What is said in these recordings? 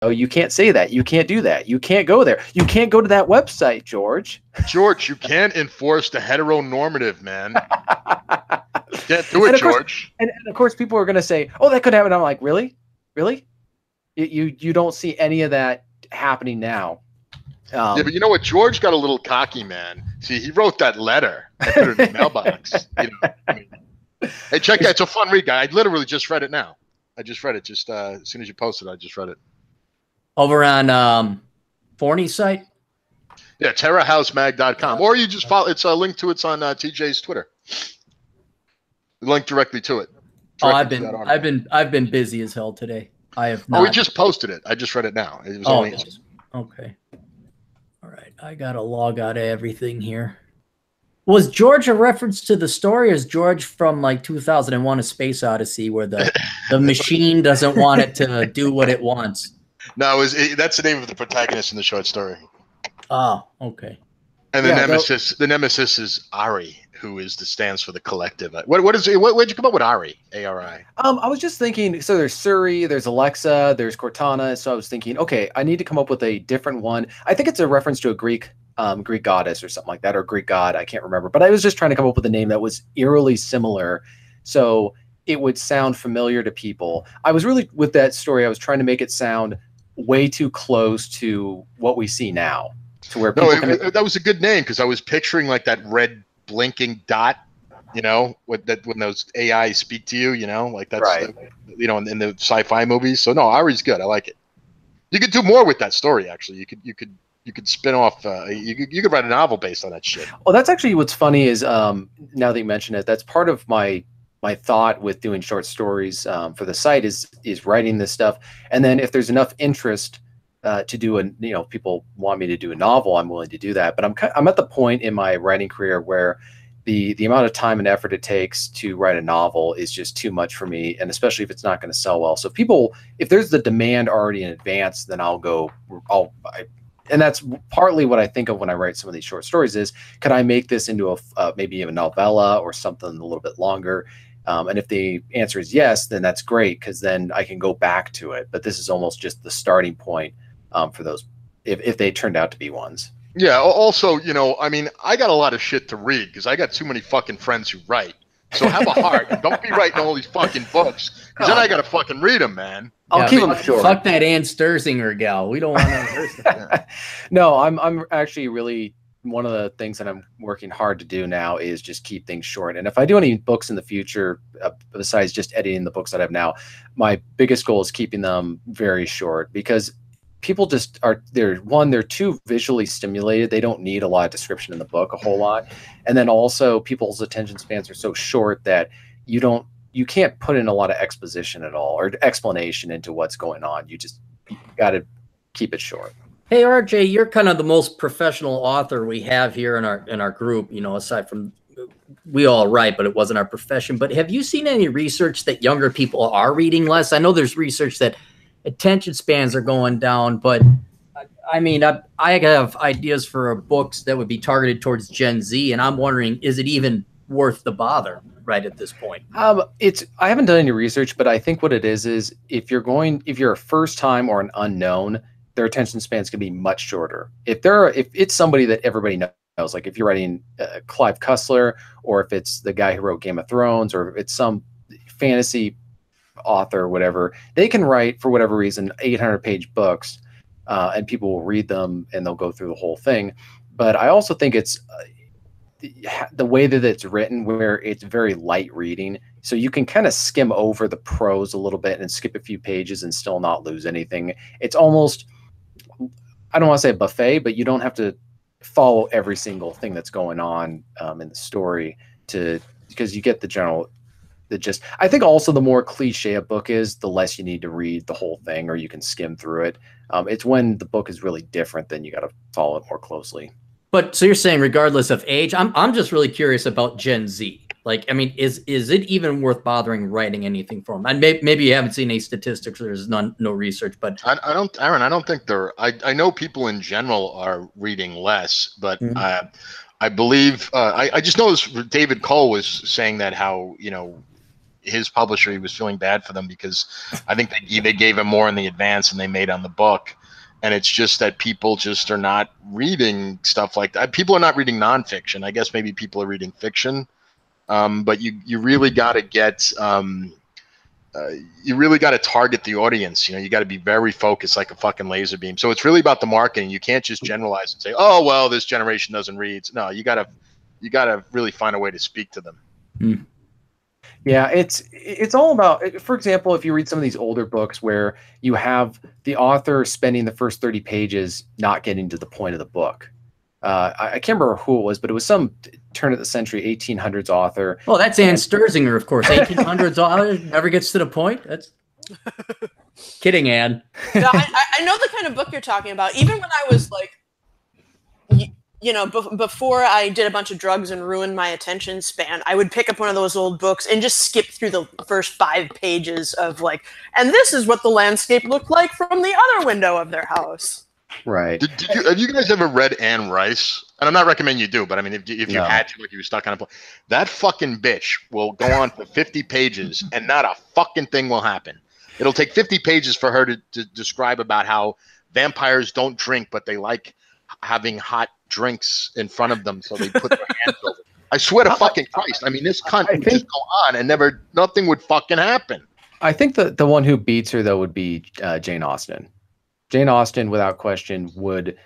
you can't say that. You can't do that. You can't go there. You can't go to that website, George. George, you can't enforce the heteronormative, man. You can't do it, George. And of course, people are going to say, "Oh, that could happen." I'm like, really? You don't see any of that happening now. Yeah, but you know what? George got a little cocky, man. See, he wrote that letter. I put it in the mailbox. Hey, check that. It's a fun read, guy. I literally just read it now. I just read it just as soon as you posted. I just read it. Over on Forney's site? Yeah, terrahousemag.com. Or you just follow. It's a link to it's on TJ's Twitter. Link directly to it. I've been busy as hell today. I have not. Oh, we just posted it. I just read it now. It was okay. All right. I gotta log out of everything here. Was George a reference to the story, or is George from like 2001: A Space Odyssey, where the machine doesn't want it to do what it wants? No, that's the name of the protagonist in the short story. Oh, okay. And the nemesis is Ari, who stands for the collective. What is it? Where'd you come up with Ari? A-R-I. I was just thinking. So there's Suri, there's Alexa, there's Cortana. So I was thinking, okay, I need to come up with a different one. I think it's a reference to a Greek goddess or something like that, or Greek god. I can't remember. But I was just trying to come up with a name that was eerily similar, so it would sound familiar to people. I was really, with that story, I was trying to make it sound way too close to what we see now. To where people that was a good name, because I was picturing like that red blinking dot, when those AI speak to you, like that's right. In the sci-fi movies. So no, Ari's good. I like it. You could do more with that story. Actually, you could spin off. You could write a novel based on that shit. Well, that's actually what's funny is now that you mention it, that's part of my thought with doing short stories for the site is writing this stuff, and then if there's enough interest to do people want me to do a novel, I'm willing to do that. But I'm at the point in my writing career where the amount of time and effort it takes to write a novel is just too much for me, and especially if it's not going to sell well. So if there's the demand already in advance, then and that's partly what I think of when I write some of these short stories is, could I make this into maybe a novella or something a little bit longer? And if the answer is yes, then that's great, because then I can go back to it. But this is almost just the starting point for those, if they turned out to be ones. Yeah. Also, I got a lot of shit to read because I got too many fucking friends who write. So have a heart. Don't be writing all these fucking books, because then I got to fucking read them, man. I'll keep them short. Fuck that Ann Sturzinger gal. We don't want to. No, I'm actually really, one of the things that I'm working hard to do now is just keep things short. And if I do any books in the future, besides just editing the books that I have now, my biggest goal is keeping them very short, because people just they're too visually stimulated. They don't need a lot of description in the book, a whole lot. And then also people's attention spans are so short that you can't put in a lot of exposition at all, or explanation into what's going on. You got to keep it short. Hey, RJ, you're kind of the most professional author we have here in our group, aside from we all write, but it wasn't our profession. But have you seen any research that younger people are reading less? I know there's research that attention spans are going down, but I mean, I have ideas for books that would be targeted towards Gen Z, and I'm wondering, is it even worth the bother right at this point? I haven't done any research, but I think what it is if you're a first time or an unknown, their attention spans can be much shorter. If it's somebody that everybody knows, like if you're writing Clive Cussler, or if it's the guy who wrote Game of Thrones, or if it's some fantasy author or whatever, they can write, for whatever reason, 800-page books, and people will read them and they'll go through the whole thing. But I also think it's the way that it's written, where it's very light reading, so you can kind of skim over the prose a little bit and skip a few pages and still not lose anything. It's almost, I don't want to say a buffet, but you don't have to follow every single thing that's going on in the story because you get the gist. I think also the more cliche a book is, the less you need to read the whole thing, or you can skim through it. It's when the book is really different, then you got to follow it more closely. But so you're saying regardless of age, I'm just really curious about Gen Z. Like, I mean, is it even worth bothering writing anything for them? And maybe you haven't seen any statistics, or there's no research, but Aaron, I don't think I know people in general are reading less, but I believe I just noticed David Cole was saying that how his publisher, he was feeling bad for them because I think they gave him more in the advance than they made on the book. And it's just that people just are not reading stuff like that. People are not reading nonfiction. I guess maybe people are reading fiction. But you really got to get you really got to target the audience. You know, you got to be very focused, like a fucking laser beam. So it's really about the marketing. You can't just generalize and say, "Oh, well, this generation doesn't read." No, you gotta really find a way to speak to them. Mm. Yeah, it's all about, for example, if you read some of these older books where you have the author spending the first 30 pages not getting to the point of the book. I can't remember who it was, but it was some turn of the century 1800s author. Oh, that's Ann Sturzinger, of course. 1800s author never gets to the point. That's kidding, Ann. No, I know the kind of book you're talking about. Even when I was like, you know, before I did a bunch of drugs and ruined my attention span, I would pick up one of those old books and just skip through the first 5 pages of like, and this is what the landscape looked like from the other window of their house. Right. Have you guys ever read Anne Rice? And I'm not recommending you do, but I mean, if you had to, like you were stuck on a point, that fucking bitch will go on for 50 pages and not a fucking thing will happen. It'll take 50 pages for her to describe about how vampires don't drink, but they like having hot drinks in front of them, so they put their hands over. I swear to fucking Christ. I mean, this cunt would just go on and nothing would fucking happen. I think the one who beats her, though, would be Jane Austen. Jane Austen, without question, would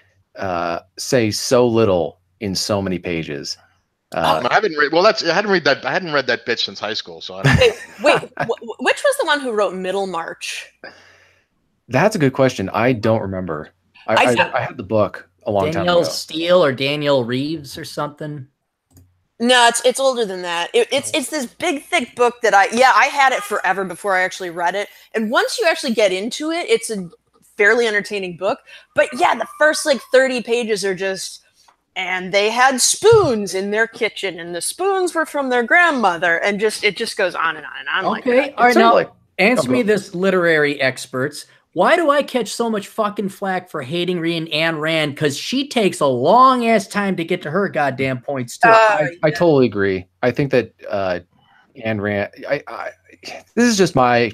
say so little in so many pages. I hadn't read that bitch since high school. So I don't know. Wait, which was the one who wrote Middlemarch? That's a good question. I don't remember. I had the book a long time ago. Danielle Steele or Daniel Reeves or something. No, it's older than that. It's this big, thick book that I had it forever before I actually read it. And once you actually get into it, it's a fairly entertaining book. But yeah, the first like 30 pages are just, and they had spoons in their kitchen, and the spoons were from their grandmother, and it just goes on and on and on. Okay, like that. all right, now answer me this, literary experts. Why do I catch so much fucking flack for hating reading Ayn Rand? Because she takes a long ass time to get to her goddamn points too. I totally agree. I think that Ayn Rand. This is just my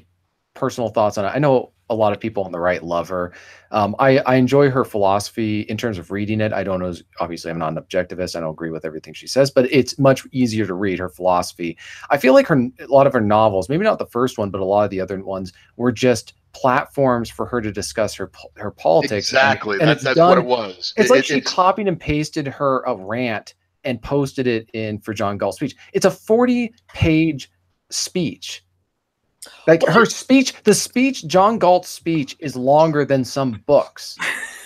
personal thoughts on it. I know a lot of people on the right love her. I enjoy her philosophy in terms of reading it. I don't know. Obviously, I'm not an objectivist. I don't agree with everything she says, but it's much easier to read her philosophy. I feel like a lot of her novels, maybe not the first one, but a lot of the other ones were just platforms for her to discuss her politics. Exactly. That's what it was. It's like she copied and pasted a rant and posted it in for John Galt's speech. It's a 40-page speech. Like her speech, John Galt's speech is longer than some books.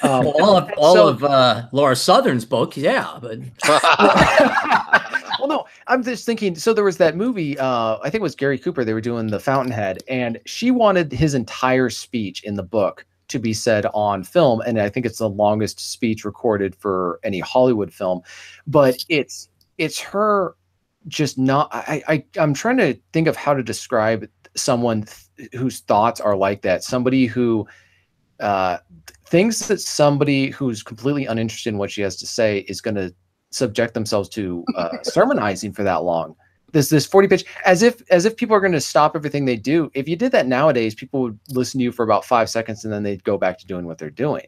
All of Laura Southern's books, yeah. But well, no, I'm just thinking. So there was that movie. I think it was Gary Cooper. They were doing The Fountainhead, and she wanted his entire speech in the book to be said on film, and I think it's the longest speech recorded for any Hollywood film. But it's her just not. I'm trying to think of how to describe someone whose thoughts are like that. Somebody who thinks that somebody who's completely uninterested in what she has to say is going to subject themselves to sermonizing for that long. This 40-page, as if people are going to stop everything they do. If you did that nowadays, people would listen to you for about 5 seconds and then they'd go back to doing what they're doing.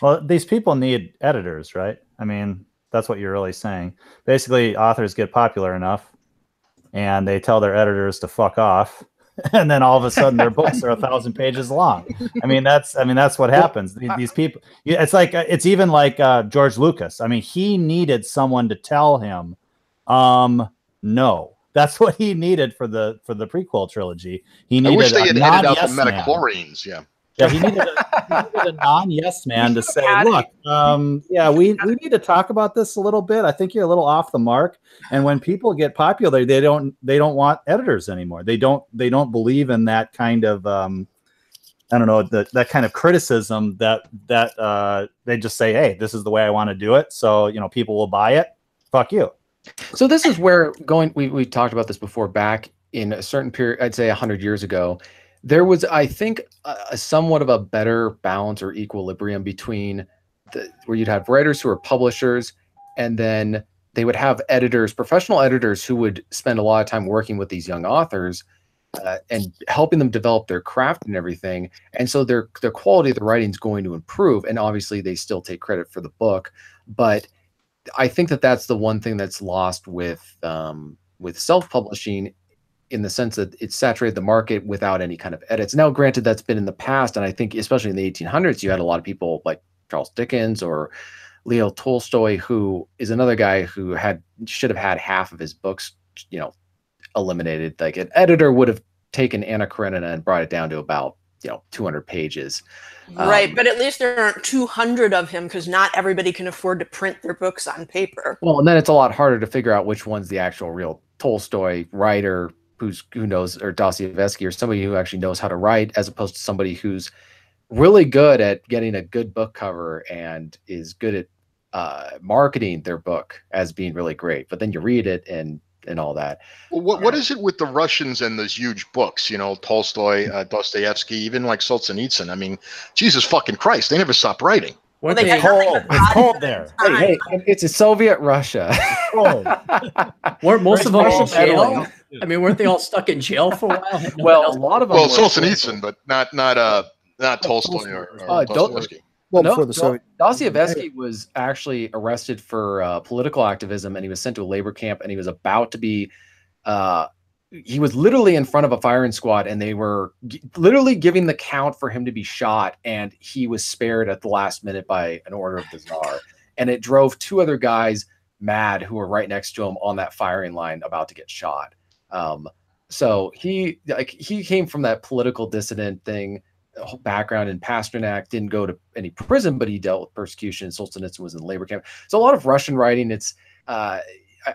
Well, these people need editors, right? I mean, that's what you're really saying. Basically, authors get popular enough and they tell their editors to fuck off, and then all of a sudden their books are 1,000 pages long. I mean, that's what happens. These people, it's even like George Lucas. I mean, he needed someone to tell him, no. That's what he needed for the prequel trilogy. He needed I wish they had edited out the man. metachlorines. Yeah, he needed a non-yes man to say, look, yeah, we need to talk about this a little bit. I think you're a little off the mark. And when people get popular, they don't want editors anymore. They don't believe in that kind of I don't know, that kind of criticism that they just say, hey, this is the way I want to do it. So, people will buy it. Fuck you. So this is where we talked about this before, back in a certain period, I'd say 100 years ago. There was, I think, a somewhat of a better balance or equilibrium between where you'd have writers who are publishers, and then they would have editors, professional editors, who would spend a lot of time working with these young authors and helping them develop their craft and everything. And so their quality of the writing is going to improve. And obviously they still take credit for the book. But I think that that's the one thing that's lost with self-publishing, in the sense that it's saturated the market without any kind of edits. Now, granted, that's been in the past. And I think especially in the 1800s, you had a lot of people like Charles Dickens or Leo Tolstoy, who is another guy who should have had half of his books, eliminated. Like, an editor would have taken Anna Karenina and brought it down to about 200 pages. Right, but at least there aren't 200 of him, because not everybody can afford to print their books on paper. Well, and then it's a lot harder to figure out which one's the actual real Tolstoy writer who knows, or Dostoevsky, or somebody who actually knows how to write, as opposed to somebody who's really good at getting a good book cover and is good at marketing their book as being really great. But then you read it and all that. Well, what is it with the Russians and those huge books? Tolstoy, Dostoevsky, even like Solzhenitsyn. I mean, Jesus fucking Christ, they never stop writing. Well, They had nothing but It's cold there. Hey, it's a Soviet Russia. weren't most of them all in jail? Italy. I mean, weren't they all stuck in jail for a while? Had no one Well, else- a lot of them. Well, were- Solzhenitsyn, but not Tolstoy or Dostoevsky. Well, No, before the Soviet. Dostoevsky was actually arrested for political activism, and he was sent to a labor camp, and he was about to be he was literally in front of a firing squad, and they were literally giving the count for him to be shot, and he was spared at the last minute by an order of the Tsar. And it drove two other guys mad who were right next to him on that firing line about to get shot. So he came from that political dissident thing background, and Pasternak didn't go to any prison, but he dealt with persecution. Solzhenitsyn was in the labor camp. So a lot of Russian writing, it's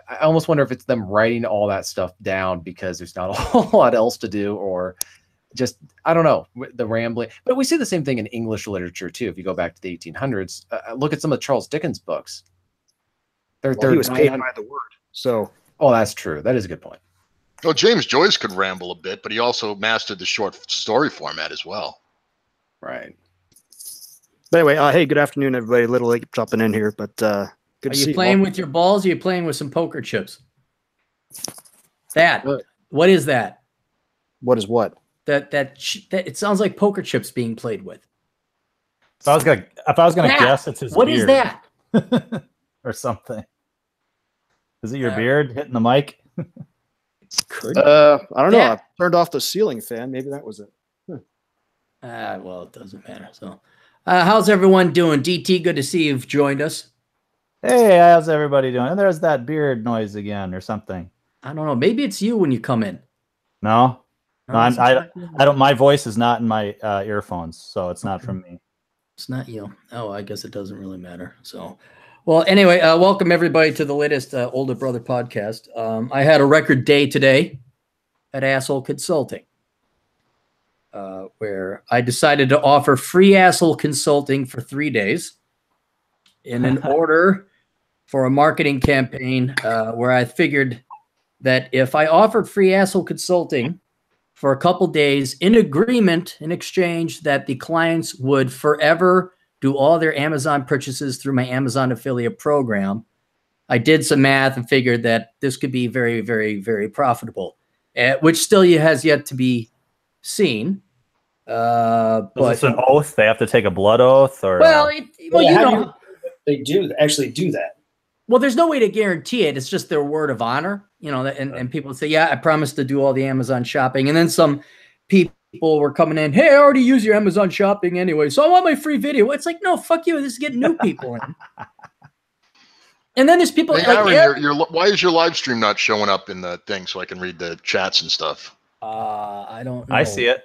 I almost wonder if it's them writing all that stuff down because there's not a whole lot else to do, or just, I don't know, the rambling. But we see the same thing in English literature too. If you go back to the 1800s, look at some of Charles Dickens' books. Well, he was paid by the word. So. Oh, that's true. That is a good point. Well, James Joyce could ramble a bit, but he also mastered the short story format as well. Right. But anyway, hey, good afternoon, everybody. A little late jumping in here, but good Are to see you playing with your balls? Or are you playing with some poker chips? What is that? What is what? That it sounds like poker chips being played with. If I was gonna guess, it's his What beard. is that? Or something. Is it your beard hitting the mic? I don't know. Yeah. I turned off the ceiling fan. Maybe that was it. Well, it doesn't matter. So, how's everyone doing? DT, good to see you've joined us. Hey, how's everybody doing? And there's that beard noise again, or something. I don't know. Maybe it's you when you come in. No, No, it's I not you. don't. My voice is not in my earphones, so it's not from me. It's not you. Oh, I guess it doesn't really matter. So, well, anyway, welcome everybody to the latest Older Brother podcast. I had a record day today at Asshole Consulting, where I decided to offer free asshole consulting for 3 days in an order for a marketing campaign where I figured that if I offered free asshole consulting for a couple days in agreement, in exchange, that the clients would forever do all their Amazon purchases through my Amazon affiliate program, I did some math and figured that this could be very, very, very profitable, which still has yet to be seen. But But it's an oath. They have to take a blood oath, or well, you how know, they do actually do that. well, there's no way to guarantee it. It's just their word of honor, and people say, yeah, I promise to do all the Amazon shopping. And then some people were coming in, hey, I already use your Amazon shopping anyway, so I want my free video. It's like, no, fuck you. This is getting new people in. And then there's people Hey, like, Aaron, why is your live stream not showing up in the thing so I can read the chats and stuff? I don't know. I see it.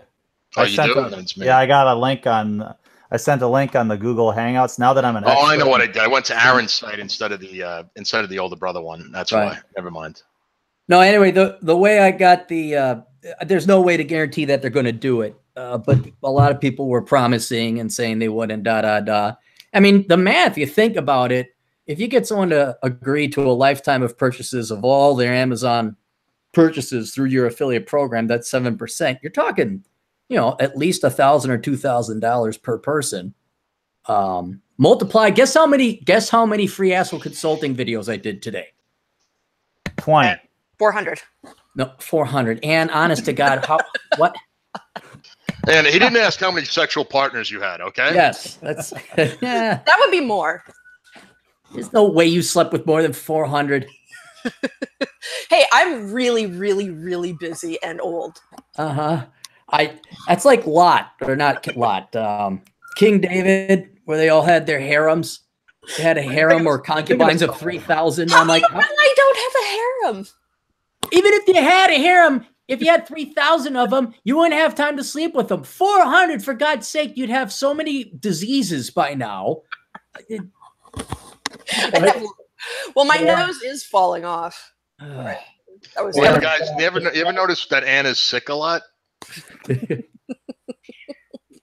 Oh, I you sent do? a- That's me. Yeah, I got a link on. I sent a link on the Google Hangouts. Now that I'm an Oh, I expert- know what I did. I went to Aaron's site instead of the older brother one. That's Right. why. Never mind. No, anyway, the way I got there's no way to guarantee that they're going to do it. But a lot of people were promising and saying they would, and I mean, the math, you think about it, if you get someone to agree to a lifetime of purchases of all their Amazon purchases through your affiliate program, that's 7%. You're talking, at least $1,000 or $2,000 per person. Multiply. Guess how many free asshole consulting videos I did today? 20. 400. No, 400. And honest to God, what? And he didn't ask how many sexual partners you had, okay? Yes, that's yeah. That would be more. There's no way you slept with more than 400. Hey, I'm really, really, really busy and old. That's like Lot, or not Lot, King David, where they all had their harems. They had a harem or concubines of 3,000. I'm like, I don't have a harem. even if you had a harem, if you had 3,000 of them, you wouldn't have time to sleep with them. 400, for God's sake, you'd have so many diseases by now. Well, my nose is falling off. Well, guys, you ever notice that Anna's sick a lot?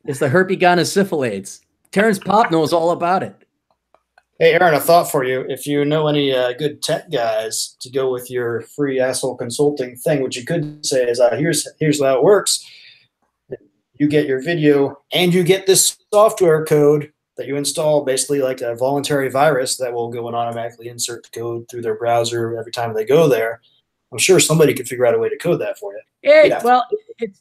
It's the herpes-gonosyphilates. Terrence Pop knows all about it. Hey, Aaron, a thought for you. If you know any good tech guys to go with your free asshole consulting thing, what you could say is, here's how it works. You get your video and you get this software code that you install, basically like a voluntary virus that will go and automatically insert the code through their browser every time they go there. I'm sure somebody could figure out a way to code that for you. Yeah. Well,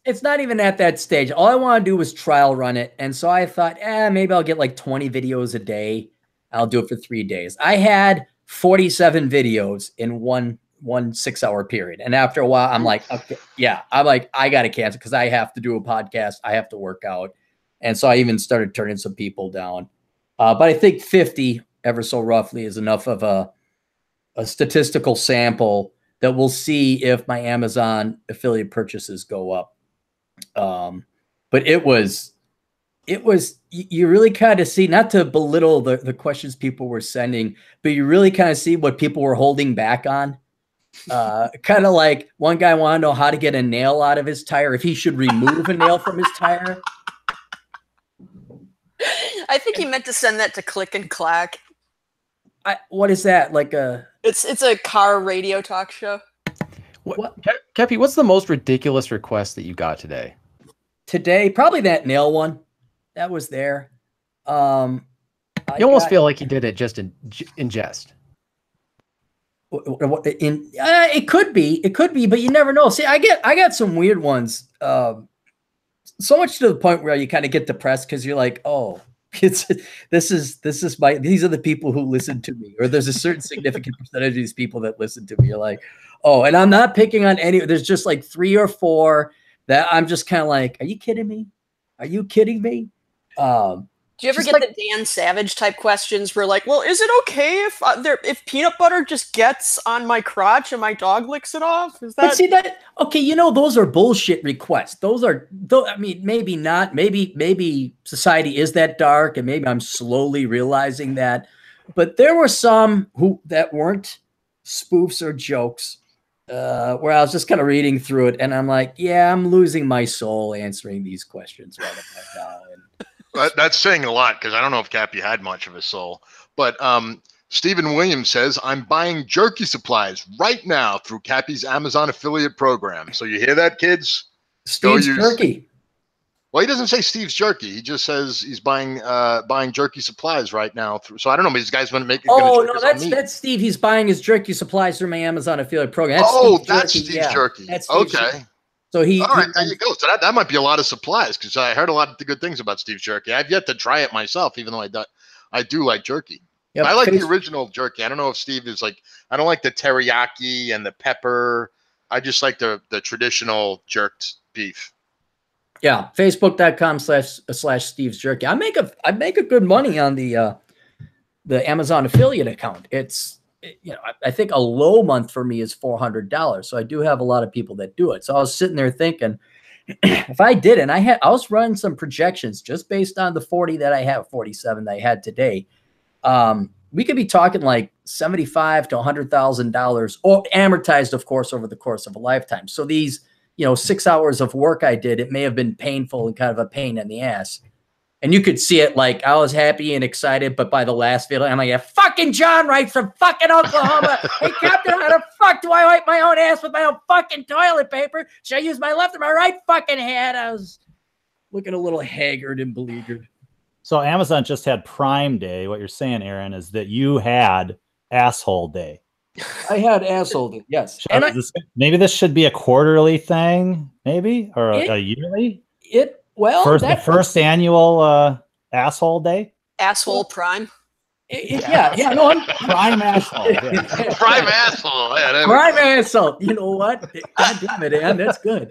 it's not even at that stage. All I want to do was trial run it. And so I thought, maybe I'll get like 20 videos a day. I'll do it for 3 days. I had 47 videos in one 6-hour period. And after a while, I'm like, okay, yeah, I'm like, I got to cancel because I have to do a podcast. I have to work out. And so I even started turning some people down. But I think 50 ever so roughly is enough of a statistical sample that we'll see if my Amazon affiliate purchases go up. But it was, you really kind of see, not to belittle the questions people were sending, but you really kind of see what people were holding back on. Kind of like one guy wanted to know how to get a nail out of his tire, if he should remove a nail from his tire. I think he meant to send that to Click and Clack. What is that? Like a... It's a car radio talk show. Kepi, what's the most ridiculous request that you got today? Today, probably that nail one. That was there. You almost feel like he did it just in jest. It could be, but you never know. See, I got some weird ones. So much to the point where you kind of get depressed because you're like, oh, these are the people who listen to me, or there's a certain significant percentage of these people that listen to me. You're like, oh, and I'm not picking on any. There's just like 3 or 4 that I'm just kind of like, are you kidding me? Are you kidding me? Do you ever get the Dan Savage type questions where like, well, is it okay if peanut butter just gets on my crotch and my dog licks it off? Is that? But see that? Okay, those are bullshit requests. I mean, maybe not. Maybe society is that dark, and maybe I'm slowly realizing that. But there were some that weren't spoofs or jokes, where I was just kind of reading through it, and I'm like, yeah, I'm losing my soul answering these questions right about now. That's saying a lot, because I don't know if Cappy had much of a soul. But Stephen Williams says, I'm buying jerky supplies right now through Cappy's Amazon affiliate program. So you hear that, kids? Steve's Jerky. Well, he doesn't say Steve's Jerky. He just says he's buying jerky supplies right now. So I don't know, but these guys want to make it. Oh, no, that's Steve. He's buying his jerky supplies through my Amazon affiliate program. That's Steve's Jerky. That's Steve's okay. Jerky. So all right, there you go. So that might be a lot of supplies, because I heard a lot of good things about Steve's Jerky. I've yet to try it myself, even though I do like jerky. Yep, I like the original jerky. I don't know if Steve is like, I don't like the teriyaki and the pepper. I just like the traditional jerked beef. Yeah, Facebook.com/Steve's Jerky. I make a good money on the Amazon affiliate account. It's, I think a low month for me is $400. So I do have a lot of people that do it. So I was sitting there thinking, if I did it, and I was running some projections just based on the 47 that I had today. We could be talking like $75,000 to $100,000, or amortized, of course, over the course of a lifetime. So these, 6 hours of work I did, it may have been painful and kind of a pain in the ass. And you could see it, like I was happy and excited, but by the last video, I'm like, yeah, fucking John Wright from fucking Oklahoma. Hey, Captain, how the fuck do I wipe my own ass with my own fucking toilet paper? Should I use my left or my right fucking hand? I was looking a little haggard and beleaguered. So Amazon just had Prime Day. What you're saying, Aaron, is that you had Asshole Day. I had asshole day. Yes. Sean, And maybe this should be a quarterly thing, maybe, or a yearly. The first annual asshole day. Asshole prime. No, I'm prime asshole. Yeah. Prime asshole. Yeah, prime asshole. You know what? God damn it, Ann, that's good.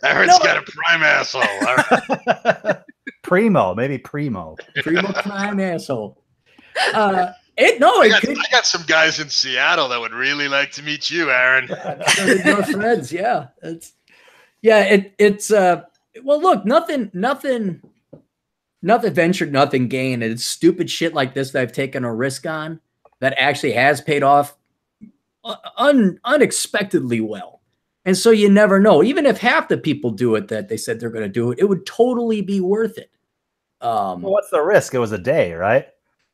Aaron's got a prime asshole. All right. Primo, maybe primo. Primo prime asshole. I got some guys in Seattle that would really like to meet you, Aaron. Your friends, yeah. Well, look, nothing ventured, nothing gained. And it's stupid shit like this that I've taken a risk on that actually has paid off unexpectedly well. And so you never know. Even if half the people do it that they said they're going to do it, it would totally be worth it. Well, what's the risk? It was a day, right?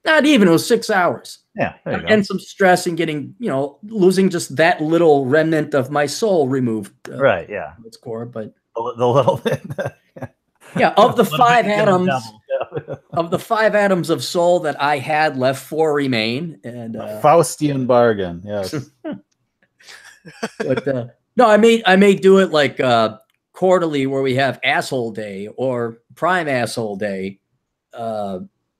Not even. It was 6 hours. Yeah, there you go. And some stress and getting, losing just that little remnant of my soul removed. Right, yeah. Its core, but the little bit. Yeah, of the 5 atoms, of the 5 atoms of soul that I had left, 4 remain. And Faustian bargain, yes. But no, I may do it like quarterly, where we have asshole day or prime asshole day,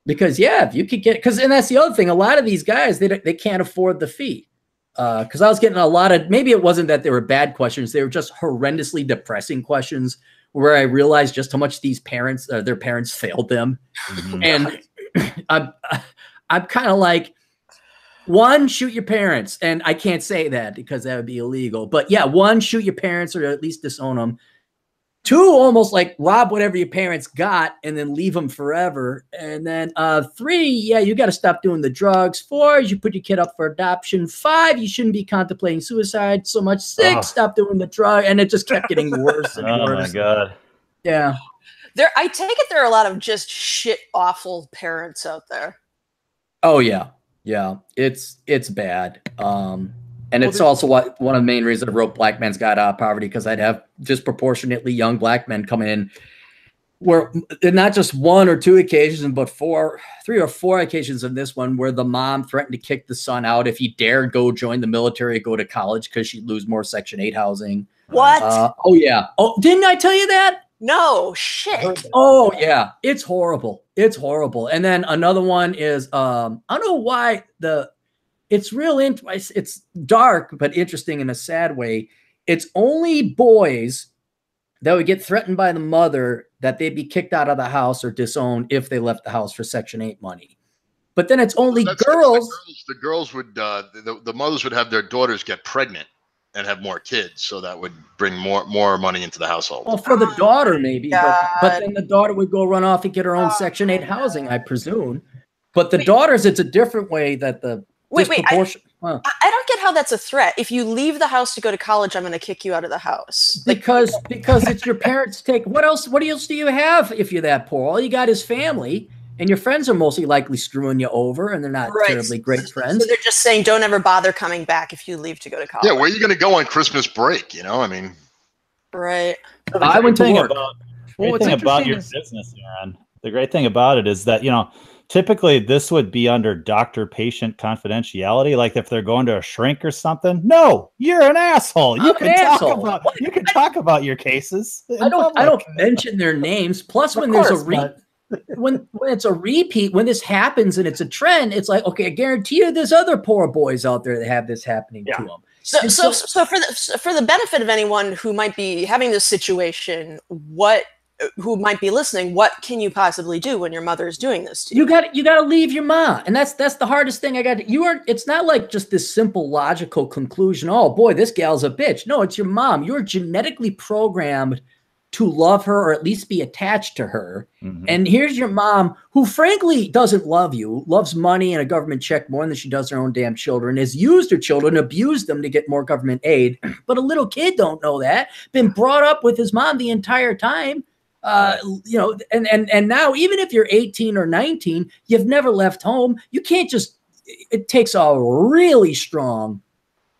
because if you could get, and that's the other thing, a lot of these guys they can't afford the fee. Because I was getting a lot of, maybe it wasn't that they were bad questions, they were just horrendously depressing questions, where I realized just how much these parents, their parents failed them. Mm-hmm. And I'm kind of like, 1, shoot your parents. And I can't say that because that would be illegal. But 1, shoot your parents or at least disown them. 2, almost like rob whatever your parents got and then leave them forever. And then 3, you got to stop doing the drugs. 4, you put your kid up for adoption. 5, you shouldn't be contemplating suicide so much. 6, stop doing the drug. And it just kept getting worse and worse. Oh my God. Yeah. I take it there are a lot of just shit awful parents out there. Oh yeah. Yeah. It's bad. And it's also one of the main reasons I wrote Black Man's Guide Out of Poverty, because I'd have disproportionately young black men come in where not just 1 or 2 occasions, but 3 or 4 occasions in this one, where the mom threatened to kick the son out if he dared go join the military or go to college because she'd lose more Section 8 housing. What? Oh, yeah. Oh, didn't I tell you that? No, shit. Oh, yeah. It's horrible. It's horrible. And then another one is, I don't know why it's it's dark, but interesting in a sad way. It's only boys that would get threatened by the mother that they'd be kicked out of the house or disowned if they left the house for Section 8 money. But then it's only girls. The girls would, the mothers would have their daughters get pregnant and have more kids, so that would bring more money into the household. Well, for the daughter maybe, but then the daughter would go run off and get her own Section 8 housing, I presume. But the daughters, it's a different way that the Wait, I don't get how that's a threat. If you leave the house to go to college, I'm going to kick you out of the house. Because it's your parents' take. What else do you have if you're that poor? All you got is family, and your friends are mostly likely screwing you over, and they're not terribly great friends. So they're just saying, don't ever bother coming back if you leave to go to college. Yeah, where are you going to go on Christmas break? Right. I went to work. The great thing about your business, Aaron, the great thing about it is that, typically this would be under doctor-patient confidentiality. Like if they're going to a shrink or something. No, you're an asshole. You can talk about your cases. I don't mention their names. Plus, when there's when it's a repeat, when this happens and it's a trend, it's like, okay, I guarantee you there's other poor boys out there that have this happening to them. So for the benefit of anyone who might be having this situation, who might be listening, what can you possibly do when your mother is doing this to you? You got to leave your mom. And that's the hardest thing it's not like just this simple logical conclusion. Oh boy, this gal's a bitch. No, it's your mom. You're genetically programmed to love her or at least be attached to her. Mm-hmm. And here's your mom who frankly doesn't love you, loves money and a government check more than she does her own damn children, has used her children, abused them to get more government aid. But a little kid don't know that. Been brought up with his mom the entire time. And now even if you're 18 or 19, you've never left home. You can't it takes a really strong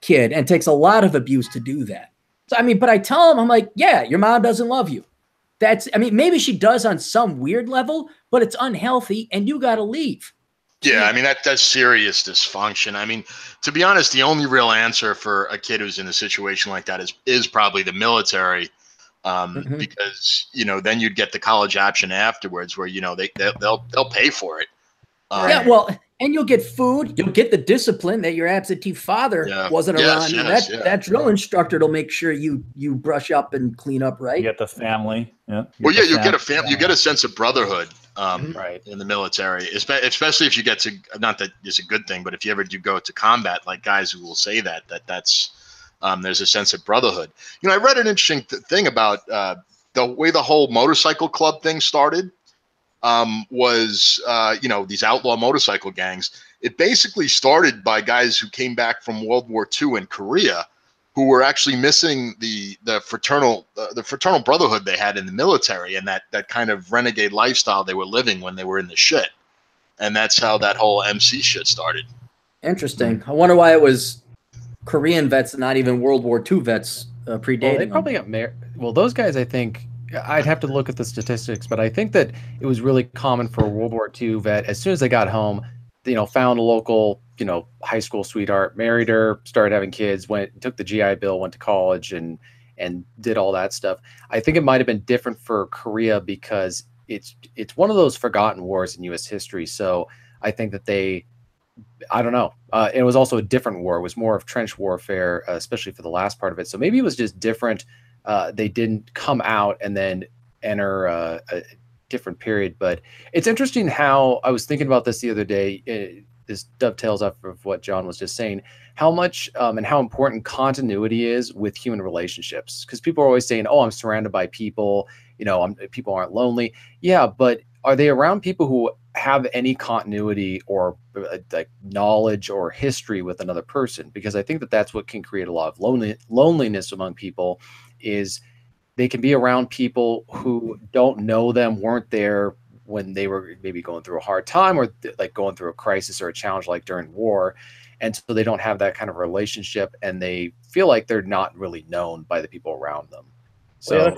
kid and takes a lot of abuse to do that. So, but I tell him, I'm like, yeah, your mom doesn't love you. Maybe she does on some weird level, but it's unhealthy and you got to leave. Yeah, I mean that's serious dysfunction. I mean, to be honest, the only real answer for a kid who's in a situation like that is probably the military, because then you'd get the college option afterwards, where they'll pay for it. Yeah, well, and you'll get food. You'll get the discipline that your absentee father wasn't around. That drill instructor will make sure you brush up and clean up, right? You get the family. Yeah. Well, yeah, you get a family. You get a sense of brotherhood, right, in the military, especially if you get to, not that it's a good thing, but if you ever do go to combat, like guys who will say that's there's a sense of brotherhood. I read an interesting thing about the way the whole motorcycle club thing started. Was these outlaw motorcycle gangs. It basically started by guys who came back from World War II in Korea, who were actually missing the fraternal brotherhood they had in the military, and that kind of renegade lifestyle they were living when they were in the shit. And that's how that whole MC shit started. Interesting. I wonder why it was Korean vets and not even World War II vets predating. Well, they probably got married. Well, those guys, I think. I'd have to look at the statistics, but I think that it was really common for a World War II vet. As soon as they got home, found a local, high school sweetheart, married her, started having kids, took the GI Bill, went to college, and did all that stuff. I think it might have been different for Korea because it's one of those forgotten wars in U.S. history. So I think that I don't know. It was also a different war. It was more of trench warfare, especially for the last part of it. So maybe it was just different. They didn't come out and then enter a different period. But it's interesting how I was thinking about this the other day. This dovetails off of what John was just saying, how much and how important continuity is with human relationships. Because people are always saying, oh, I'm surrounded by people, people aren't lonely. Yeah, but are they around people who have any continuity or like knowledge or history with another person? Because I think that that's what can create a lot of loneliness among people, is they can be around people who don't know them, weren't there when they were maybe going through a hard time or like going through a crisis or a challenge like during war. And so they don't have that kind of relationship and they feel like they're not really known by the people around them. So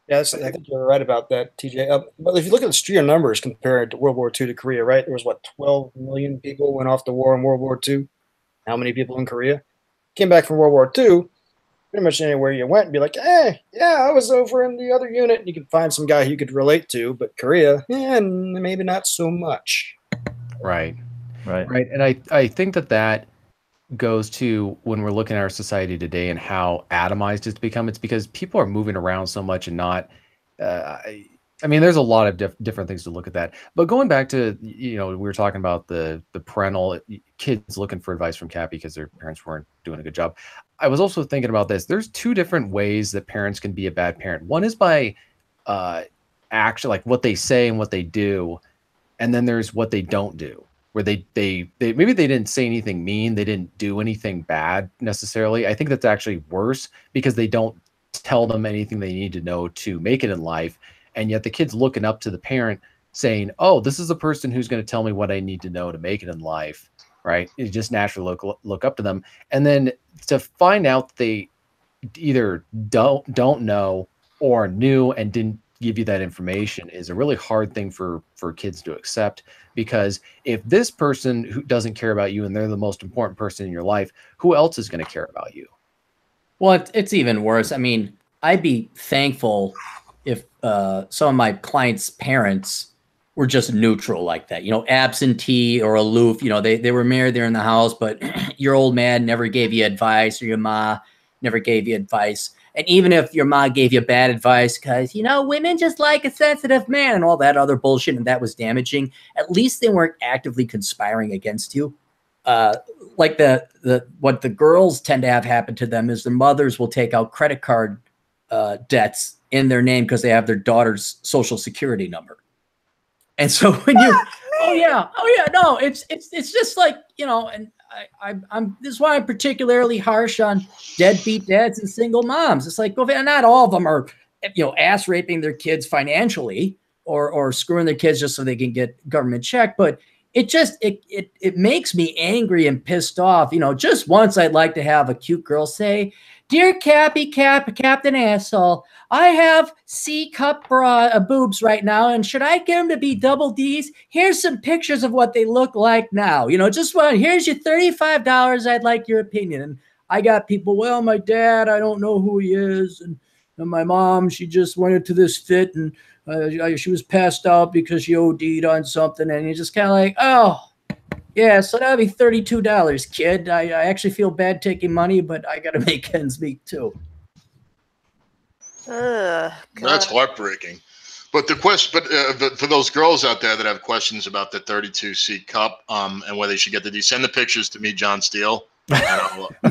yes, I think you're right about that, TJ. But if you look at the sheer numbers compared to World War II to Korea, right? There was 12 million people went off to war in World War II. How many people in Korea came back from World War II? Pretty much anywhere you went and be like, hey, yeah, I was over in the other unit. You could find some guy you could relate to, but Korea, maybe not so much. Right. And I think that goes to when we're looking at our society today and how atomized it's become. It's because people are moving around so much and not, I mean, there's a lot of different things to look at that. But going back to, we were talking about the parental kids looking for advice from Cat because their parents weren't doing a good job. I was also thinking about this. There's two different ways that parents can be a bad parent. One is by action, like what they say and what they do. And then there's what they don't do, where they maybe they didn't say anything mean. They didn't do anything bad necessarily. I think that's actually worse because they don't tell them anything they need to know to make it in life. And yet the kid's looking up to the parent saying, oh, this is the person who's going to tell me what I need to know to make it in life, right? You just naturally look up to them. And then to find out they either don't know or knew and didn't give you that information is a really hard thing for kids to accept. Because if this person who doesn't care about you and they're the most important person in your life, who else is going to care about you? Well, it's even worse. I mean, I'd be thankful if some of my clients' parents were just neutral like that, absentee or aloof. They were married, they're in the house, but your old man never gave you advice or your ma never gave you advice. And even if your ma gave you bad advice because, women just like a sensitive man and all that other bullshit, and that was damaging, at least they weren't actively conspiring against you. Like what the girls tend to have happen to them is their mothers will take out credit card debts in their name because they have their daughter's social security number. And so when you, no, it's just like, and I'm this is why I'm particularly harsh on deadbeat dads and single moms. It's like, well, not all of them are, ass raping their kids financially or screwing their kids just so they can get government check. But it makes me angry and pissed off. Just once I'd like to have a cute girl say, Dear Captain Asshole, I have C cup boobs right now, and should I get them to be double D's? Here's some pictures of what they look like now. You know, just one. Here's your $35. I'd like your opinion. And I got people, well, my dad, I don't know who he is. And my mom, she just went into this fit, and she was passed out because she OD'd on something. And you're just kind of like, oh, yeah, so that'll be $32, kid. I actually feel bad taking money, but I got to make ends meet too. That's heartbreaking. But the question, for those girls out there that have questions about the 32C cup, and whether you should get send the pictures to me, John Steele, and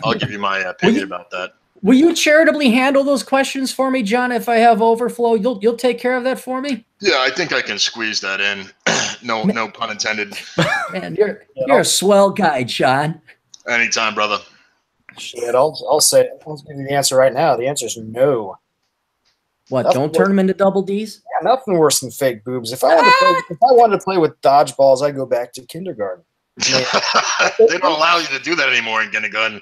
I'll give you my opinion about that. Will you charitably handle those questions for me, John? If I have overflow, you'll take care of that for me. Yeah, I think I can squeeze that in. No pun intended. Man, you're a swell guy, John. Anytime, brother. Shit, I'll give you the answer right now. The answer is no. What? Don't turn them into double D's? Yeah, nothing worse than fake boobs. If I wanted to play with dodgeballs, I'd go back to kindergarten. They don't allow you to do that anymore in kindergarten.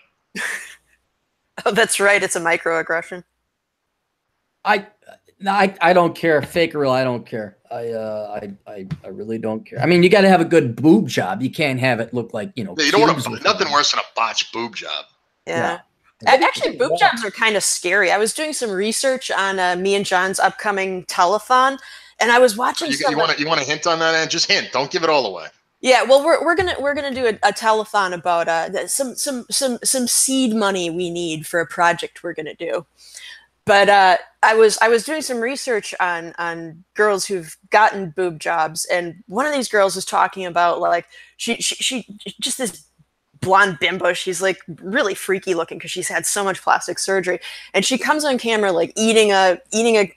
Oh, that's right. It's a microaggression. I don't care, fake or real. I don't care. I really don't care. I mean, you got to have a good boob job. You can't have it look like, you know. Yeah, you don't want to. Nothing worse than a botched boob job. Yeah. Actually, boob jobs are kind of scary. I was doing some research on me and John's upcoming telethon, and I was watching. You want to hint on that, and just hint. Don't give it all away. Yeah, well, we're gonna do a telethon about some seed money we need for a project we're gonna do. But I was doing some research on girls who've gotten boob jobs, and one of these girls was talking about, like, she just this blonde bimbo. She's like really freaky looking because she's had so much plastic surgery, and she comes on camera like eating a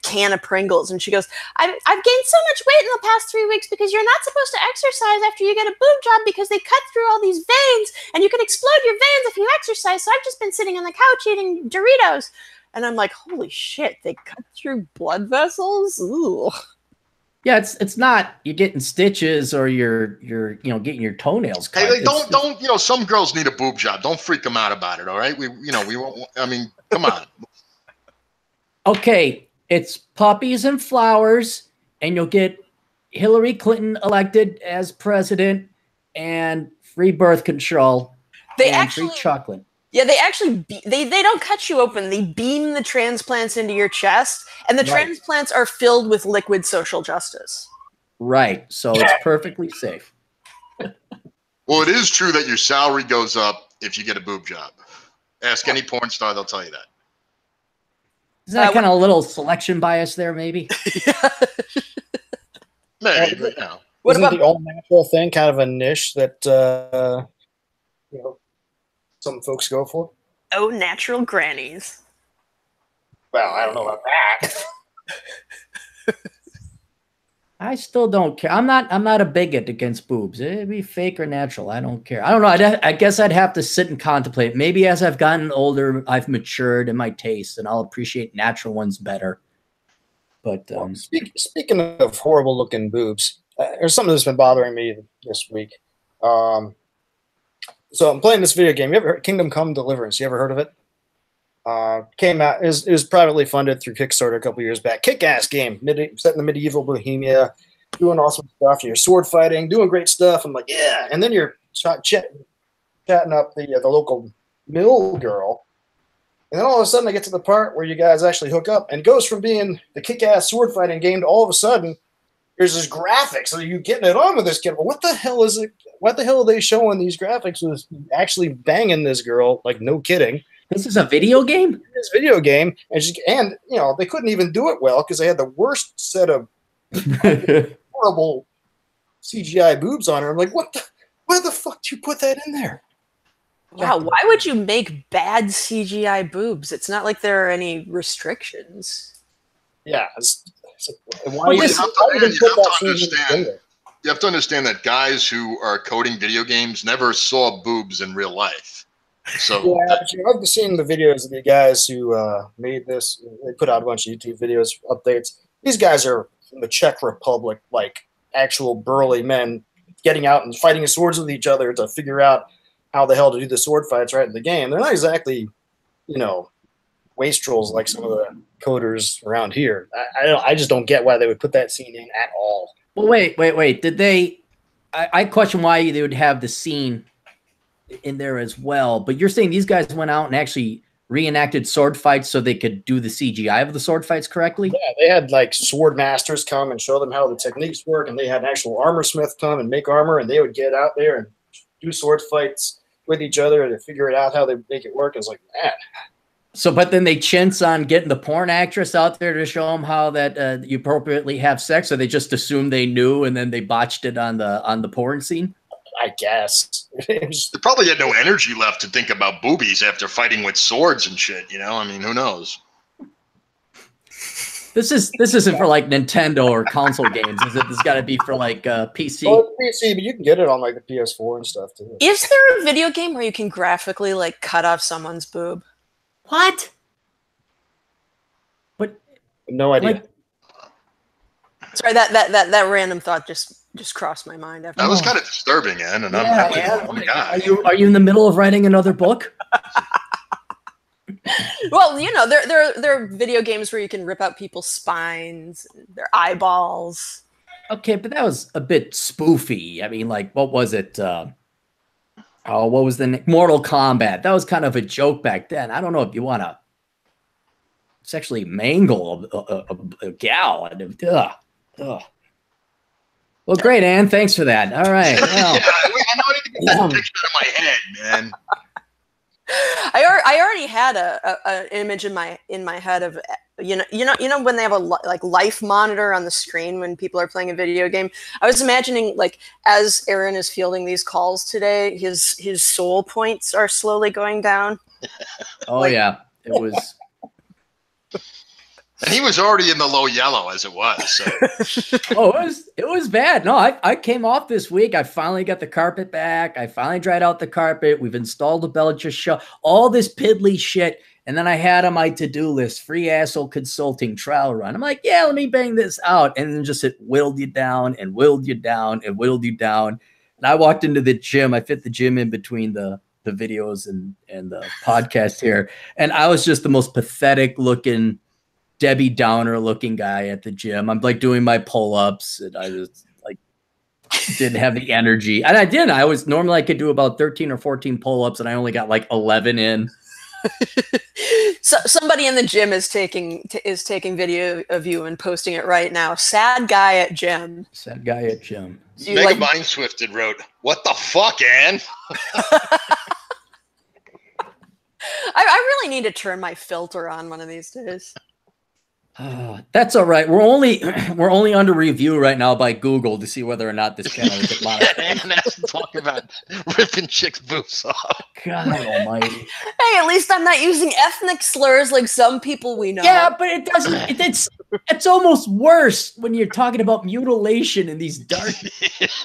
can of Pringles, and she goes, I've gained so much weight in the past 3 weeks because you're not supposed to exercise after you get a boob job because they cut through all these veins and you can explode your veins if you exercise. So I've just been sitting on the couch eating Doritos. And I'm like, holy shit, they cut through blood vessels? Ooh. Yeah, it's not you're getting stitches or you're getting your toenails cut. Hey, don't some girls need a boob job. Don't freak them out about it, all right? We won't. I mean, come on. Okay, it's puppies and flowers, and you'll get Hillary Clinton elected as president, and free birth control, free chocolate. Yeah, they actually they don't cut you open. They beam the transplants into your chest, and the transplants are filled with liquid social justice. Right, so it's perfectly safe. Well, it is true that your salary goes up if you get a boob job. Ask any porn star; they'll tell you that. Is that kind of a little selection bias there, maybe? Maybe, but no. What about the all-natural thing? Kind of a niche that some folks go for. Oh, natural grannies. Well, I don't know about that. I still don't care. I'm not a bigot against boobs. It'd be fake or natural. I don't care. I don't know. I guess I'd have to sit and contemplate. Maybe as I've gotten older, I've matured in my taste, and I'll appreciate natural ones better. But speaking of horrible-looking boobs, there's something that's been bothering me this week. So I'm playing this video game. You ever heard Kingdom Come Deliverance? You ever heard of it? Came out. It was privately funded through Kickstarter a couple years back. Kick-ass game. Set in the medieval Bohemia. Doing awesome stuff. You're sword fighting. Doing great stuff. I'm like, yeah. And then you're chatting up the local mill girl. And then all of a sudden I get to the part where you guys actually hook up. And it goes from being the kick-ass sword fighting game to all of a sudden there's this graphics. So you getting it on with this kid. Well, what the hell is it? What the hell are they showing these graphics with actually banging this girl? Like, no kidding. This is a video game? This video game. And they couldn't even do it well because they had the worst set of horrible CGI boobs on her. I'm like, why the fuck do you put that in there? Wow, why would you make bad CGI boobs? It's not like there are any restrictions. Yeah. You have to understand that guys who are coding video games never saw boobs in real life. So yeah, I've seen the videos of the guys who made this. They put out a bunch of YouTube videos, updates. These guys are from the Czech Republic, like actual burly men getting out and fighting swords with each other to figure out how the hell to do the sword fights right in the game. They're not exactly, wastrels like some of the coders around here. I just don't get why they would put that scene in at all. Well, wait. Did they? I question why they would have the scene in there as well. But you're saying these guys went out and actually reenacted sword fights so they could do the CGI of the sword fights correctly? Yeah, they had like sword masters come and show them how the techniques work, and they had an actual armor smith come and make armor, and they would get out there and do sword fights with each other to figure it out how they make it work. It's like, man. So, but then they chintz on getting the porn actress out there to show them how that you appropriately have sex, or they just assumed they knew and then they botched it on the porn scene? I guess. They probably had no energy left to think about boobies after fighting with swords and shit, you know? I mean, who knows? This isn't for like Nintendo or console games, is it? This got to be for like PC. Well, it's PC, but you can get it on like the PS4 and stuff too. Is there a video game where you can graphically like cut off someone's boob? What? But no idea. Like, sorry, that random thought just crossed my mind. After that was kind of disturbing, Ann, and I'm like, oh my God. Are you in the middle of writing another book? Well, you know, there are video games where you can rip out people's spines, their eyeballs. Okay, but that was a bit spoofy. I mean, like, what was it? What was the Mortal Kombat? That was kind of a joke back then. I don't know if you want to sexually mangle a gal. Well, great, Ann. Thanks for that. All right. Well. Yeah, I know I need to get that picture out of my head, man. I already had an image in my head of you know when they have a like life monitor on the screen when people are playing a video game. I was imagining like as Aaron is fielding these calls today, his soul points are slowly going down. Oh like, yeah, it was. And he was already in the low yellow as it was. So. Oh, it was bad. No, I came off this week. I finally got the carpet back. I finally dried out the carpet. We've installed a Belgian show. All this piddly shit. And then I had on my to-do list, free asshole consulting trial run. I'm like, yeah, let me bang this out. And then just it whittled you down and whittled you down and whittled you down. And I walked into the gym. I fit the gym in between the videos and the podcast here. And I was just the most pathetic looking Debbie Downer looking guy at the gym. I'm like doing my pull-ups and I just like didn't have the energy. And I didn't. I was normally I could do about 13 or 14 pull-ups and I only got like 11 in. So somebody in the gym is taking video of you and posting it right now. Sad guy at gym. Sad guy at gym. So Mega like, Mindswifted wrote, "What the fuck, Ann?" I really need to turn my filter on one of these days. That's all right. We're only under review right now by Google to see whether or not this channel will get monetized. And that's talking about ripping chicks' boobs off. God almighty. Hey, at least I'm not using ethnic slurs like some people we know. Yeah, but it doesn't. It's almost worse when you're talking about mutilation in these dark.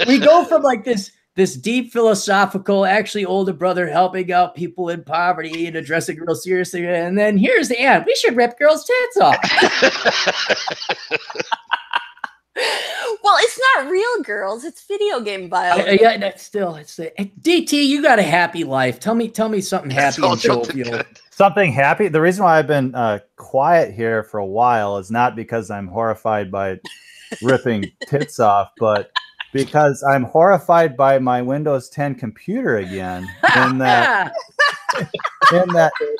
We go from like this deep philosophical, actually older brother helping out people in poverty and addressing it real seriously. And then here's the end. We should rip girls' tits off. Well, it's not real girls. It's video game violence. Yeah, that's still. DT, you got a happy life. Tell me something happy and jovial. Something happy. The reason why I've been quiet here for a while is not because I'm horrified by ripping tits off, but because I'm horrified by my Windows 10 computer again. In that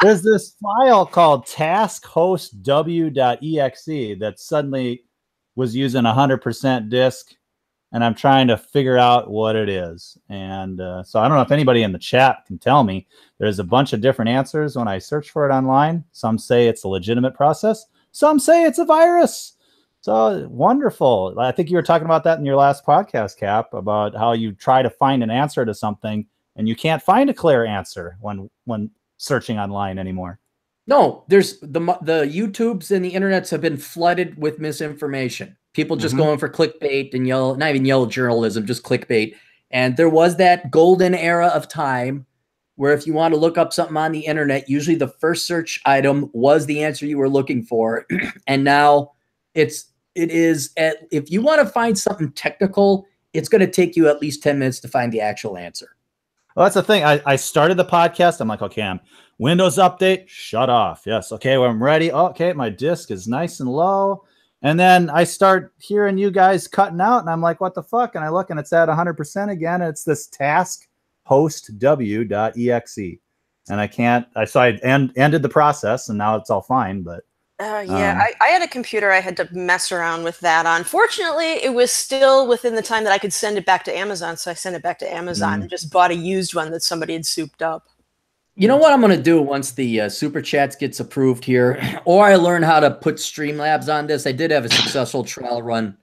there's this file called taskhostw.exe that suddenly was using 100% disk, and I'm trying to figure out what it is. And so I don't know if anybody in the chat can tell me. There's a bunch of different answers when I search for it online. Some say it's a legitimate process. Some say it's a virus. So wonderful. I think you were talking about that in your last podcast, Cap, about how you try to find an answer to something and you can't find a clear answer when searching online anymore. No, there's the YouTubes and the internets have been flooded with misinformation. People just going for clickbait and not even yellow journalism, just clickbait. And there was that golden era of time where if you want to look up something on the internet, usually the first search item was the answer you were looking for. And now it is if you want to find something technical, it's going to take you at least 10 minutes to find the actual answer. Well, that's the thing. I started the podcast. I'm like, okay, Windows update, shut off. Yes. Okay. Well, I'm ready. Okay. My disk is nice and low. And then I start hearing you guys cutting out and I'm like, what the fuck? And I look and it's at 100% again. And it's this task host w.exe. And I can't, so I ended the process and now it's all fine. But yeah, I had a computer. I had to mess around with that on. Fortunately, it was still within the time that I could send it back to Amazon. So I sent it back to Amazon and just bought a used one that somebody had souped up. You know what I'm going to do once the Super Chats gets approved here, or I learn how to put Streamlabs on this. I did have a successful trial run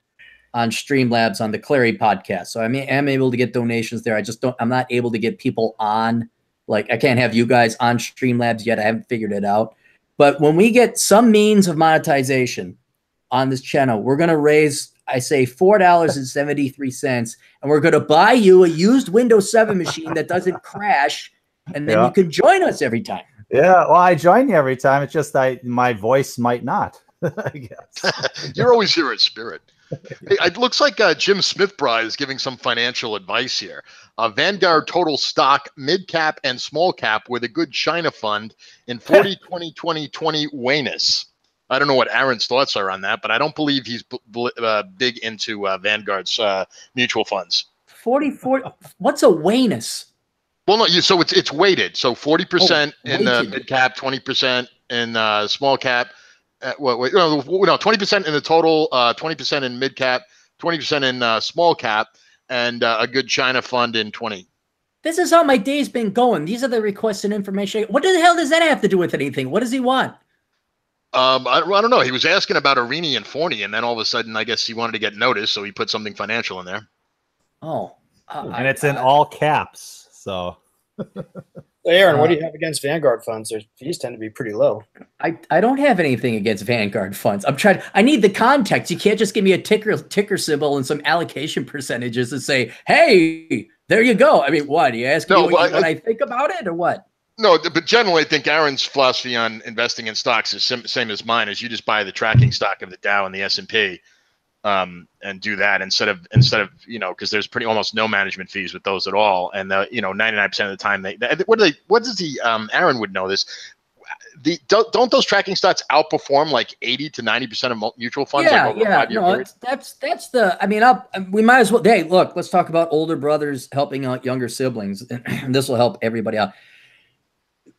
on Streamlabs on the Clary podcast. So I am able to get donations there. I'm not able to get people on. Like, I can't have you guys on Streamlabs yet. I haven't figured it out. But when we get some means of monetization on this channel, we're going to raise, I say, $4.73, and we're going to buy you a used Windows 7 machine that doesn't crash, and then you can join us every time. Yeah, well, I join you every time. It's just my voice might not, I guess. You're always here at Spirit. Hey, it looks like Jim Smithbride is giving some financial advice here. Vanguard total stock, mid cap and small cap with a good China fund in 40, 20, 20, 20 Wayness. I don't know what Aaron's thoughts are on that, but I don't believe he's big into Vanguard's mutual funds. 40, what's a Wayness? Well, no, so it's weighted. So 40% in the mid cap, 20% in small cap. No, 20% in the total, 20% in mid cap, 20% in small cap, and a good China fund in 20. This is how my day's been going. These are the requests and information. What the hell does that have to do with anything? What does he want? I don't know. He was asking about Arini and Forney, and then all of a sudden, I guess he wanted to get noticed, so he put something financial in there. Oh, and it's in all caps. So, Hey, Aaron, what do you have against Vanguard funds? Their fees tend to be pretty low. I don't have anything against Vanguard funds. I need the context. You can't just give me a ticker symbol and some allocation percentages and say, hey, there you go. I mean, what? Are you asking me what I think about it or what? No, but generally, I think Aaron's philosophy on investing in stocks is same as mine. Is you just buy the tracking stock of the Dow and the S&P, and do that instead of because there's almost no management fees with those at all, and 99% of the time Aaron would know this. Don't those tracking stocks outperform like 80 to 90% of mutual funds? Yeah, that's the. I mean, we might as well. Hey, look, let's talk about older brothers helping out younger siblings. This will help everybody out.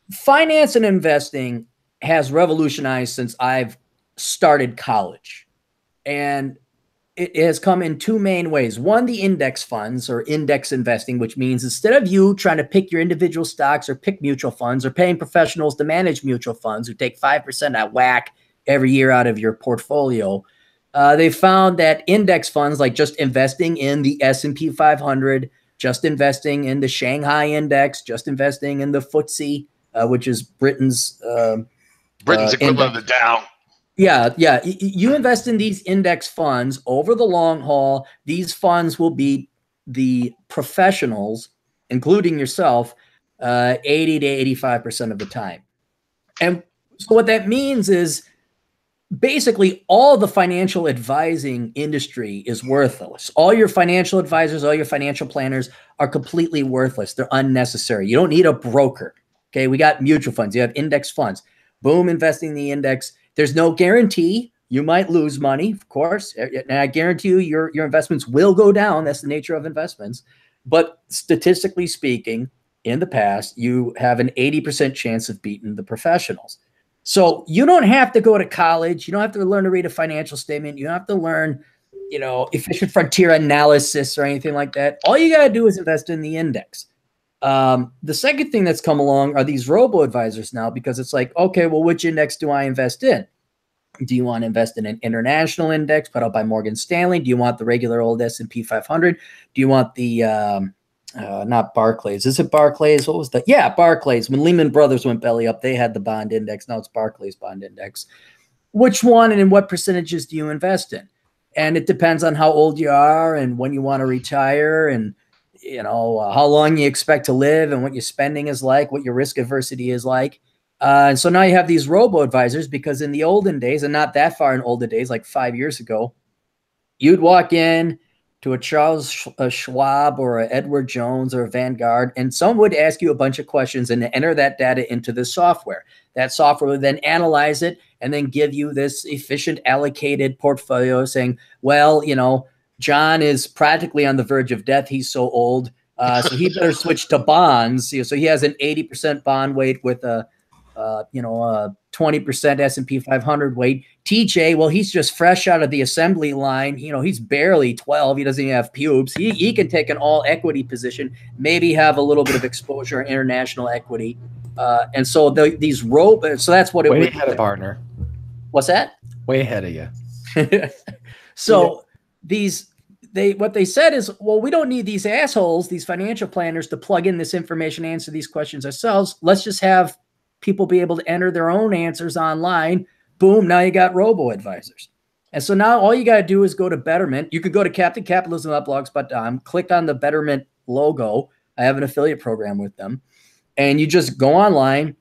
Finance and investing has revolutionized since I've started college, and it has come in two main ways. One, the index funds or index investing, which means instead of you trying to pick your individual stocks or pick mutual funds or paying professionals to manage mutual funds who take 5% at whack every year out of your portfolio, they found that index funds, like just investing in the S&P 500, just investing in the Shanghai index, just investing in the FTSE, which is Britain's equivalent of the Dow. Yeah. You invest in these index funds over the long haul. These funds will beat the professionals, including yourself, 80 to 85% of the time. And so what that means is basically all the financial advising industry is worthless. All your financial advisors, all your financial planners are completely worthless. They're unnecessary. You don't need a broker. Okay, we got mutual funds. You have index funds. Boom, investing in the index. There's no guarantee. You might lose money, of course. And I guarantee you your investments will go down. That's the nature of investments. But statistically speaking, in the past, you have an 80% chance of beating the professionals. So you don't have to go to college. You don't have to learn to read a financial statement. You don't have to learn, efficient frontier analysis or anything like that. All you got to do is invest in the index. The second thing that's come along are these robo-advisors now, because it's like, okay, well, which index do I invest in? Do you want to invest in an international index put out by Morgan Stanley? Do you want the regular old S&P 500? Do you want the, not Barclays? Is it Barclays? What was that? Yeah, Barclays. When Lehman Brothers went belly up, they had the bond index. Now it's Barclays bond index. Which one and in what percentages do you invest in? And it depends on how old you are and when you want to retire and how long you expect to live and what your spending is like, what your risk adversity is like. And so now you have these robo-advisors, because in the olden days, and not that far in older days, like 5 years ago, you'd walk in to a Charles Schwab or a Edward Jones or a Vanguard, and someone would ask you a bunch of questions and enter that data into the software. That software would then analyze it and then give you this efficient allocated portfolio saying, well, you know, John is practically on the verge of death. He's so old. So he better switch to bonds. So he has an 80% bond weight with a 20% S&P 500 weight. TJ, well, he's just fresh out of the assembly line. You know, he's barely 12. He doesn't even have pubes. He can take an all equity position, maybe have a little bit of exposure in international equity. And so these so that's what it Way would ahead of partner. What's that? Way ahead of you. So what they said is, well, we don't need these assholes, these financial planners, to plug in this information, answer these questions ourselves. Let's just have people be able to enter their own answers online. Boom, now you got robo-advisors. And so now all you got to do is go to Betterment. You could go to captaincapitalism.blogs.com, click on the Betterment logo. I have an affiliate program with them. And you just go online,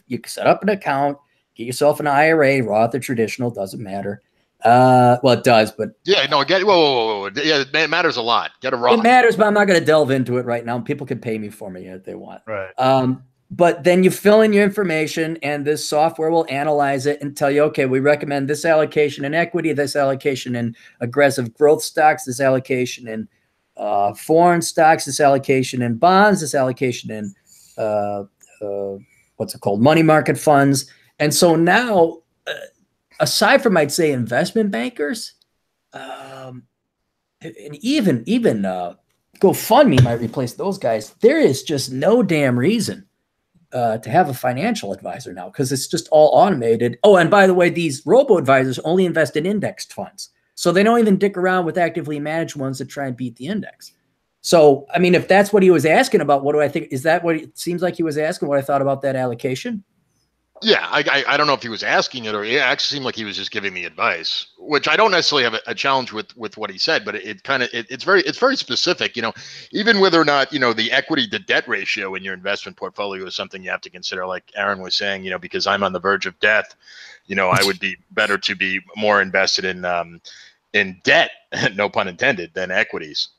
you set up an account, get yourself an IRA, Roth or traditional, doesn't matter. Well, it does, but yeah, no, whoa. Yeah, it matters a lot. Get a Roth. It matters, but I'm not going to delve into it right now. People can pay me for me if they want. Right. But then you fill in your information and this software will analyze it and tell you, okay, we recommend this allocation in equity, this allocation in aggressive growth stocks, this allocation in foreign stocks, this allocation in bonds, this allocation in what's it called? Money market funds. And so now, aside from, I'd say, investment bankers, and even GoFundMe might replace those guys. There is just no damn reason to have a financial advisor now because it's just all automated. Oh, and by the way, these robo-advisors only invest in indexed funds. So they don't even dick around with actively managed ones that try and beat the index. So, I mean, if that's what he was asking about, what do I think? Is that what it seems like he was asking, what I thought about that allocation? Yeah, I don't know if he was asking it or it actually seemed like he was just giving the advice, which I don't necessarily have a challenge with what he said, but it's very specific. You know, even whether or not, you know, the equity to debt ratio in your investment portfolio is something you have to consider. Like Aaron was saying, you know, because I'm on the verge of death, you know, I would be better to be more invested in debt, no pun intended, than equties.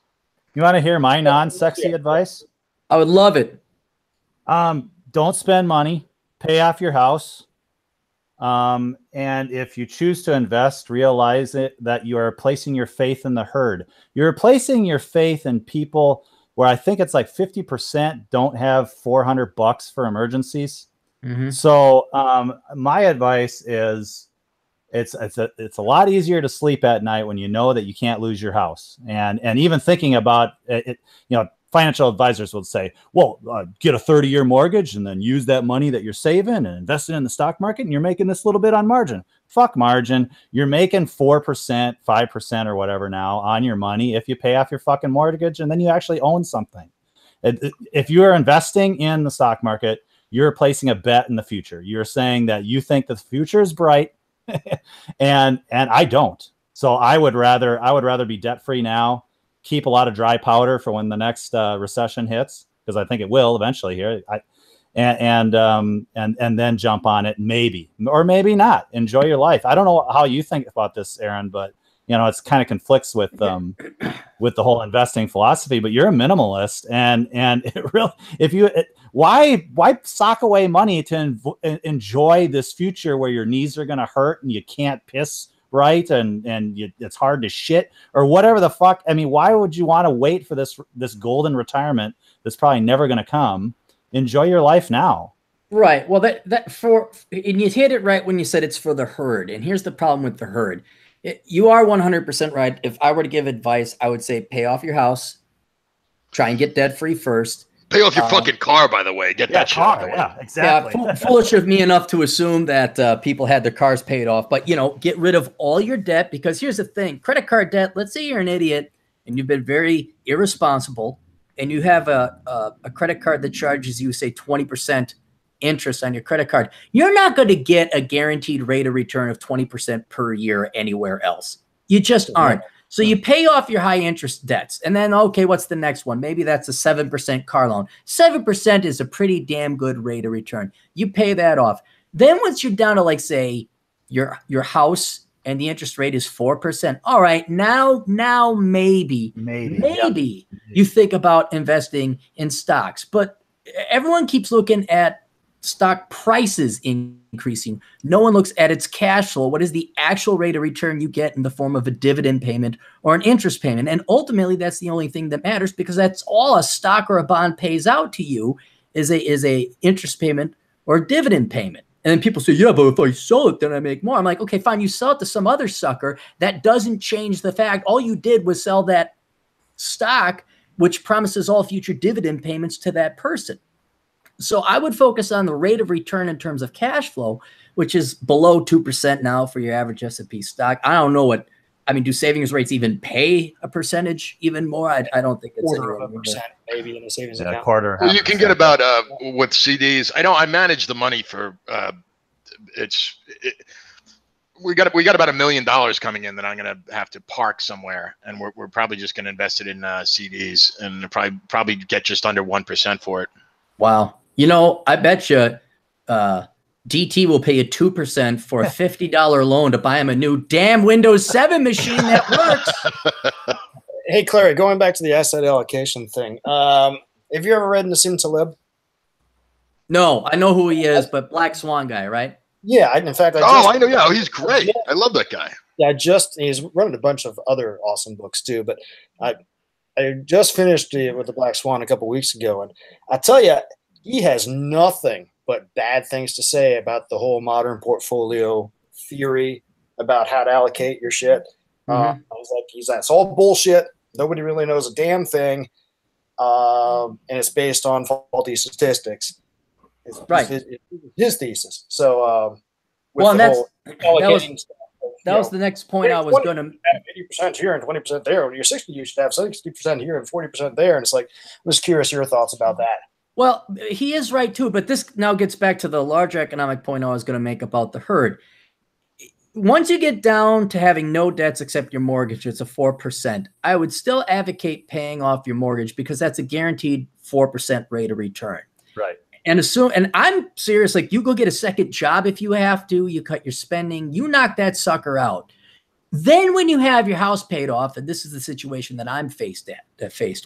You want to hear my non-sexy advice? I would love it. Don't spend money. Pay off your house. And if you choose to invest, realize that you are placing your faith in the herd. You're placing your faith in people where I think it's like 50% don't have $400 for emergencies. Mm-hmm. So my advice is it's a lot easier to sleep at night when you know that you can't lose your house. And even thinking about it, you know, financial advisors will say, well, get a 30-year mortgage and then use that money that you're saving and invest it in the stock market. And you're making this little bit on margin. Fuck margin. You're making 4%, 5% or whatever now on your money if you pay off your fucking mortgage and then you actually own something. If you are investing in the stock market, you're placing a bet in the future. You're saying that you think the future is bright and I don't. So I would rather be debt-free now, keep a lot of dry powder for when the next recession hits, because I think it will eventually here. And then jump on it, maybe, or maybe not. Enjoy your life. I don't know how you think about this, Aaron, but you know, it's kind of conflicts with the whole investing philosophy, but you're a minimalist and it really, why sock away money to enjoy this future where your knees are going to hurt and you can't piss right and it's hard to shit or whatever the fuck. I mean, why would you want to wait for this golden retirement that's probably never going to come? Enjoy your life now. Right. Well, and you hit it right when you said it's for the herd. And here's the problem with the herd. You are 100% right. If I were to give advice, I would say pay off your house, try and get debt free first. Pay off your fucking car, by the way. Get that shit out of the way. Yeah, exactly. Yeah, foolish of me enough to assume that people had their cars paid off. But, you know, get rid of all your debt, because here's the thing. Credit card debt, let's say you're an idiot and you've been very irresponsible and you have a credit card that charges you, say, 20% interest on your credit card. You're not going to get a guaranteed rate of return of 20% per year anywhere else. You just aren't. So you pay off your high interest debts and then, okay, what's the next one? Maybe that's a 7% car loan. 7% is a pretty damn good rate of return. You pay that off. Then once you're down to, like, say, your house and the interest rate is 4%. All right, now maybe you think about investing in stocks, but everyone keeps looking at stock prices increasing. No one looks at its cash flow. What is the actual rate of return you get in the form of a dividend payment or an interest payment? And ultimately, that's the only thing that matters, because that's all a stock or a bond pays out to you is a interest payment or a dividend payment. And then people say, yeah, but if I sell it, then I make more. I'm like, okay, fine. You sell it to some other sucker. That doesn't change the fact all you did was sell that stock, which promises all future dividend payments to that person. So I would focus on the rate of return in terms of cash flow, which is below 2% now for your average S&P stock. I don't know what, I mean, do savings rates even pay a percentage even more? I don't think it's quarter of a percent maybe in a savings account. A quarter. Well, you can get about with CDs. I manage the money for we got about $1 million coming in that I'm going to have to park somewhere, and we're probably just going to invest it in CDs, and probably get just under 1% for it. Wow. You know, I bet you DT will pay you 2% for a $50 loan to buy him a new damn Windows 7 machine that works. Hey, Clary, going back to the asset allocation thing, have you ever read Nassim Taleb? No, I know who he is, but Black Swan guy, right? Yeah, in fact, I know. Yeah, he's great. I love that guy. Yeah, he's written a bunch of other awesome books too, but I just finished with the Black Swan a couple weeks ago, and I tell you, he has nothing but bad things to say about the whole modern portfolio theory, about how to allocate your shit. I was like, that's all bullshit. Nobody really knows a damn thing, and it's based on faulty statistics. It's his thesis. So, that was the next point I was going to. 80% here and 20% there. When you're 60, you should have 60% here and 40% there. And it's like, I was curious your thoughts about that. Well, he is right too, but this now gets back to the larger economic point I was going to make about the herd. Once you get down to having no debts except your mortgage, it's a 4%. I would still advocate paying off your mortgage because that's a guaranteed 4% rate of return. Right. And I'm serious, like you go get a second job if you have to, you cut your spending, you knock that sucker out. Then when you have your house paid off, and this is the situation that I'm faced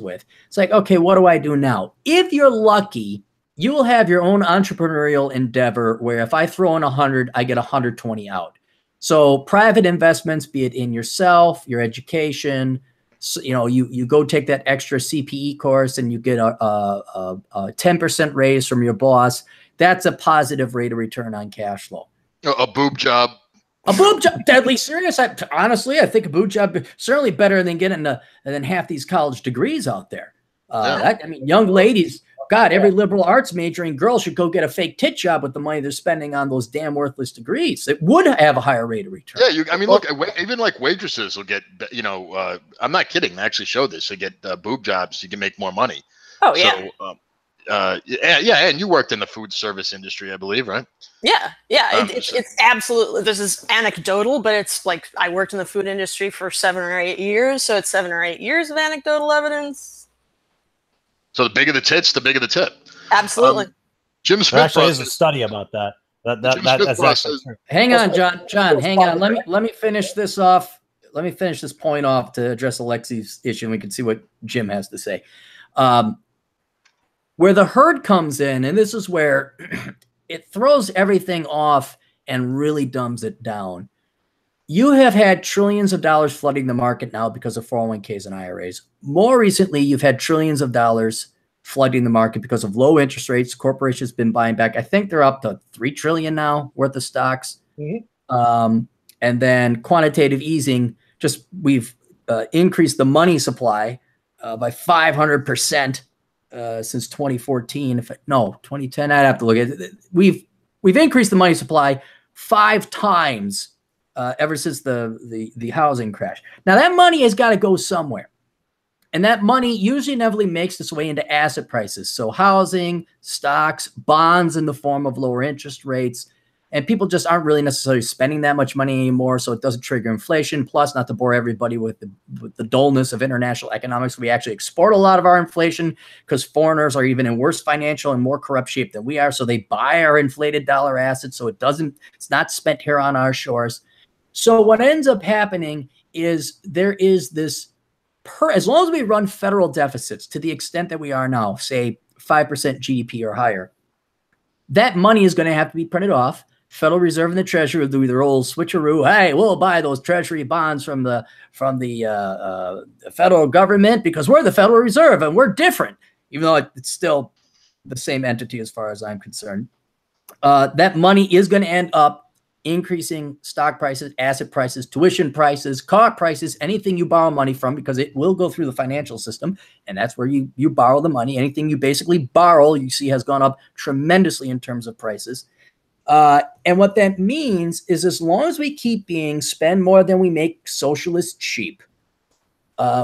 with, it's like, okay, what do I do now? If you're lucky, you will have your own entrepreneurial endeavor where if I throw in 100, I get 120 out. So private investments, be it in yourself, your education, so, you go take that extra CPE course and you get a 10% raise from your boss. That's a positive rate of return on cash flow. A boob job. A boob job, deadly serious. Honestly, I think a boob job certainly better than getting than half these college degrees out there. Young ladies, God, every liberal arts majoring girl should go get a fake tit job with the money they're spending on those damn worthless degrees. It would have a higher rate of return. Yeah, look, even like waitresses will get, I'm not kidding. I actually showed this. They get boob jobs. You can make more money. Oh, yeah. So, and you worked in the food service industry, I believe, right? Yeah. It's absolutely, this is anecdotal, but it's like I worked in the food industry for 7 or 8 years. So it's 7 or 8 years of anecdotal evidence. So the bigger the tits, the bigger the tip. Absolutely. Jim Smith there actually is a study about that. That's actually true. Hang on, John, hang on. Let me finish this off. Let me finish this point off to address Alexi's issue, and we can see what Jim has to say. Where the herd comes in, and this is where it throws everything off and really dumbs it down. You have had trillions of dollars flooding the market now because of 401ks and IRAs. More recently, you've had trillions of dollars flooding the market because of low interest rates. Corporations have been buying back. I think they're up to $3 trillion now worth of stocks. Mm-hmm. And then quantitative easing, we've increased the money supply by 500% since 2014. 2010. I'd have to look at it. We've increased the money supply 5 times ever since the housing crash. Now that money has got to go somewhere. And that money usually inevitably makes its way into asset prices. So housing, stocks, bonds in the form of lower interest rates. And people just aren't really necessarily spending that much money anymore. So it doesn't trigger inflation. Plus, not to bore everybody with the dullness of international economics, we actually export a lot of our inflation because foreigners are even in worse financial and more corrupt shape than we are. So they buy our inflated dollar assets. So it's not spent here on our shores. So what ends up happening is there is this, as long as we run federal deficits to the extent that we are now, say 5% GDP or higher, that money is going to have to be printed off. Federal Reserve and the Treasury will do their old switcheroo. Hey, we'll buy those Treasury bonds from the federal government because we're the Federal Reserve and we're different, even though it's still the same entity as far as I'm concerned. That money is going to end up increasing stock prices, asset prices, tuition prices, car prices, anything you borrow money from, because it will go through the financial system. And that's where you borrow the money. Anything you basically borrow, you see has gone up tremendously in terms of prices. And what that means is as long as we keep being spend more than we make socialist cheap,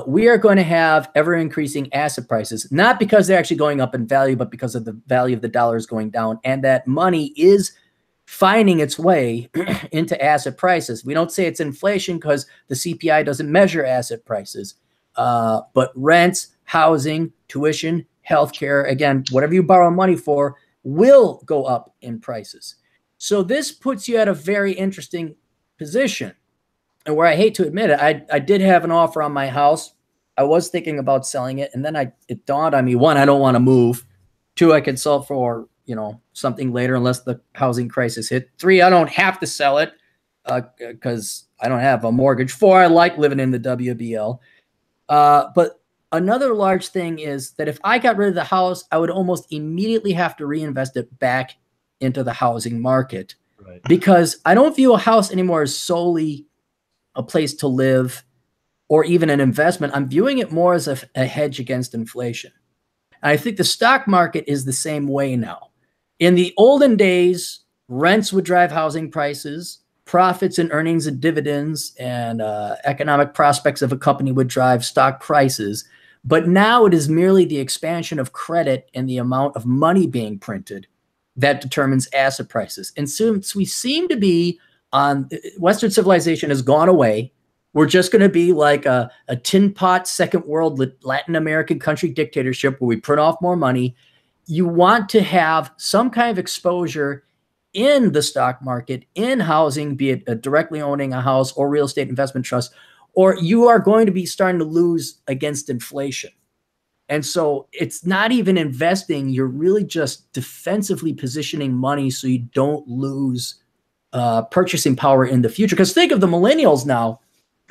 we are going to have ever increasing asset prices, not because they're actually going up in value, but because of the value of the dollar is going down. And that money is finding its way into asset prices. We don't say it's inflation because the CPI doesn't measure asset prices, but rents, housing, tuition, healthcare, again, whatever you borrow money for will go up in prices. So this puts you at a very interesting position. And where I hate to admit it, I did have an offer on my house. I was thinking about selling it. And then it dawned on me, one, I don't want to move. Two, I could sell for, something later unless the housing crisis hit. Three, I don't have to sell it because I don't have a mortgage. Four, I like living in the WBL. But another large thing is that if I got rid of the house, I would almost immediately have to reinvest it back into the housing market. Right. Because I don't view a house anymore as solely a place to live or even an investment. I'm viewing it more as a hedge against inflation. And I think the stock market is the same way now. In the olden days, rents would drive housing prices, profits and earnings and dividends and economic prospects of a company would drive stock prices. But now it is merely the expansion of credit and the amount of money being printed that determines asset prices. And since we seem to be Western civilization has gone away, we're just going to be like a tin pot second world Latin American country dictatorship where we print off more money. You want to have some kind of exposure in the stock market, in housing, be it directly owning a house or real estate investment trust, or you are going to be starting to lose against inflation. And so it's not even investing. You're really just defensively positioning money so you don't lose purchasing power in the future. Because think of the millennials now,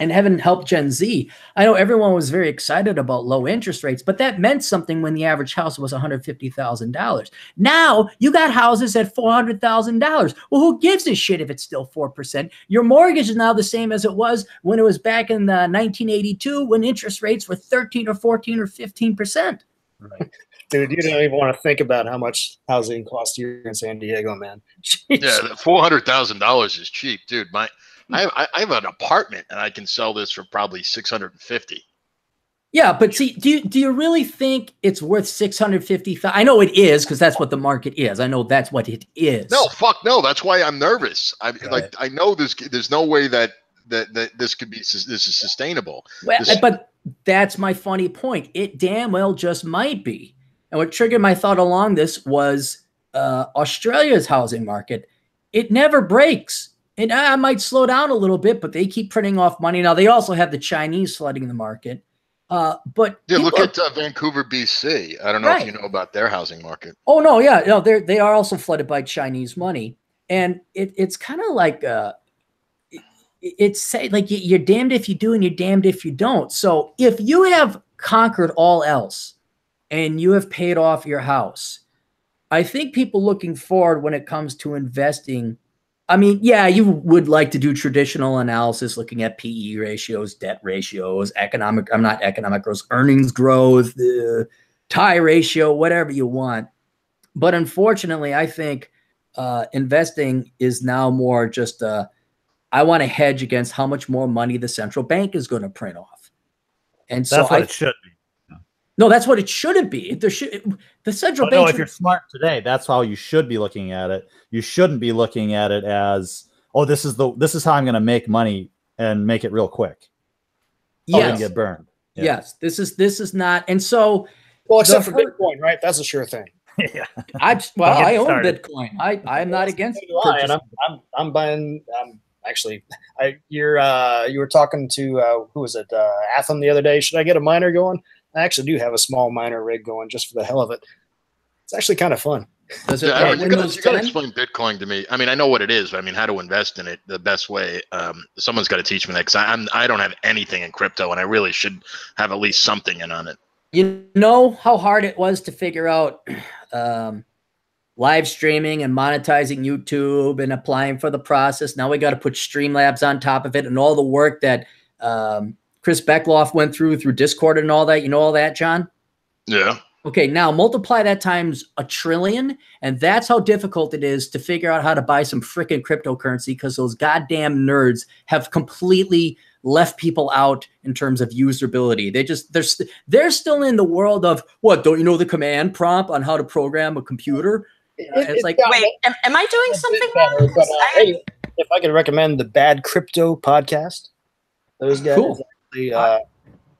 and heaven help Gen Z. I know everyone was very excited about low interest rates, but that meant something when the average house was $150,000. Now you got houses at $400,000. Well, who gives a shit if it's still 4%? Your mortgage is now the same as it was when it was back in 1982 when interest rates were 13 or 14 or 15%. Right. Dude, you don't even want to think about how much housing costs here in San Diego, man. Yeah, $400,000 is cheap, dude. I have an apartment and I can sell this for probably $650,000. Yeah, but see, do you really think it's worth $650,000? I know it is because that's what the market is. I know that's what it is. No, fuck no. That's why I'm nervous. I know there's no way that this is sustainable. Well, but that's my funny point. It damn well just might be. And what triggered my thought along this was Australia's housing market. It never breaks. And I might slow down a little bit, but they keep printing off money. Now, they also have the Chinese flooding the market. But yeah, look at Vancouver, BC. I don't know if you know about their housing market. Oh, no, yeah. No, they are also flooded by Chinese money. And it's kind of like it's like you're damned if you do and you're damned if you don't. So if you have conquered all else and you have paid off your house, I think people looking forward when it comes to investing, I mean, yeah, you would like to do traditional analysis, looking at PE ratios, debt ratios, economic growth, earnings growth, the tie ratio, whatever you want. But unfortunately, I think investing is now more just I want to hedge against how much more money the central bank is going to print off. And so that's what it should be. No, that's what it shouldn't be. The central bank. No, if you're smart today, that's how you should be looking at it. You shouldn't be looking at it as, oh, this is how I'm going to make money and make it real quick. Yes. I'm going to get burned. Yeah. Yes, this is not. And so, well, except for Bitcoin, right? That's a sure thing. Yeah. I own Bitcoin. I'm not against it. I'm buying. Actually, you were talking to who was it? Atham the other day. Should I get a miner going? I actually do have a small miner rig going just for the hell of it. It's actually kind of fun. Does it Yeah, run you Windows gotta 10? explain Bitcoin to me. I mean, I know what it is, but I mean, how to invest in it the best way. Someone's got to teach me that, because I don't have anything in crypto, and I really should have at least something in on it. You know how hard it was to figure out live streaming and monetizing YouTube and applying for the process. Now we got to put Streamlabs on top of it, and all the work that Chris Beckloff went through Discord and all that. You know all that, John? Yeah. Okay, now multiply that times 1 trillion, and that's how difficult it is to figure out how to buy some freaking cryptocurrency, because those goddamn nerds have completely left people out in terms of usability. They're still in the world of, what, don't you know the command prompt on how to program a computer? It's like, wait, am I doing something better, wrong? but, hey, if I could recommend the Bad Crypto podcast, those guys, Cool.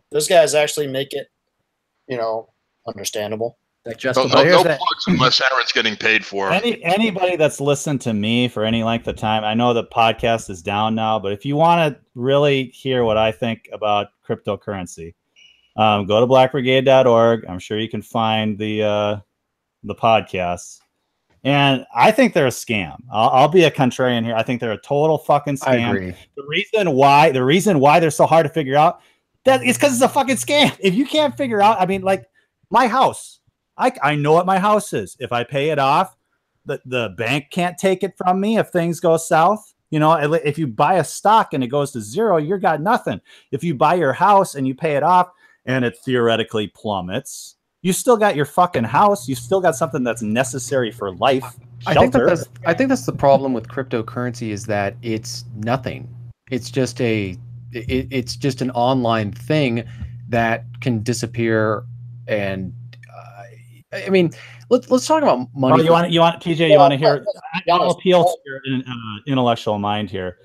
those guys actually make it, understandable. digestible. No plugs unless Aaron's getting paid for it. Anybody that's listened to me for any length of time, I know the podcast is down now, but if you want to really hear what I think about cryptocurrency, go to blackbrigade.org. I'm sure you can find the podcasts. And I think they're a scam. I'll be a contrarian here. I think they're a total fucking scam. I agree. The reason why they're so hard to figure out, that is because it's a fucking scam. If you can't figure out, I mean, like my house, I know what my house is. If I pay it off, the bank can't take it from me if things go south. If you buy a stock and it goes to zero, you've got nothing. If you buy your house and you pay it off and it theoretically plummets, you still got your fucking house. You still got something that's necessary for life. Shelter. I think that's the problem with cryptocurrency, is that it's nothing. It's just it's just an online thing that can disappear. And I mean, let's talk about money. Oh, you want TJ? You want to hear? I'll appeal to your intellectual mind here.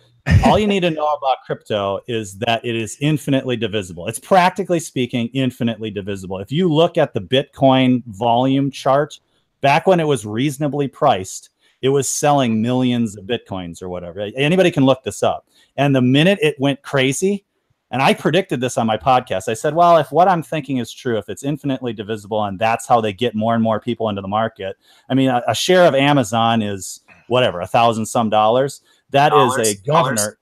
All you need to know about crypto is that it is infinitely divisible. It's practically speaking infinitely divisible. If you look at the Bitcoin volume chart, back when it was reasonably priced, it was selling millions of Bitcoins or whatever. Anybody can look this up. And the minute it went crazy, and I predicted this on my podcast, I said, well, if what I'm thinking is true, if it's infinitely divisible and that's how they get more and more people into the market, I mean, a share of Amazon is whatever, $1,000 some. That is a governor.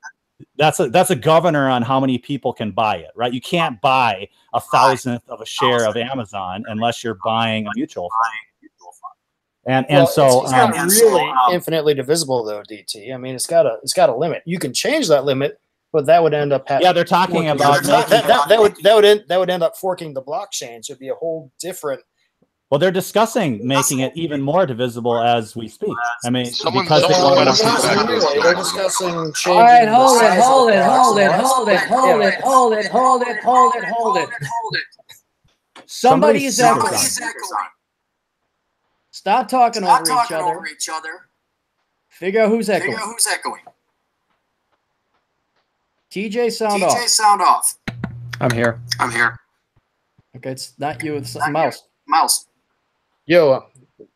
That's a governor on how many people can buy it, right? You can't buy 1,000th of a share of Amazon unless you're buying a mutual fund. And so it's not really infinitely divisible though, DT. I mean, it's got a limit. You can change that limit, but that would end up having, they're talking about that would end up forking the blockchain. So it'd be a whole different. Well, they're discussing making it even more divisible as we speak. I mean, because they're discussing changing. All right, hold it. Somebody is echoing. Stop talking over each other. Figure out who's echoing. TJ, sound off. I'm here. Okay, it's not you. It's mouse. Yo,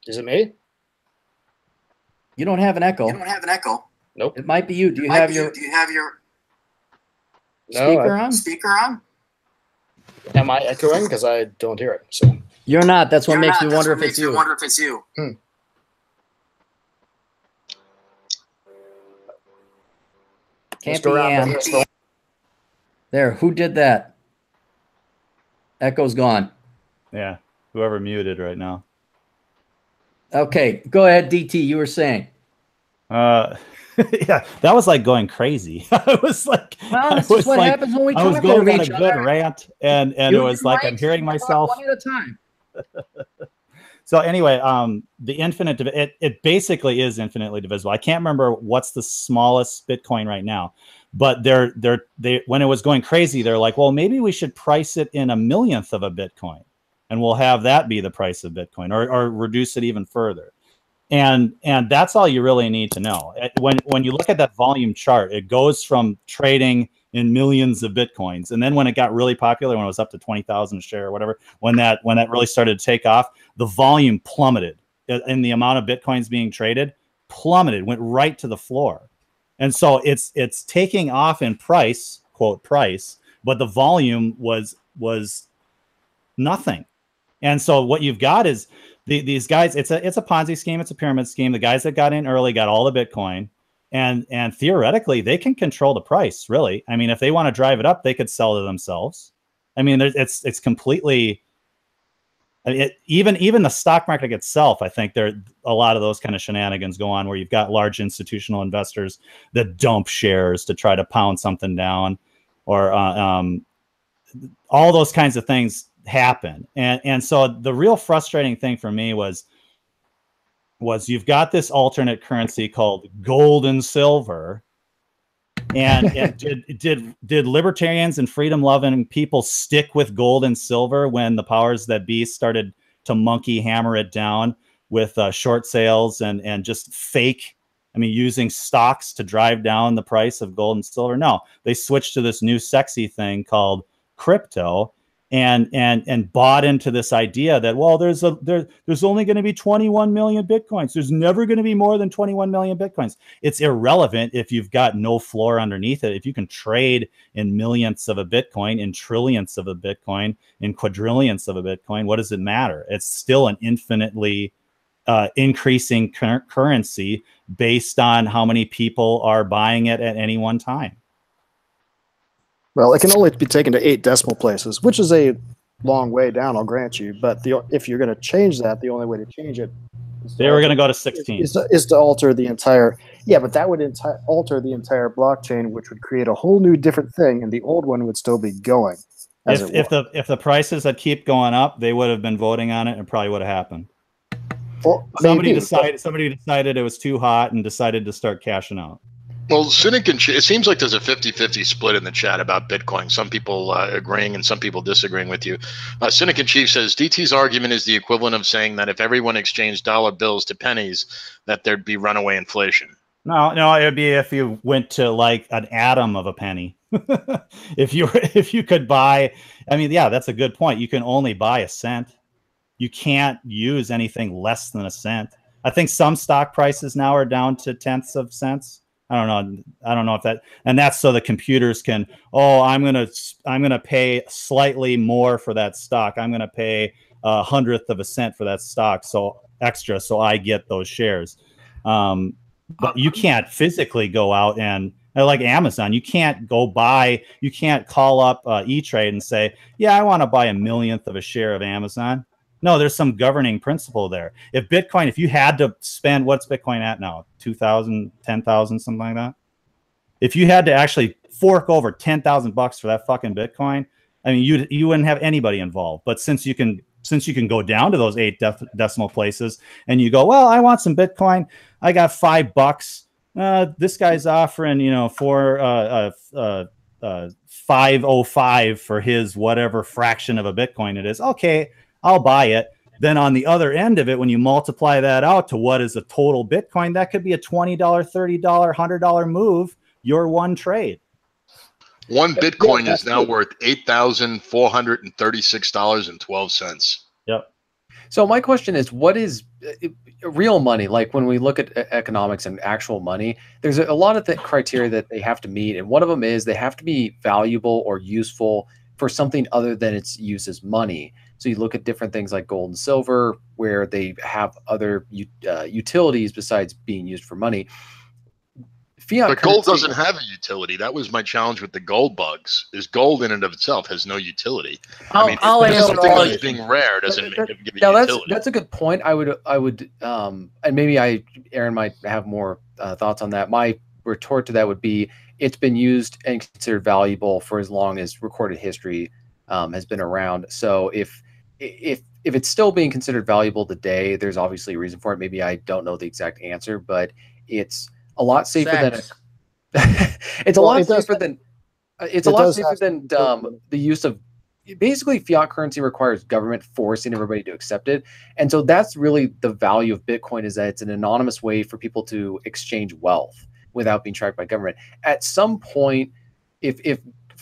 is it me? You don't have an echo. Nope. It might be you. Do you have your speaker on? Am I echoing? Because I don't hear it. So you're not. That's what makes me wonder if it's you. Can't be Ann. There. Who did that? Echo's gone. Yeah. Whoever muted right now. Okay, go ahead, DT. You were saying. Yeah, that was like going crazy. I was like, well, this is what happens when we talk over each other. I was going on a good rant, and it was like I'm hearing myself. One at a time. So anyway, the infinite, it basically is infinitely divisible. I can't remember what's the smallest Bitcoin right now, but they when it was going crazy, they're like, well, maybe we should price it in 1/1,000th of a Bitcoin, and we'll have that be the price of Bitcoin, or reduce it even further. And that's all you really need to know. When you look at that volume chart, it goes from trading in millions of Bitcoins, and then when it got really popular, when it was up to 20,000 a share or whatever, when that really started to take off, the volume plummeted, and the amount of Bitcoins being traded plummeted, went right to the floor. And so it's taking off in price, quote price, but the volume was nothing. And so what you've got is these guys, it's a Ponzi scheme, it's a pyramid scheme. The guys that got in early got all the Bitcoin, and theoretically they can control the price, really. I mean, if they want to drive it up, they could sell to themselves. I mean, it's completely, even the stock market itself, I think there a lot of those kind of shenanigans go on where you've got large institutional investors that dump shares to try to pound something down, or all those kinds of things happen. And so the real frustrating thing for me was you've got this alternate currency called gold and silver. And did libertarians and freedom loving people stick with gold and silver when the powers that be started to monkey hammer it down with short sales and just fake, I mean, using stocks to drive down the price of gold and silver? No, they switched to this new sexy thing called crypto, and bought into this idea that, well, there's only going to be 21 million Bitcoins. There's never going to be more than 21 million Bitcoins. It's irrelevant if you've got no floor underneath it. If you can trade in millionths of a Bitcoin, in trillionths of a Bitcoin, in quadrillionths of a Bitcoin, what does it matter? It's still an infinitely increasing currency based on how many people are buying it at any one time. Well, it can only be taken to 8 decimal places, which is a long way down, I'll grant you. But if you're going to change that, the only way to change it they were going to go to 16. Is to alter the entire, yeah, but that would alter the entire blockchain, which would create a whole new different thing, and the old one would still be going. If the prices that keep going up, they would have been voting on it, and probably would have happened. Well, somebody decided it was too hot and decided to start cashing out. Well, Cynic and it seems like there's a 50-50 split in the chat about Bitcoin. Some people agreeing and some people disagreeing with you. Cynic in Chief says, DT's argument is the equivalent of saying that if everyone exchanged dollar bills to pennies, that there'd be runaway inflation. No, it would be if you went to like an atom of a penny. if you could buy, I mean, yeah, that's a good point. You can only buy a cent. You can't use anything less than a cent. I think some stock prices now are down to tenths of cents. I don't know if that, and that's so the computers can, I'm gonna pay slightly more for that stock. I'm gonna pay 1/100th of a cent for that stock, so extra, so I get those shares. But you can't physically go out and, like Amazon, you can't call up E-Trade and say, yeah, I want to buy 1/1,000,000th of a share of Amazon. No, there's some governing principle there. If you had to spend, what's Bitcoin at now? 2,000, 10,000, something like that. If you had to actually fork over $10,000 for that fucking Bitcoin, I mean, you wouldn't have anybody involved. But since you can go down to those 8 decimal places and you go, well, I want some Bitcoin. I got $5. This guy's offering, for 505 for his whatever fraction of a Bitcoin it is. Okay, I'll buy it. Then on the other end of it, when you multiply that out to what is a total Bitcoin, that could be a $20, $30, $100 move. Your one trade. One Bitcoin is now worth $8,436.12. Yep. So my question is, what is real money? Like when we look at economics and actual money, there's a lot of the criteria that they have to meet. And one of them is they have to be valuable or useful for something other than its use as money. So you look at different things like gold and silver, where they have other utilities besides being used for money. But gold doesn't have a utility. That was my challenge with the gold bugs. Is gold in and of itself has no utility. I'll answer something that's being rare doesn't give it utility. That's a good point. I would, and maybe Aaron might have more thoughts on that. My retort to that would be, it's been used and considered valuable for as long as recorded history has been around. So if it's still being considered valuable today, there's obviously a reason for it. Maybe I don't know the exact answer, but it's a lot safer than it's a lot safer than the use of, basically fiat currency requires government forcing everybody to accept it. And so that's really the value of Bitcoin, is that it's an anonymous way for people to exchange wealth without being tracked by government. At some point, if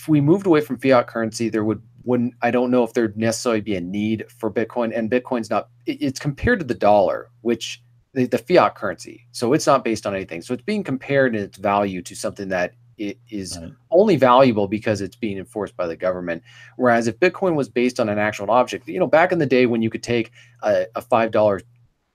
we moved away from fiat currency, there wouldn't, I don't know if there'd necessarily be a need for Bitcoin. And Bitcoin's not, it's compared to the dollar, which the fiat currency. So it's not based on anything. So it's being compared in its value to something that it is only valuable because it's being enforced by the government. Whereas if Bitcoin was based on an actual object, back in the day when you could take a $5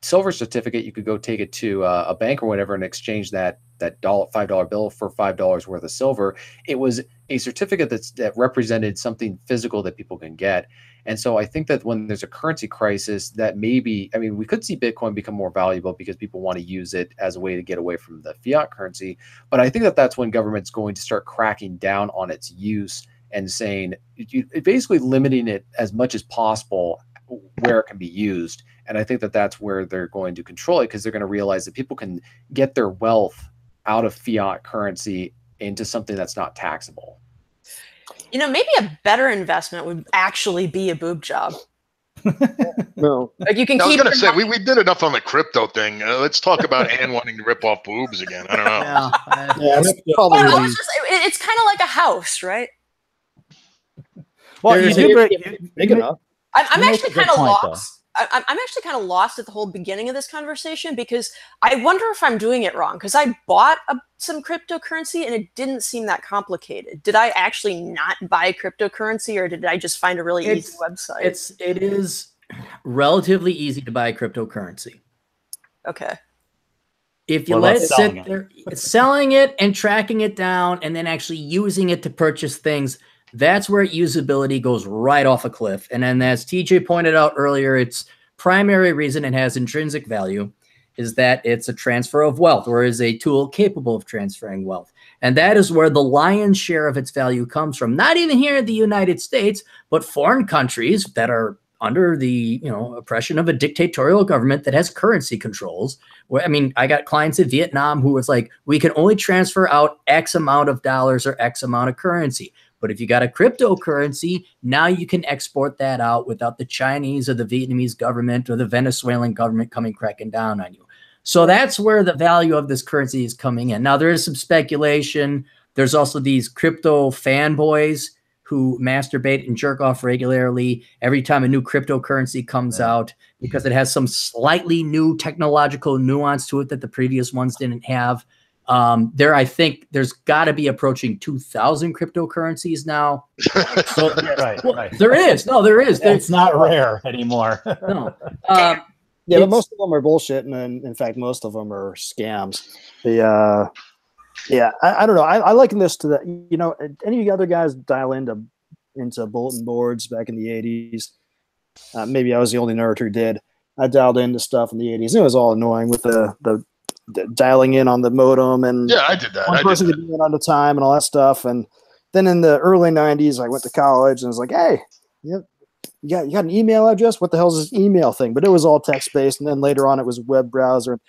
silver certificate, you could go take it to a bank or whatever and exchange that $5 bill for $5 worth of silver. It was a certificate that represented something physical that people can get. And so I think that when there's a currency crisis, that maybe, we could see Bitcoin become more valuable because people want to use it as a way to get away from the fiat currency. But I think that that's when government's going to start cracking down on its use and saying, basically limiting it as much as possible where it can be used. And I think that that's where they're going to control it, because they're going to realize that people can get their wealth out of fiat currency into something that's not taxable. Maybe a better investment would actually be a boob job. No. Like you can I was keep going to say, we did enough on the crypto thing. Let's talk about Ann wanting to rip off boobs again. I don't know. Yeah, that's probably Well, it's kind of like a house, right? Well, you do big enough. I'm You make actually a good kind of point, lost. I'm actually kind of lost at the whole beginning of this conversation, because I wonder if I'm doing it wrong, because I bought some cryptocurrency and it didn't seem that complicated. Did I actually not buy cryptocurrency, or did I just find a really easy website? It is relatively easy to buy cryptocurrency. Okay. If you What let about it selling sit there, selling it and tracking it down and then actually using it to purchase things, that's where usability goes right off a cliff. And then, as TJ pointed out earlier, its primary reason it has intrinsic value is that it's a transfer of wealth, or is a tool capable of transferring wealth. And that is where the lion's share of its value comes from. Not even here in the United States, but foreign countries that are under the oppression of a dictatorial government that has currency controls. I got clients in Vietnam who was like, we can only transfer out X amount of dollars or X amount of currency. But if you got a cryptocurrency, now you can export that out without the Chinese or the Vietnamese government or the Venezuelan government cracking down on you. So that's where the value of this currency is coming in. Now, there is some speculation. There's also these crypto fanboys who masturbate and jerk off regularly every time a new cryptocurrency comes out, because it has some slightly new technological nuance to it that the previous ones didn't have. I think there's got to be approaching 2,000 cryptocurrencies now. So, right. There is. It's not rare anymore. No. Yeah, but most of them are bullshit, and in fact, most of them are scams. I don't know. I liken this to that. Any of you other guys dial into bulletin boards back in the 80s? Maybe I was the only nerd who did. I dialed into stuff in the 80s. It was all annoying with the dialing in on the modem, and Yeah, I did that. one person could do it on the time and all that stuff. And then in the early 90s, I went to college and was like, hey, you got an email address? What the hell is this email thing? But it was all text-based, and then later on it was web browser.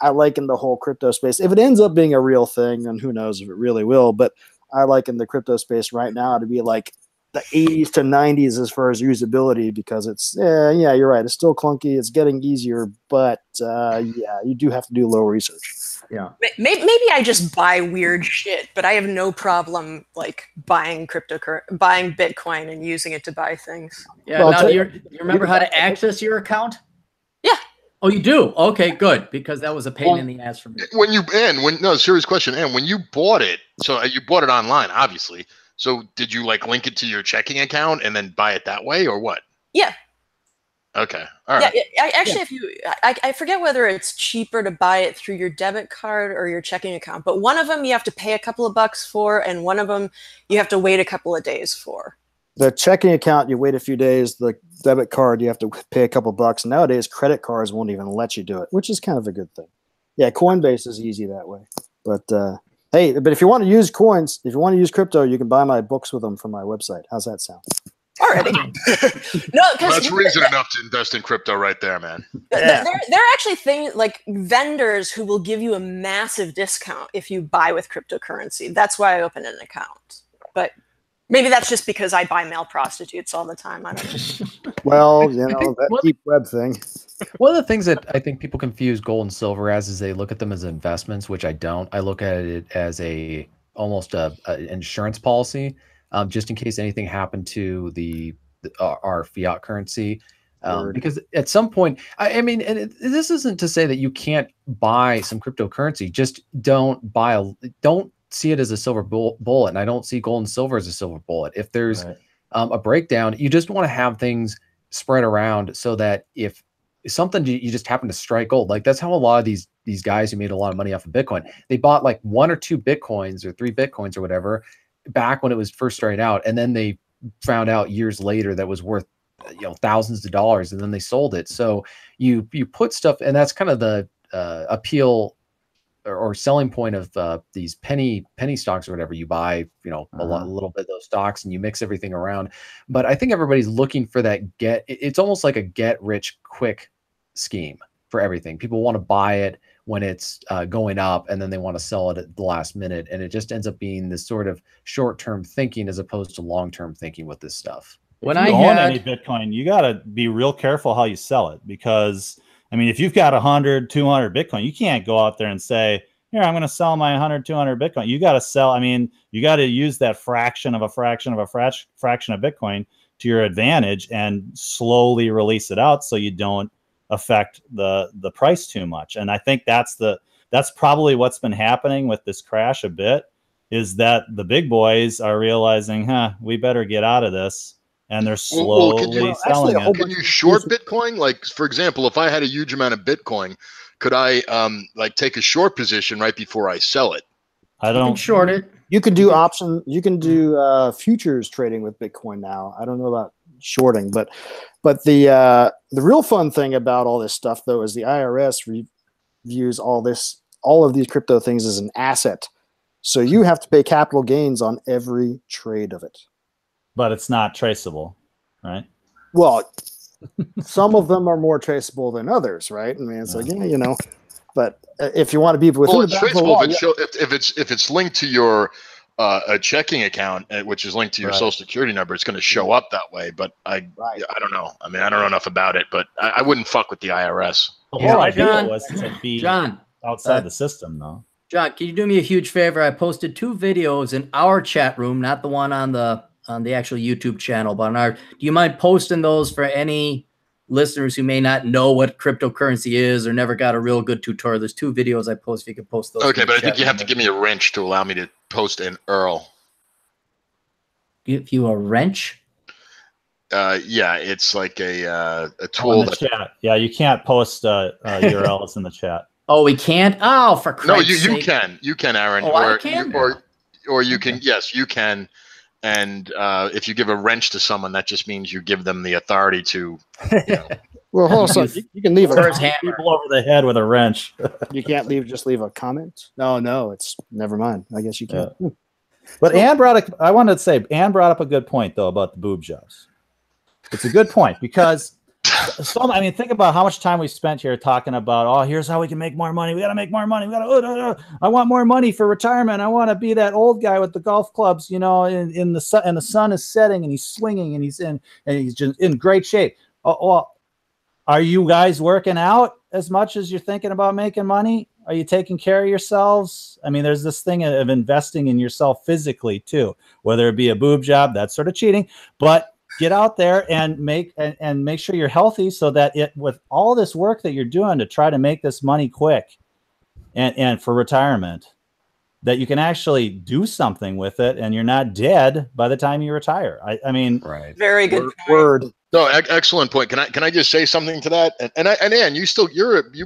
I liken the whole crypto space. If it ends up being a real thing, and who knows if it really will, but I liken the crypto space right now to be like the 80s to 90s as far as usability, because it's, you're right. It's still clunky. It's getting easier, but you do have to do a little research. Yeah. Maybe I just buy weird shit, but I have no problem like buying Bitcoin and using it to buy things. Yeah. Well, Now, you remember how to access your account? Yeah. Oh, you do? Okay, good. Because that was a pain in the ass for me. Serious question. And when you bought it, so you bought it online, obviously. So did you link it to your checking account and then buy it that way, or what? Yeah. Okay. All right. Yeah. I forget whether it's cheaper to buy it through your debit card or your checking account, but one of them you have to pay a couple of bucks for, and one of them you have to wait a couple of days for. The checking account, you wait a few days. The debit card, you have to pay a couple bucks. Nowadays, credit cards won't even let you do it, which is kind of a good thing. Yeah, Coinbase is easy that way. But but if you want to use coins, if you want to use crypto, you can buy my books with them from my website. How's that sound? Already. No, because that's reason enough to invest in crypto right there, man. There are actually things like vendors who will give you a massive discount if you buy with cryptocurrency. That's why I opened an account. But maybe that's just because I buy male prostitutes all the time. I don't know. Well, that deep web thing. One of the things that I think people confuse gold and silver as is they look at them as investments, which I don't. I look at it as almost an insurance policy, just in case anything happened to our fiat currency. Because at some point, I mean, and this isn't to say that you can't buy some cryptocurrency. Just don't see it as a silver bullet. And I don't see gold and silver as a silver bullet. If there's a breakdown, you just want to have things spread around so that if something you just happen to strike gold, like that's how a lot of these guys who made a lot of money off of Bitcoin, they bought like 1 or 2 Bitcoins or 3 Bitcoins or whatever back when it was first starting out, and then they found out years later that was worth thousands of dollars, and then they sold it. So you put stuff, and that's kind of the appeal or selling point of these penny stocks or whatever. You buy a little bit of those stocks and you mix everything around. But I think everybody's looking for that it's almost like a get rich quick scheme for everything. People want to buy it when it's going up, and then they want to sell it at the last minute, and it just ends up being this sort of short-term thinking as opposed to long-term thinking with this stuff. When I own any Bitcoin, you got to be real careful how you sell it, because I mean, if you've got 100, 200 Bitcoin, you can't go out there and say, here, I'm going to sell my 100, 200 Bitcoin. You got to sell. I mean, you got to use that fraction of a fraction of a fraction of Bitcoin to your advantage and slowly release it out so you don't affect the price too much. And I think that's probably what's been happening with this crash a bit, is that the big boys are realizing, we better get out of this. And they're slowly selling it. Can you short Bitcoin? Like, for example, if I had a huge amount of Bitcoin, could I like take a short position right before I sell it? I don't short it. You can do option. You can do futures trading with Bitcoin now. I don't know about shorting, but the real fun thing about all this stuff though is the IRS views all of these crypto things as an asset. So you have to pay capital gains on every trade of it. But it's not traceable, right? Well, some of them are more traceable than others, right? I mean, it's like, but if you want to be within it's traceable if it's linked to your a checking account, which is linked to your social security number, it's going to show up that way. But I don't know. I mean, I don't know enough about it, but I wouldn't fuck with the IRS. The whole idea was to be outside the system, though. John, can you do me a huge favor? I posted 2 videos in our chat room, not the one on the actual YouTube channel, but do you mind posting those for any listeners who may not know what cryptocurrency is or never got a real good tutorial? There's 2 videos I post. If you could post those. Okay, but I think you have to give me a wrench to allow me to post an URL. Give you a wrench? Yeah, it's like a tool. In the chat. Yeah, you can't post URLs in the chat. Oh, we can't? Oh, for Christ's sake. No, you can. You can, Aaron. I can? Or you can. Yes, you can. And if you give a wrench to someone, that just means you give them the authority to. Well, hold on. You can leave people over the head with a wrench. You can't just leave a comment. No, it's never mind. I guess you can. Yeah. But Ann brought up a good point though about the boob jobs. It's a good point because think about how much time we spent here talking about, here's how we can make more money. We got to make more money. I want more money for retirement. I want to be that old guy with the golf clubs, in the sun, and the sun is setting and he's swinging and he's just in great shape. Are you guys working out as much as you're thinking about making money? Are you taking care of yourselves? I mean, there's this thing of investing in yourself physically too, whether it be a boob job, that's sort of cheating, but get out there and make sure you're healthy so that with all this work that you're doing to try to make this money quick and for retirement, that you can actually do something with it and you're not dead by the time you retire. I mean, right. Very good word. No, excellent point. Can I just say something to that? And Ann, you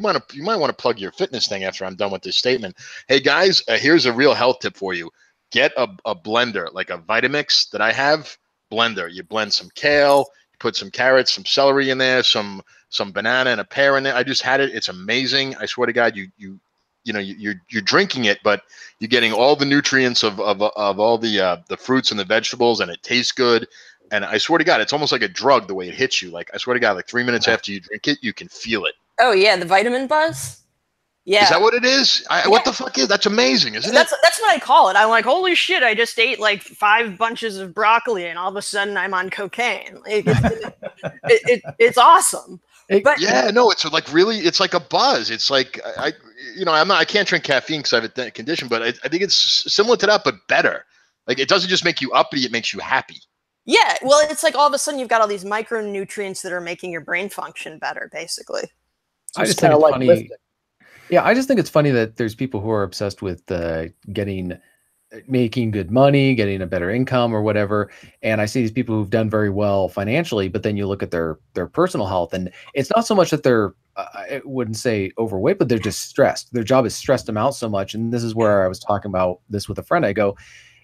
might want to plug your fitness thing after I'm done with this statement. Hey guys, here's a real health tip for you. Get a blender, like a Vitamix that I have. Blender. You blend some kale, you put some carrots, some celery in there, some banana and a pear in there. I just had it. It's amazing. I swear to God, you're drinking it, but you're getting all the nutrients of all the fruits and the vegetables, and it tastes good. And I swear to God, it's almost like a drug the way it hits you. Like I swear to God, like 3 minutes after you drink it, you can feel it. Oh yeah, the vitamin buzz. Yeah. Is that what it is? What the fuck is? That's amazing, isn't it? That's what I call it. I'm like, holy shit! I just ate like 5 bunches of broccoli, and all of a sudden I'm on cocaine. Like, it's awesome. But yeah, no, it's like really, it's like a buzz. It's like I can't drink caffeine because I have a condition, but I think it's similar to that, but better. Like it doesn't just make you uppity; it makes you happy. Yeah, well, it's like all of a sudden you've got all these micronutrients that are making your brain function better, basically. I just kind think of it's like funny. lifting. Yeah, I just think it's funny that there's people who are obsessed with making good money, getting a better income or whatever. And I see these people who've done very well financially, but then you look at their personal health, and it's not so much that they're I wouldn't say overweight, but they're just stressed. Their job has stressed them out so much. And this is where I was talking about this with a friend. I go,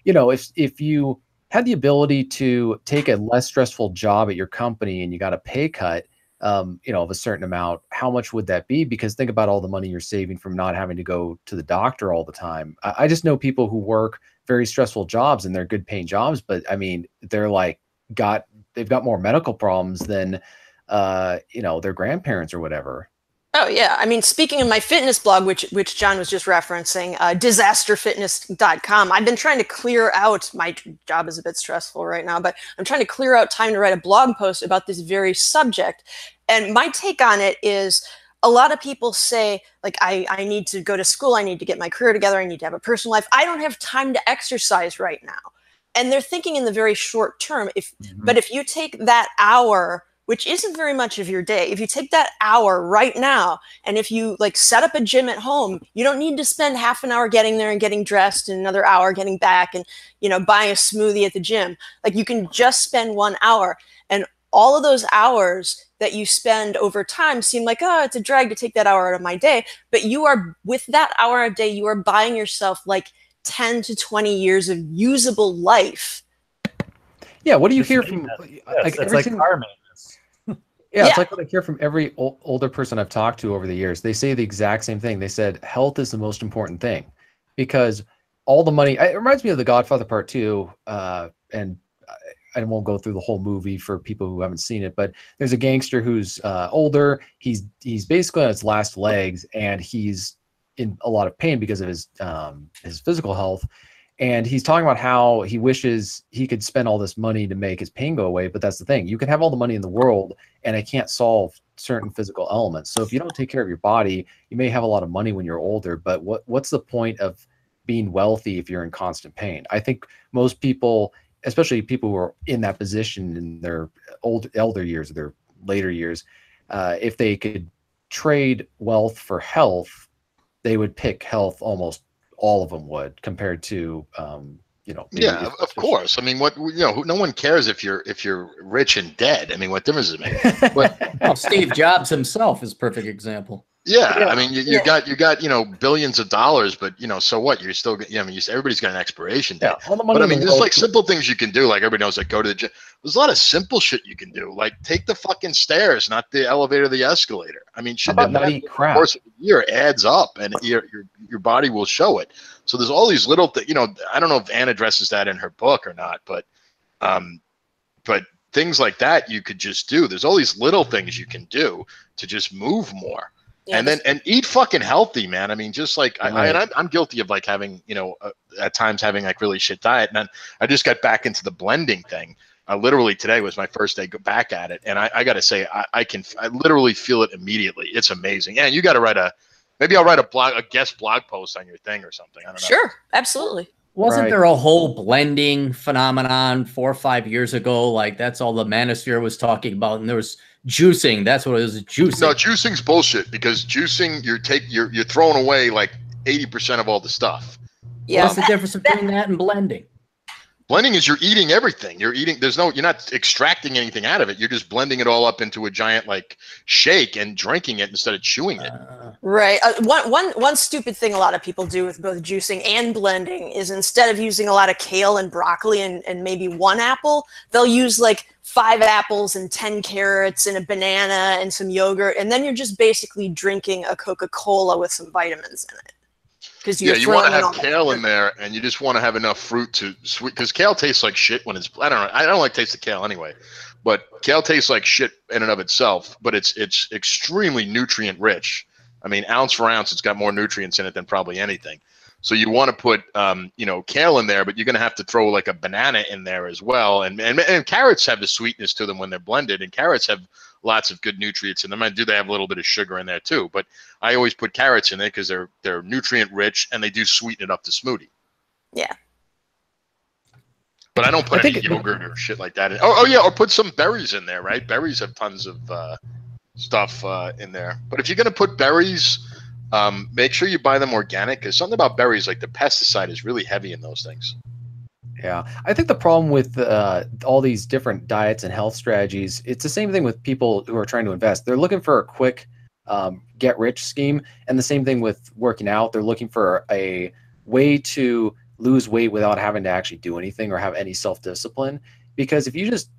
if you had the ability to take a less stressful job at your company and you got a pay cut, of a certain amount, how much would that be? Because think about all the money you're saving from not having to go to the doctor all the time. I just know people who work very stressful jobs and they're good paying jobs, but I mean, they've got more medical problems than, their grandparents or whatever. Oh yeah, I mean, speaking of my fitness blog, which John was just referencing, disasterfitness.com. I've been trying to clear out. My job is a bit stressful right now, but I'm trying to clear out time to write a blog post about this very subject. And my take on it is, a lot of people say, like, I need to go to school, I need to get my career together, I need to have a personal life. I don't have time to exercise right now. And they're thinking in the very short term. But if you take that hour, which isn't very much of your day, if you take that hour right now, and if you like set up a gym at home, you don't need to spend half an hour getting there and getting dressed and another hour getting back and, buying a smoothie at the gym. Like, you can just spend 1 hour, and all of those hours that you spend over time seem like, oh, it's a drag to take that hour out of my day. But with that hour a day, you are buying yourself like 10 to 20 years of usable life. Yeah. What do you hear from It's like car maintenance. Yeah, it's like what I hear from every older person I've talked to over the years. They say the exact same thing. They said health is the most important thing, because all the money. It reminds me of The Godfather Part 2, and I won't go through the whole movie for people who haven't seen it. But there's a gangster who's older. He's basically on his last legs, and he's in a lot of pain because of his physical health. And he's talking about how he wishes he could spend all this money to make his pain go away. But that's the thing. You can have all the money in the world, and it can't solve certain physical elements. So if you don't take care of your body, you may have a lot of money when you're older, but what's the point of being wealthy if you're in constant pain? I think most people, especially people who are in that position in their elder years or their later years, if they could trade wealth for health, they would pick health. Almost all of them would, compared to yeah, of course. I mean, no one cares if you're rich and dead. I mean, what difference does it make? Well, Steve Jobs himself is a perfect example. Yeah, I mean, you got billions of dollars, but so what? You're still, everybody's got an expiration date. All the money But I in the mean, there's world- like simple things you can do. Like everybody knows, like go to the gym. There's a lot of simple shit you can do. Like take the fucking stairs, not the elevator, the escalator. I mean, shit about that not eat crap? the course of the year adds up, and your body will show it. So there's all these little things. I don't know if Anne addresses that in her book or not, but things like that you could just do. There's all these little things you can do to just move more. Yeah, and eat fucking healthy, man. I mean, just like I'm guilty of like having, at times having like really shit diet. And then I just got back into the blending thing. Literally today was my first day back at it. And I got to say, I literally feel it immediately. It's amazing. And you got to maybe I'll write a guest blog post on your thing or something. I don't know. Sure. Absolutely. Wasn't there a whole blending phenomenon 4 or 5 years ago? Like that's all the manosphere was talking about. And there was juicing. That's what it was. Juicing. No, juicing's bullshit, because juicing, you're throwing away like 80% of all the stuff. Yeah. What's the difference between that and blending? Blending is you're eating everything. You're not extracting anything out of it. You're just blending it all up into a giant like shake and drinking it instead of chewing it. Right. One stupid thing a lot of people do with both juicing and blending is, instead of using a lot of kale and broccoli and maybe 1 apple, they'll use like 5 apples and 10 carrots and a banana and some yogurt. And then you're just basically drinking a Coca-Cola with some vitamins in it. You want to have kale in there, and you just want to have enough fruit to sweet, because kale tastes like shit when it's. I don't know. I don't like taste of kale anyway, but kale tastes like shit in and of itself. But it's extremely nutrient rich. I mean, ounce for ounce, it's got more nutrients in it than probably anything. So you want to put kale in there, but you're going to have to throw like a banana in there as well. And carrots have the sweetness to them when they're blended, and carrots have lots of good nutrients in them. And they have a little bit of sugar in there too, but I always put carrots in there because they're nutrient rich, and they do sweeten it up the smoothie. Yeah. But I don't put any yogurt or shit like that in. Oh yeah, or put some berries in there, right? Berries have tons of stuff in there. But if you're gonna put berries, make sure you buy them organic, because something about berries, like the pesticide is really heavy in those things. Yeah, I think the problem with all these different diets and health strategies, it's the same thing with people who are trying to invest. They're looking for a quick get-rich scheme, and the same thing with working out. They're looking for a way to lose weight without having to actually do anything or have any self-discipline. Because if you just,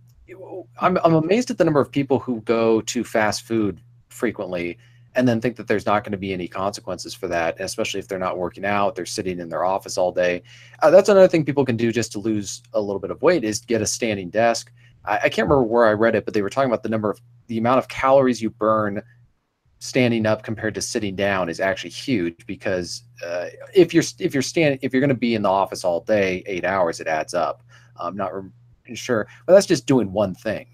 I'm amazed at the number of people who go to fast food frequently and then think that there's not going to be any consequences for that, especially if they're not working out, they're sitting in their office all day. That's another thing people can do just to lose a little bit of weight, is get a standing desk. I can't remember where I read it, but they were talking about the amount of calories you burn standing up compared to sitting down is actually huge, because if you're going to be in the office all day, 8 hours, it adds up. I'm not sure, but that's just doing one thing.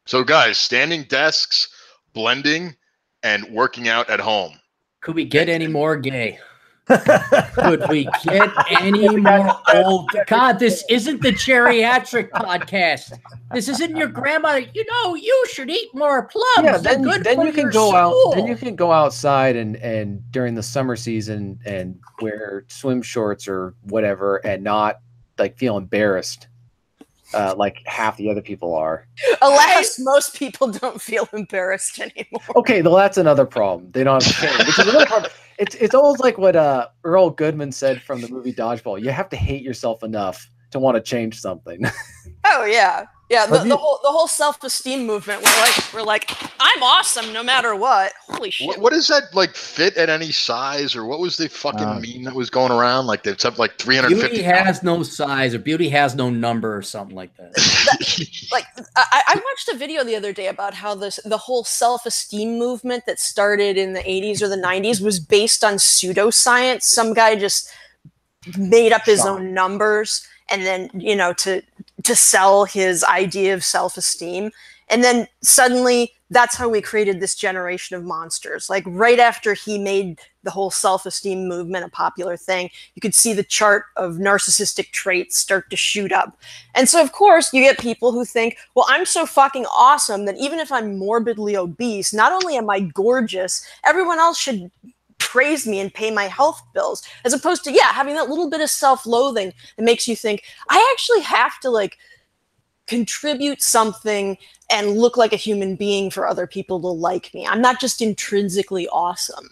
So guys, standing desks, blending, and working out at home. Could we get any more gay? Could we get any more old? God, this isn't the geriatric podcast. This isn't your grandma. You know, you should eat more plums. Yeah, then you can go out. Then you can go outside and during the summer season and wear swim shorts or whatever, and not like feel embarrassed like half the other people are. Alas, most people don't feel embarrassed anymore. Okay, well, that's another problem. They don't have shame, which is another problem. It's almost like what Earl Goodman said from the movie Dodgeball. You have to hate yourself enough to want to change something. Oh yeah, yeah. The whole self-esteem movement. We're like, I'm awesome no matter what. Holy shit. What is that, like, fit at any size, or what was the fucking meme that was going around? Like it's up like 350. Beauty has no size, or beauty has no number, or something like that. Like I watched a video the other day about how the whole self-esteem movement that started in the 80s or the 90s was based on pseudoscience. Some guy just made up his own numbers, and then, you know, to sell his idea of self-esteem. And then suddenly that's how we created this generation of monsters. Like right after he made the whole self-esteem movement a popular thing, you could see the chart of narcissistic traits start to shoot up. And so of course you get people who think, well, I'm so fucking awesome that even if I'm morbidly obese, not only am I gorgeous, everyone else should praise me and pay my health bills, as opposed to, yeah, having that little bit of self-loathing that makes you think, I actually have to like contribute something and look like a human being for other people to like me. I'm not just intrinsically awesome.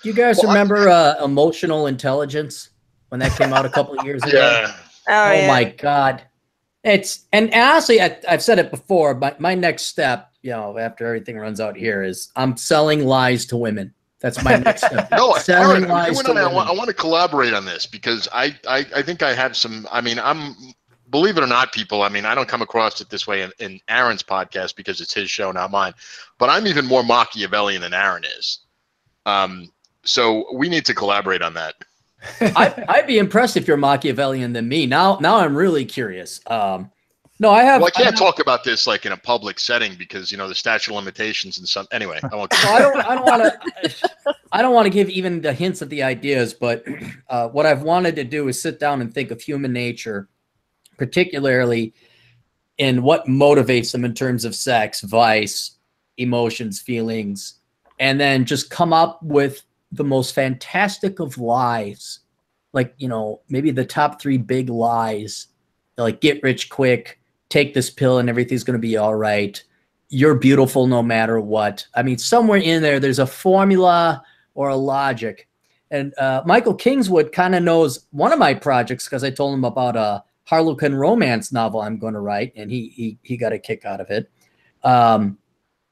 You guys remember Emotional Intelligence, when that came out a couple of years ago? Yeah. Oh my God. And honestly, I've said it before, but my next step, you know, after everything runs out here, is I'm selling lies to women. That's my next step. No, selling Aaron, lies to women. I want to collaborate on this, because I think I have some. I mean, believe it or not, people, I mean, I don't come across it this way in Aaron's podcast because it's his show, not mine. But I'm even more Machiavellian than Aaron is. So we need to collaborate on that. I'd be impressed if you're Machiavellian than me. Now I'm really curious. No, I have. Well, I can't talk about this like in a public setting because, you know, the statute of limitations and some. Anyway, I won't. I don't want to give even the hints of the ideas. But what I've wanted to do is sit down and think of human nature, particularly in what motivates them in terms of sex, vice, emotions, feelings, and then just come up with the most fantastic of lies, like, you know, maybe the top 3 big lies, like get rich quick, take this pill and everything's going to be all right, you're beautiful no matter what. I mean, somewhere in there's a formula or a logic. And Michael Kingswood kind of knows one of my projects because I told him about a Harlequin romance novel I'm going to write, and he got a kick out of it.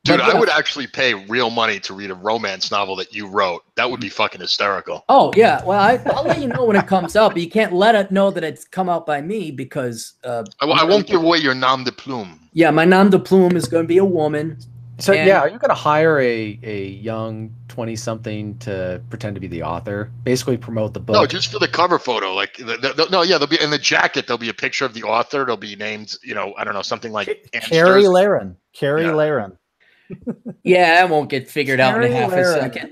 Dude, I would actually pay real money to read a romance novel that you wrote. That would be fucking hysterical. Oh, yeah. Well, I'll let you know when it comes out, but you can't let it know that it's come out by me because... I won't give away your nom de plume. Yeah, my nom de plume is going to be a woman. So, yeah, are you going to hire a young 20-something to pretend to be the author? Basically promote the book? No, just for the cover photo. Like, there'll be in the jacket, there'll be a picture of the author. There'll be named, you know, I don't know, something like... Carrie Laren. Carrie Laren. Yeah, that won't get figured out in half a second.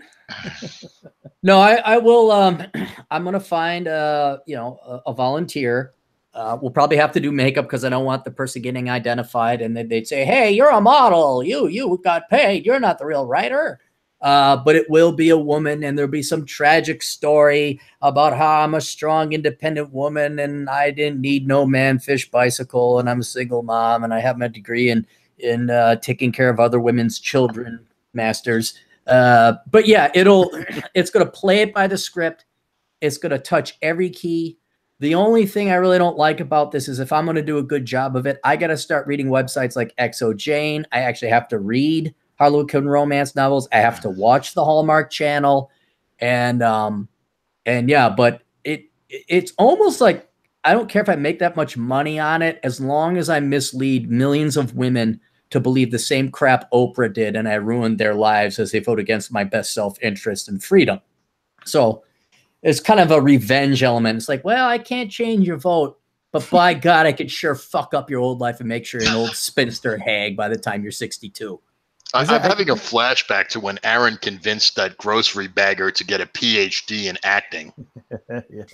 No, I will. I'm gonna find you know, a volunteer. We'll probably have to do makeup because I don't want the person getting identified, and then they'd say, "Hey, you're a model. You got paid. You're not the real writer." But it will be a woman, and there'll be some tragic story about how I'm a strong, independent woman, and I didn't need no man fish bicycle, and I'm a single mom, and I have my degree in taking care of other women's children, masters. But yeah, it's going to play it by the script. It's going to touch every key. The only thing I really don't like about this is if I'm going to do a good job of it, I got to start reading websites like XO Jane. I actually have to read Harlequin romance novels. I have to watch the Hallmark Channel, and yeah, but it's almost like I don't care if I make that much money on it as long as I mislead millions of women to believe the same crap Oprah did, and I ruined their lives as they vote against my best self-interest and freedom. So it's kind of a revenge element. It's like, well, I can't change your vote, but by God, I could sure fuck up your old life and make sure you're an old spinster hag by the time you're 62. I'm having a flashback to when Aaron convinced that grocery bagger to get a PhD in acting. Yeah.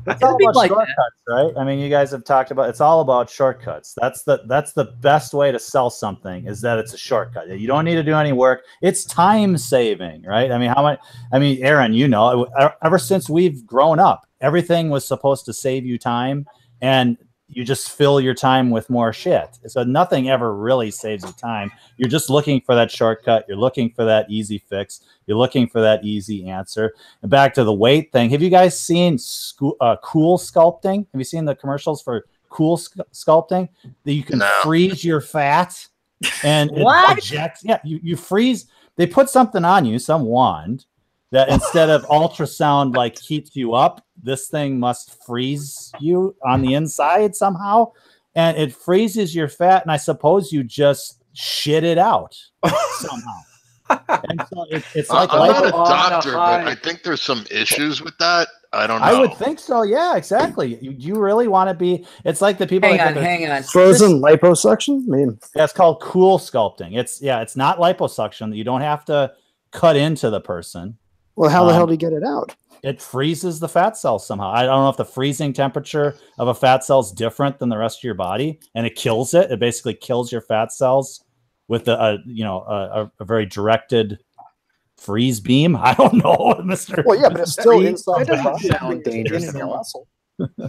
It's all about like shortcuts, right? I mean, you guys have talked about it's all about shortcuts. That's the best way to sell something is that it's a shortcut. You don't need to do any work. It's time saving, right? I mean, how much? I mean, Aaron, you know, ever since we've grown up, everything was supposed to save you time, and you just fill your time with more shit. So nothing ever really saves you time. You're just looking for that shortcut. You're looking for that easy fix. You're looking for that easy answer. And back to the weight thing. Have you guys seen cool sculpting? Have you seen the commercials for cool sculpting? That you can freeze your fat and it ejects. Yeah, you freeze. They put something on you, some wand, that instead of ultrasound like heats you up, this thing must freeze you on the inside somehow, and it freezes your fat, and I suppose you just shit it out somehow. And so it's like I'm not a doctor, but I think there's some issues with that. I don't know. I would think so. Yeah, exactly. You really want to be. It's like the people. Hang on. Frozen liposuction. I mean, that's called cool sculpting. It's not liposuction. You don't have to cut into the person. Well, how the hell do you get it out? It freezes the fat cells somehow. I don't know if the freezing temperature of a fat cell is different than the rest of your body, and it kills it. It basically kills your fat cells with a very directed freeze beam. I don't know, Mr. Well, yeah, but it's still inside. It doesn't sound dangerous to me.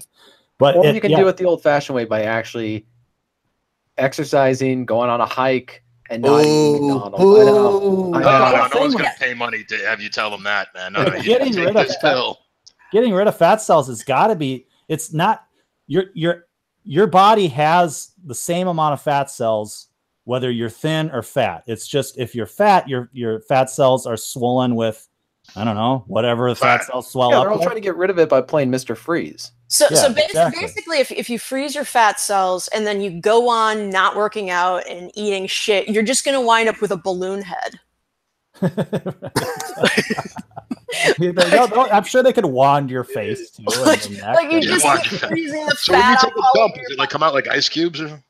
But or you can do it the old-fashioned way by actually exercising, going on a hike. And not eating McDonald's. No one's going to pay money to have you tell them that, man. No, getting rid of fat cells has got to be. It's not your body has the same amount of fat cells whether you're thin or fat. It's just if you're fat, your fat cells are swollen with, I don't know, whatever the fat cells swell up. They're all trying to get rid of it by playing Mr. Freeze. So basically, if you freeze your fat cells and then you go on not working out and eating shit, you're just going to wind up with a balloon head. I'm sure they could wand your face too. Like you just keep freezing the so fat. So when you take a dump, does it like come out like ice cubes or?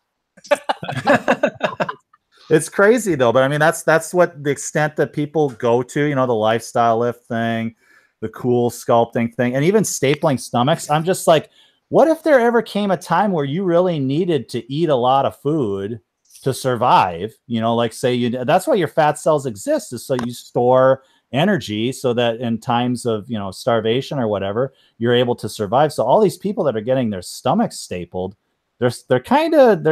It's crazy though, but I mean that's what the extent that people go to. You know, the lifestyle lift thing, the cool sculpting thing, and even stapling stomachs. I'm just like, what if there ever came a time where you really needed to eat a lot of food to survive? You know, like say that's why your fat cells exist, is so you store energy so that in times of, you know, starvation or whatever, you're able to survive. So all these people that are getting their stomachs stapled, they're kind of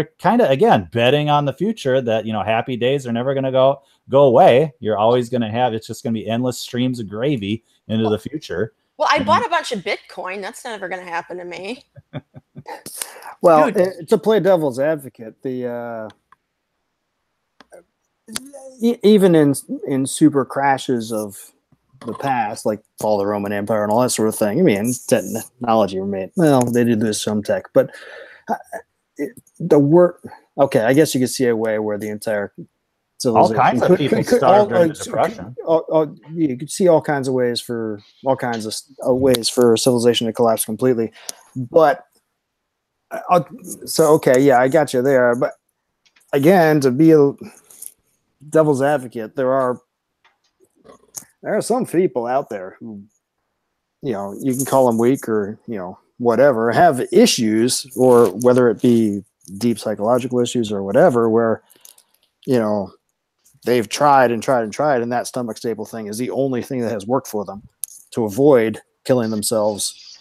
again betting on the future that, you know, happy days are never going to go away. You're always going to have, it's just going to be endless streams of gravy into the future. Well, I bought a bunch of Bitcoin. That's never going to happen to me. Well, to play devil's advocate, even in super crashes of the past, like fall of the Roman Empire and all that sort of thing. I mean, technology remained, well, they did do some tech, but okay, I guess you could see a way where the entire civilization, all kinds of people starved during the Depression. You could see all kinds of ways for civilization to collapse completely. But okay, yeah, I got you there. But again, to be a devil's advocate, there are there are some people out there who, you know, you can call them weak or, you know, whatever, have issues, or whether it be deep psychological issues or whatever, where, you know, they've tried and tried and tried, and that stomach staple thing is the only thing that has worked for them to avoid killing themselves.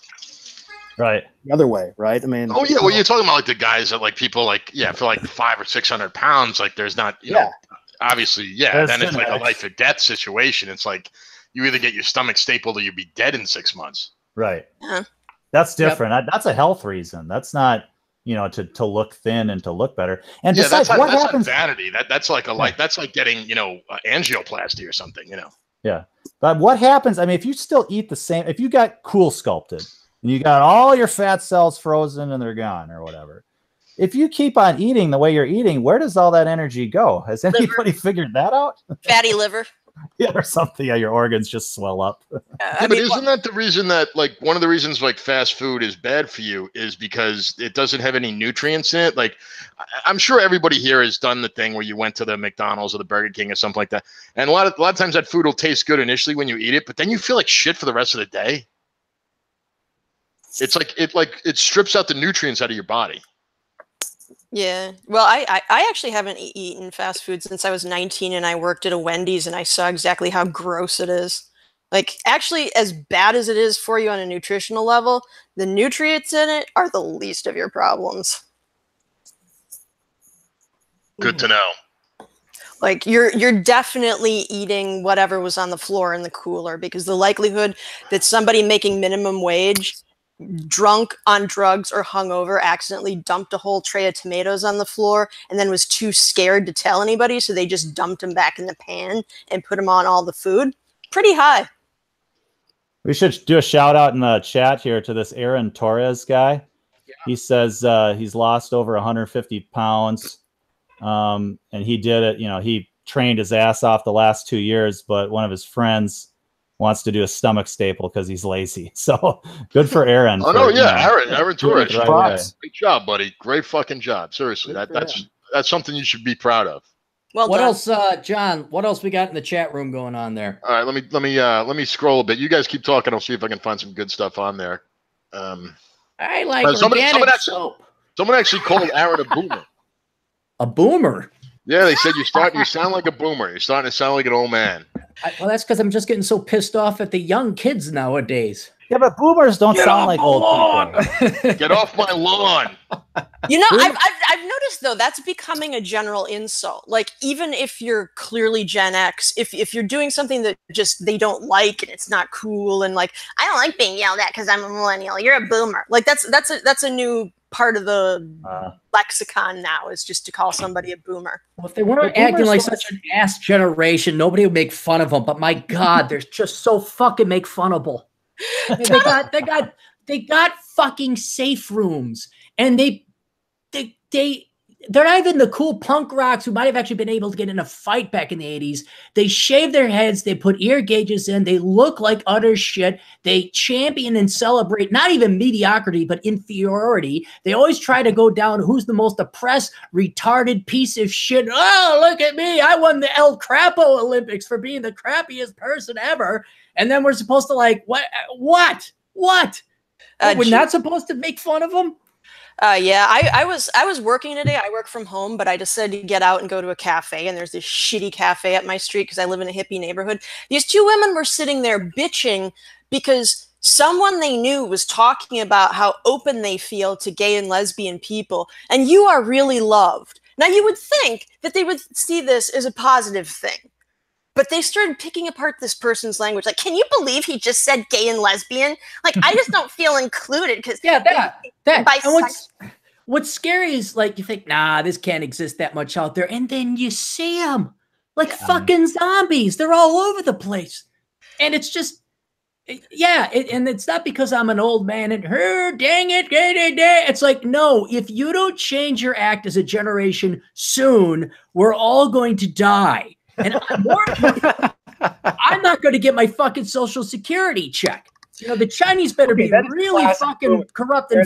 Right. The other way, right? I mean, oh yeah, well, you're talking about like the guys that like people like, yeah, for like 500 or 600 pounds, like there's not, you know, obviously, yeah, There's then it's like a genetics. life or death situation. It's like you either get your stomach stapled or you'd be dead in 6 months. Right. Yeah. That's different. That's a health reason. That's not, you know, to look thin and to look better. And Yeah, besides, that's what not happens? vanity. That's like that's like getting, you know, angioplasty or something, you know. Yeah. But what happens? I mean, if you still eat the same, if you got cool sculpted and you got all your fat cells frozen and they're gone or whatever, if you keep on eating the way you're eating, where does all that energy go? Has anybody figured that out? Fatty liver. Yeah, or something. Yeah, your organs just swell up. Yeah, but isn't that the reason that, like, one of the reasons like fast food is bad for you is because it doesn't have any nutrients in it? Like, I'm sure everybody here has done the thing where you went to the McDonald's or the Burger King or something like that, and a lot of times that food will taste good initially when you eat it, but then you feel like shit for the rest of the day. It's like it strips out the nutrients out of your body. Yeah. Well, I actually haven't eaten fast food since I was 19, and I worked at a Wendy's, and I saw exactly how gross it is. Like, actually, as bad as it is for you on a nutritional level, the nutrients in it are the least of your problems. Good to know. Like, you're definitely eating whatever was on the floor in the cooler, because the likelihood that somebody making minimum wage, drunk on drugs or hungover, accidentally dumped a whole tray of tomatoes on the floor and then was too scared to tell anybody, so they just dumped them back in the pan and put them on all the food, pretty high. We should do a shout out in the chat here to this Aaron Torres guy. Yeah. He says he's lost over 150 pounds. And he did it, you know, he trained his ass off the last 2 years, but one of his friends wants to do a stomach staple because he's lazy. So good for Aaron. Oh, no, yeah, Aaron Torres. Right. Great job, buddy. Great fucking job. Seriously, that's something you should be proud of. Well, what else, John? What else we got in the chat room going on there? All right, let me scroll a bit. You guys keep talking. I'll see if I can find some good stuff on there. I like organic soap. Someone actually called Aaron a boomer. A boomer? Yeah, they said you sound like a boomer. You're starting to sound like an old man. Well, that's because I'm just getting so pissed off at the young kids nowadays. Yeah, but boomers don't sound like old people. Get off my lawn. You know, I've noticed, though, that's becoming a general insult. Like, even if you're clearly Gen X, if you're doing something that just they don't like and it's not cool, and like, I don't like being yelled at because I'm a millennial, you're a boomer. Like, that's a new part of the lexicon now, is just to call somebody a boomer. Well, if they weren't acting like such an ass generation, nobody would make fun of them. But my God, they're just so fucking make funnable. They got fucking safe rooms, and they're not even the cool punk rocks who might have actually been able to get in a fight back in the 80s. They shave their heads, they put ear gauges in, they look like utter shit. They champion and celebrate not even mediocrity, but inferiority. They always try to go down who's the most oppressed, retarded piece of shit. Oh, look at me. I won the El Crapo Olympics for being the crappiest person ever. And then we're supposed to like, what? We're not supposed to make fun of them? Yeah, I was working today. I work from home, but I decided to get out and go to a cafe. And there's this shitty cafe at my street because I live in a hippie neighborhood. These two women were sitting there bitching because someone they knew was talking about how open they feel to gay and lesbian people. And you are really loved. Now, you would think that they would see this as a positive thing. But they started picking apart this person's language. Like, can you believe he just said gay and lesbian? Like, I just don't feel included because that. And what's scary is like you think, nah, this can't exist that much out there, and then you see them like fucking zombies. They're all over the place, and it's just, and it's not because I'm an old man and dang it, it's like, no, if you don't change your act as a generation soon, we're all going to die. And I'm not going to get my fucking Social Security check. You know, the Chinese better be really fucking corrupt and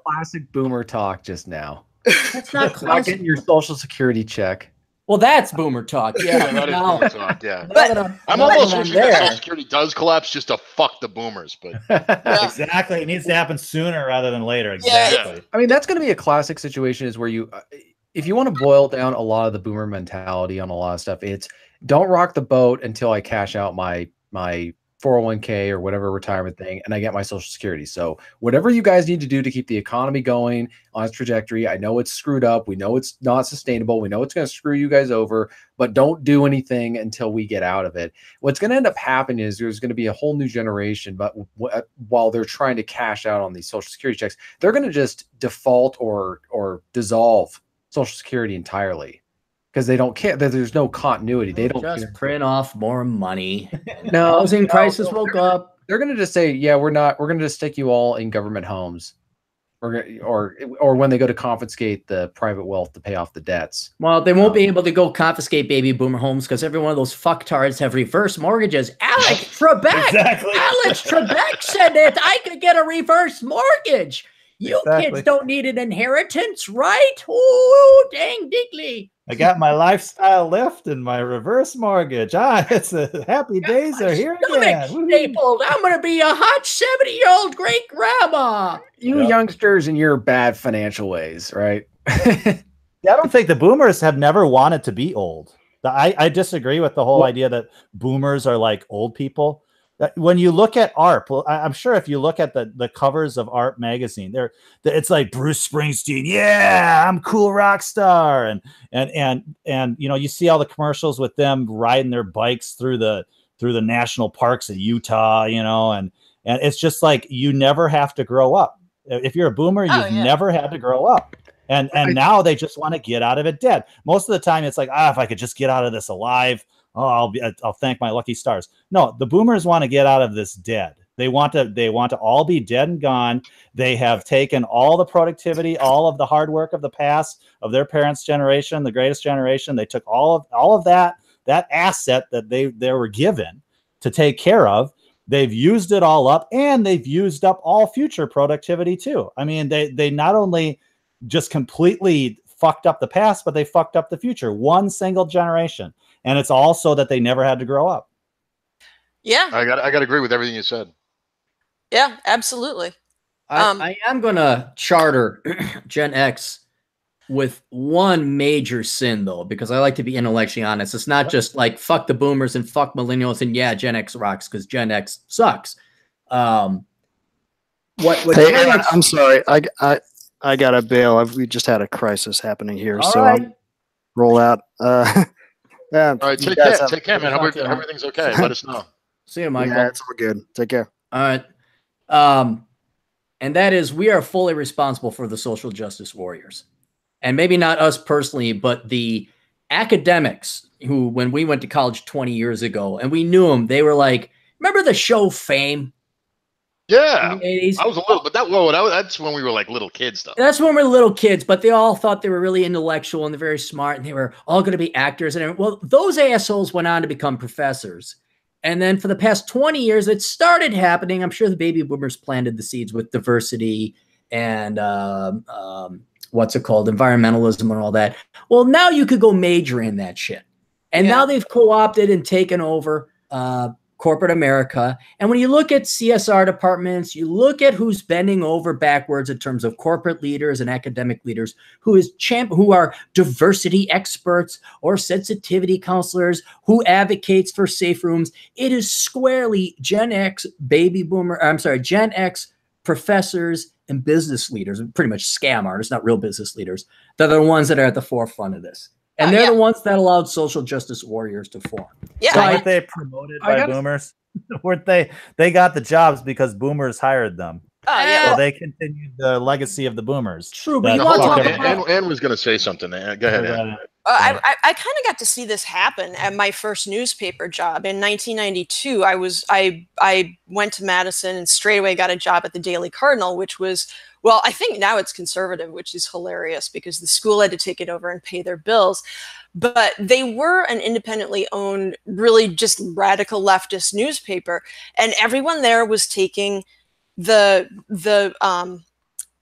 classic boomer talk just now. That's not classic. Not getting your Social Security check. Well, that's boomer talk. Yeah. That is Now- boomer talk, yeah. now that I'm now almost that wishing that there. Social Security does collapse just to fuck the boomers, but Exactly. It needs to happen sooner rather than later. Yeah. Exactly. I mean, that's going to be a classic situation is where you, if you want to boil down a lot of the boomer mentality on a lot of stuff, it's don't rock the boat until I cash out my 401k or whatever retirement thing and I get my Social Security. So whatever you guys need to do to keep the economy going on its trajectory, I know it's screwed up. We know it's not sustainable. We know it's going to screw you guys over, but don't do anything until we get out of it. What's going to end up happening is there's going to be a whole new generation, but while they're trying to cash out on these Social Security checks, they're going to just default or dissolve Social Security entirely. Because they don't care. There's no continuity. They don't just care. print off more money. No, Housing prices will go up. They're going to just say, yeah, we're going to just stick you all in government homes, or when they go to confiscate the private wealth to pay off the debts. Well, they won't be able to go confiscate baby boomer homes because every one of those fucktards have reverse mortgages. Alex Trebek, Exactly. Alex Trebek said that I could get a reverse mortgage. You Exactly. kids don't need an inheritance, right? Ooh, dang diggly. I got my lifestyle lift and my reverse mortgage. It's a happy days are here Stomach again. Woo-hoo. stapled. I'm going to be a hot 70-year-old great grandma. You Yep. youngsters and your bad financial ways, right? Yeah, I don't think the boomers have never wanted to be old. I disagree with the whole idea that boomers are like old people. When you look at ARP, I'm sure if you look at the covers of ARP magazine, it's like Bruce Springsteen, yeah, I'm cool rock star, and you know, you see all the commercials with them riding their bikes through the national parks of Utah, you know, and it's just like you never have to grow up. If you're a boomer, you've never had to grow up. And now they just want to get out of it dead. Most of the time, it's like, if I could just get out of this alive, I'll thank my lucky stars. No, the boomers want to get out of this dead. They want to all be dead and gone. They have taken all the productivity, all of the hard work of the past, of their parents' generation, the greatest generation. They took all of that asset that they were given to take care of. They've used it all up, and they've used up all future productivity too. I mean, they not only just completely fucked up the past, but they fucked up the future. One single generation. And it's also that they never had to grow up. Yeah. I got to agree with everything you said. Yeah, absolutely. I am going to charter Gen X with one major sin, though, because I like to be intellectually honest. It's not just like fuck the boomers and fuck millennials and yeah, Gen X rocks because Gen X sucks. What Hey, Gen X, I'm sorry. I got to bail. We just had a crisis happening here. all So right. I'll roll out. Yeah, All right, you take guys care. have- Take care, man. Hope everything's okay. Let us know. See you, Michael. Yeah, it's all good. Take care. All right. And that is, we are fully responsible for the social justice warriors. And maybe not us personally, but the academics who, when we went to college 20 years ago, and we knew them, they were like, remember the show Fame? Yeah, In the 80s? I was a little, but that's when we were like little kids, though. That's when we were little kids, but they all thought they were really intellectual and they're very smart and they were all going to be actors. And everything. Well, those assholes went on to become professors. And then for the past 20 years, it started happening. I'm sure the baby boomers planted the seeds with diversity and what's it called? Environmentalism and all that. Well, now you could go major in that shit. And now they've co-opted and taken over corporate America. And when you look at CSR departments, you look at who's bending over backwards in terms of corporate leaders and academic leaders, who are diversity experts or sensitivity counselors, who advocates for safe rooms. It is squarely Gen X Gen X professors and business leaders, pretty much scam artists, not real business leaders. They're the ones that are at the forefront of this. And they're the ones that allowed social justice warriors to form. Yeah. So weren't they promoted by boomers? Weren't they? They got the jobs because boomers hired them. Yeah. So they continued the legacy of the boomers. True, but That you want to fuck talk everybody. about... Ann was going to say something. Go ahead, Ann. I kind of got to see this happen at my first newspaper job in 1992. I went to Madison and straight away got a job at the Daily Cardinal, which was, well, I think now it's conservative, which is hilarious because the school had to take it over and pay their bills. But they were an independently owned, really just radical leftist newspaper, and everyone there was taking the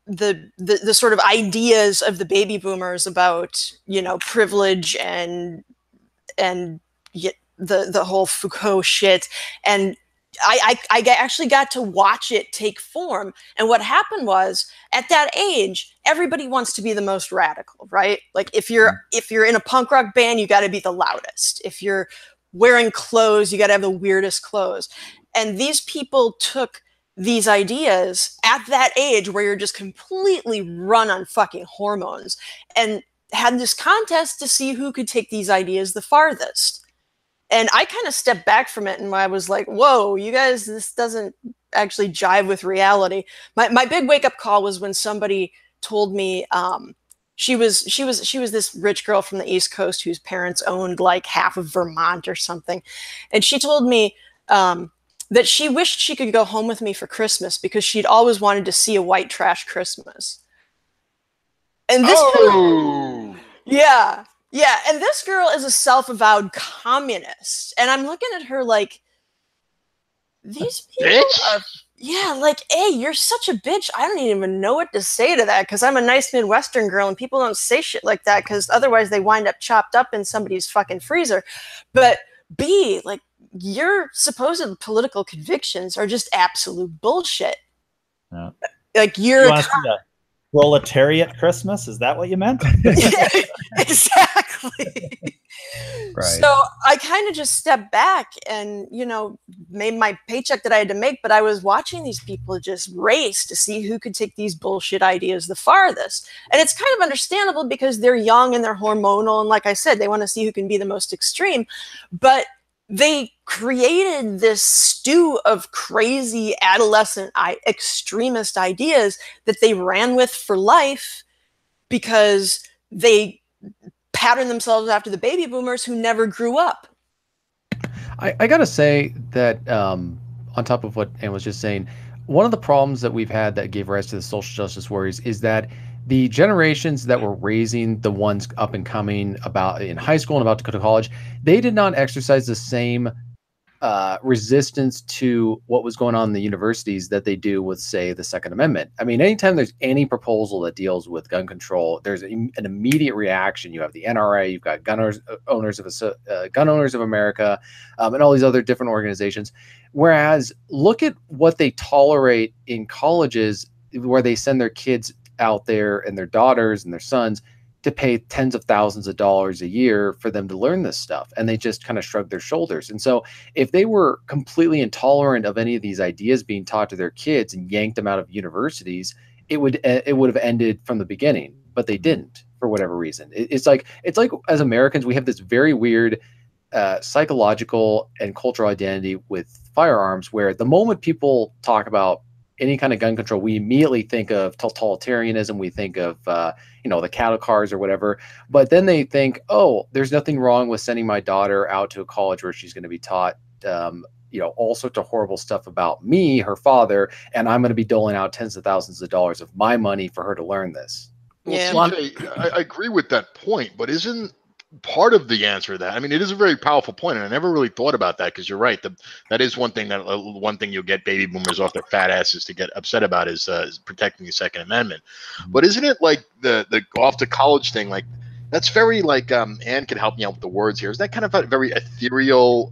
the sort of ideas of the baby boomers about, you know, privilege and the whole Foucault shit. And I actually got to watch it take form. And what happened was, at that age, everybody wants to be the most radical, right? Like if you're in a punk rock band, you got to be the loudest. If you're wearing clothes, you got to have the weirdest clothes. And these people took these ideas at that age where you're just completely run on fucking hormones, and had this contest to see who could take these ideas the farthest. And I kind of stepped back from it, and I was like, whoa, you guys, this doesn't actually jive with reality. My big wake up call was when somebody told me, she was this rich girl from the East Coast whose parents owned like half of Vermont or something. And she told me, that she wished she could go home with me for Christmas because she'd always wanted to see a white trash Christmas. And this girl, yeah. And this girl is a self-avowed communist. And I'm looking at her like, these people are, yeah, like, hey, you're such a bitch. I don't even know what to say to that, because I'm a nice Midwestern girl and people don't say shit like that because otherwise they wind up chopped up in somebody's fucking freezer. But B, like, your supposed political convictions are just absolute bullshit. Yeah. Like, you're you proletariat Christmas? Is that what you meant? Yeah, exactly. Right. So I kind of just stepped back and, you know, made my paycheck that I had to make, but I was watching these people just race to see who could take these bullshit ideas the farthest. And it's kind of understandable because they're young and they're hormonal, and like I said, they want to see who can be the most extreme. But they created this stew of crazy adolescent extremist ideas that they ran with for life because they patterned themselves after the baby boomers who never grew up. I gotta say that on top of what Ann was just saying, one of the problems that we've had that gave rise to the social justice warriors is that the generations that were raising the ones up and coming about in high school and about to go to college, they did not exercise the same resistance to what was going on in the universities that they do with, say, the Second Amendment. I mean, anytime there's any proposal that deals with gun control, there's an immediate reaction. You have the NRA, you've got Gun Owners of America, and all these other different organizations. Whereas, look at what they tolerate in colleges, where they send their kids out there and their daughters and their sons to pay tens of thousands of dollars a year for them to learn this stuff. And they just kind of shrug their shoulders. And so if they were completely intolerant of any of these ideas being taught to their kids and yanked them out of universities, it would have ended from the beginning, but they didn't for whatever reason. It's like as Americans, we have this very weird psychological and cultural identity with firearms, where the moment people talk about any kind of gun control, we immediately think of totalitarianism. We think of, the cattle cars or whatever. But then they think, oh, there's nothing wrong with sending my daughter out to a college where she's going to be taught, all sorts of horrible stuff about me, her father, and I'm going to be doling out tens of thousands of dollars of my money for her to learn this. Yeah. Well, CJ, I agree with that point, but isn't part of the answer to that, I mean, it is a very powerful point, and I never really thought about that, because you're right, that is one thing you'll get baby boomers off their fat asses to get upset about is protecting the Second Amendment. But isn't it like the off to college thing, like that's very like Ann can help me out with the words here, is that kind of a very ethereal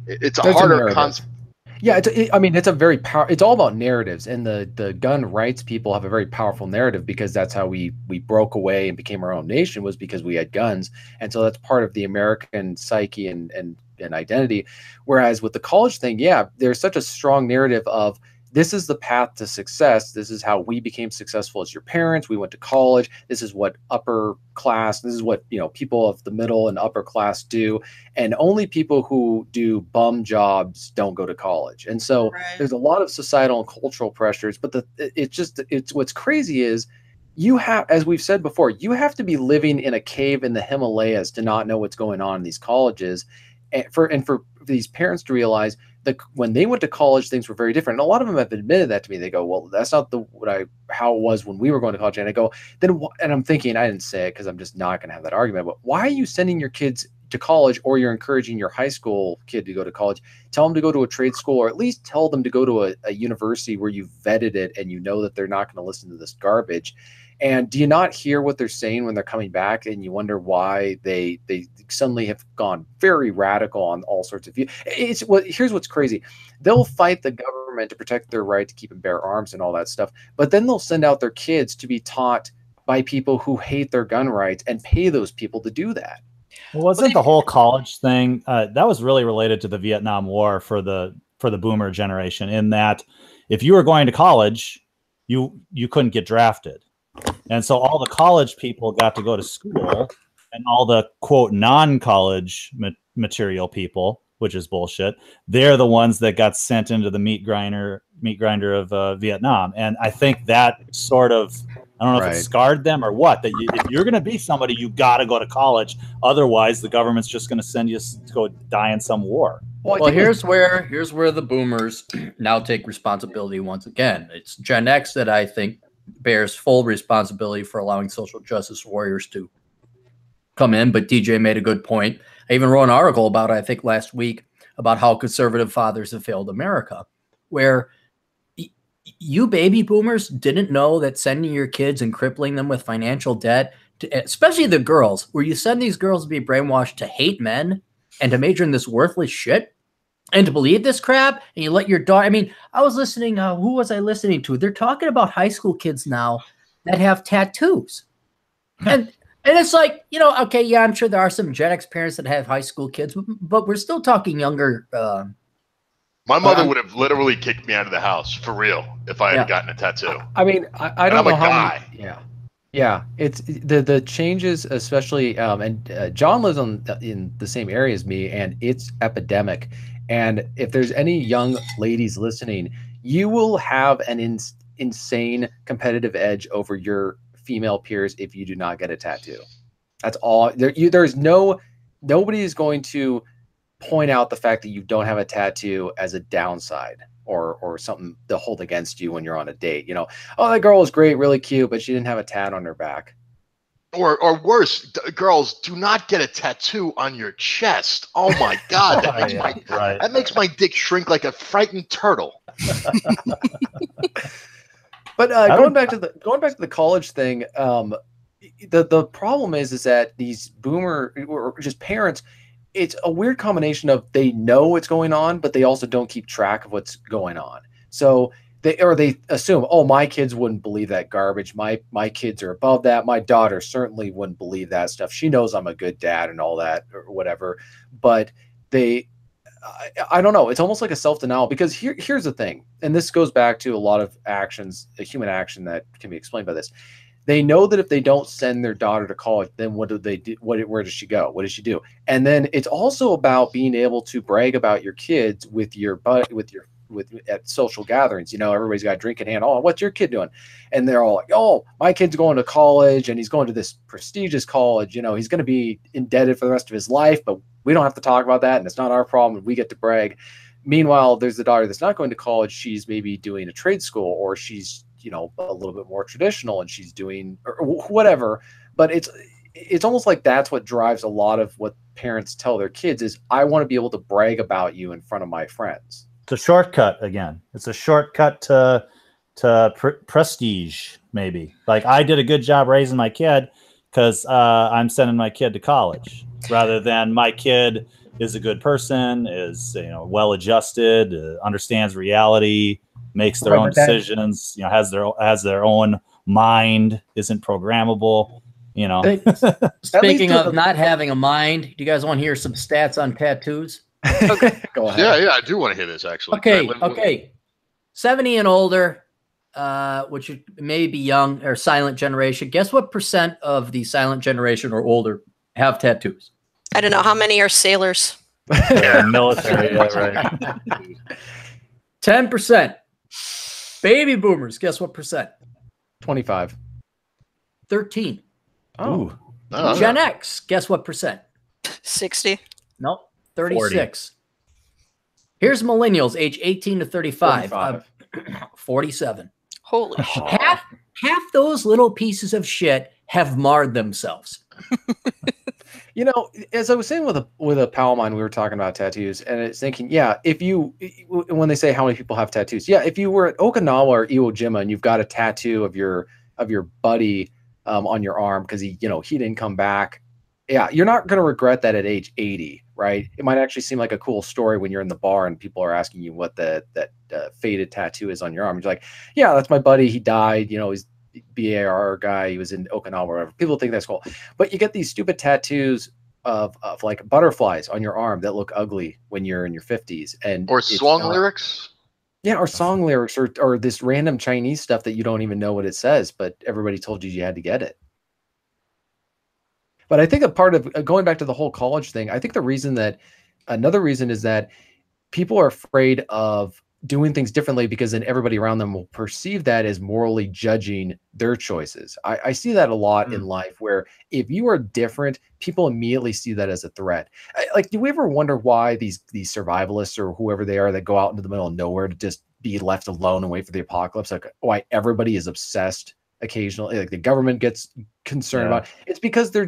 it's a There's harder concept. Yeah, it's a very it's all about narratives, and the gun rights people have a very powerful narrative, because that's how we broke away and became our own nation, was because we had guns. And so that's part of the American psyche and identity. Whereas with the college thing, yeah, there's such a strong narrative of, this is the path to success. This is how we became successful as your parents. We went to college. This is what this is what, people of the middle and upper class do. And only people who do bum jobs don't go to college. And so There's a lot of societal and cultural pressures, but it's what's crazy is, you have, as we've said before, you have to be living in a cave in the Himalayas to not know what's going on in these colleges. And for these parents to realize that when they went to college, things were very different. And a lot of them have admitted that to me. They go, well, that's not how it was when we were going to college. And I go, and I'm thinking, I didn't say it because I'm just not going to have that argument, but why are you sending your kids to college, or you're encouraging your high school kid to go to college, tell them to go to a trade school, or at least tell them to go to a university where you've vetted it and you know that they're not going to listen to this garbage. And do you not hear what they're saying when they're coming back, and you wonder why they suddenly have gone very radical on all sorts of views? Here's what's crazy. They'll fight the government to protect their right to keep and bear arms and all that stuff, but then they'll send out their kids to be taught by people who hate their gun rights and pay those people to do that. Well, wasn't the whole college thing that was really related to the Vietnam War for the boomer generation, in that if you were going to college, you couldn't get drafted. And so all the college people got to go to school, and all the quote non-college material people, which is bullshit, they're the ones that got sent into the meat grinder of Vietnam. And I think that sort of, I don't know if it scarred them or what, that if you're going to be somebody, you got to go to college. Otherwise, the government's just going to send you to go die in some war. Well, here's where the boomers now take responsibility once again. It's Gen X that I think bears full responsibility for allowing social justice warriors to come in. But DJ made a good point. I even wrote an article about it, I think last week, about how conservative fathers have failed America, where you baby boomers didn't know that sending your kids and crippling them with financial debt, especially the girls, where you send these girls to be brainwashed to hate men and to major in this worthless shit and to believe this crap, and you let your daughter, I mean, I was listening, who was I listening to? They're talking about high school kids now that have tattoos. And it's like, you know, okay, yeah, I'm sure there are some Gen X parents that have high school kids, but we're still talking younger. My mother would have literally kicked me out of the house, for real, if I had gotten a tattoo. I mean, I don't know how many, yeah, it's the changes, especially, and John lives in the same area as me, and it's epidemic. And if there's any young ladies listening, you will have an insane competitive edge over your female peers if you do not get a tattoo. That's all. Nobody is going to point out the fact that you don't have a tattoo as a downside or something to hold against you when you're on a date. You know, oh, that girl was great, really cute, but she didn't have a tat on her back. Or worse, girls, do not get a tattoo on your chest. Oh my God, that makes my dick shrink like a frightened turtle. But going back to the college thing, the problem is that these boomer or just parents, it's a weird combination of they know what's going on, but they also don't keep track of what's going on. So they assume, oh, my kids wouldn't believe that garbage. My kids are above that. My daughter certainly wouldn't believe that stuff. She knows I'm a good dad and all that or whatever. But I don't know. It's almost like a self-denial, because here's the thing, and this goes back to a lot of actions, a human action that can be explained by this. They know that if they don't send their daughter to college, then what do they do? Where does she go? What does she do? And then it's also about being able to brag about your kids at social gatherings. You know, everybody's got a drink in hand. Oh, what's your kid doing? And they're all like, oh, my kid's going to college, and he's going to this prestigious college. You know, he's going to be indebted for the rest of his life, but we don't have to talk about that, and it's not our problem. We get to brag. Meanwhile, there's the daughter that's not going to college. She's maybe doing a trade school, or she's, you know, a little bit more traditional, and she's doing or whatever. But it's almost like that's what drives a lot of what parents tell their kids is, I want to be able to brag about you in front of my friends. It's a shortcut again. It's a shortcut to prestige, maybe. Like, I did a good job raising my kid because I'm sending my kid to college, rather than my kid is a good person, is, you know, well-adjusted, understands reality, makes their own decisions, you know, has their own mind, isn't programmable, you know. Speaking of not having a mind, do you guys want to hear some stats on tattoos? Okay, go ahead. Yeah, I do want to hear this, actually. Okay. 70 and older, which may be young or silent generation. Guess what percent of the silent generation or older have tattoos? I don't know. How many are sailors? Yeah, military, yeah, right. 10%. Baby boomers, guess what percent? 25. 13. Oh. Gen X, guess what percent? 60. Nope. 36. 40. Here's millennials, age 18 to 35. 47. Holy shit. Half those little pieces of shit have marred themselves. You know, as I was saying with a pal of mine, we were talking about tattoos, and it's thinking, yeah, if you when they say how many people have tattoos, yeah, if you were at Okinawa or Iwo Jima and you've got a tattoo of your buddy on your arm because he didn't come back, yeah, you're not going to regret that at age 80, right? It might actually seem like a cool story when you're in the bar and people are asking you what that faded tattoo is on your arm. You're like, yeah, that's my buddy. He died. He's BAR guy. He was in Okinawa or whatever. People think that's cool. But you get these stupid tattoos of like butterflies on your arm that look ugly when you're in your 50s. Or song lyrics. Yeah, or song lyrics or this random Chinese stuff that you don't even know what it says, but everybody told you had to get it. But I think a part of going back to the whole college thing, I think another reason is that people are afraid of doing things differently because then everybody around them will perceive that as morally judging their choices. I see that a lot in life where if you are different, people immediately see that as a threat. Like, do we ever wonder why these survivalists or whoever they are that go out into the middle of nowhere to just be left alone and wait for the apocalypse? Like, why everybody is obsessed occasionally, like the government gets concerned about it. It's because they're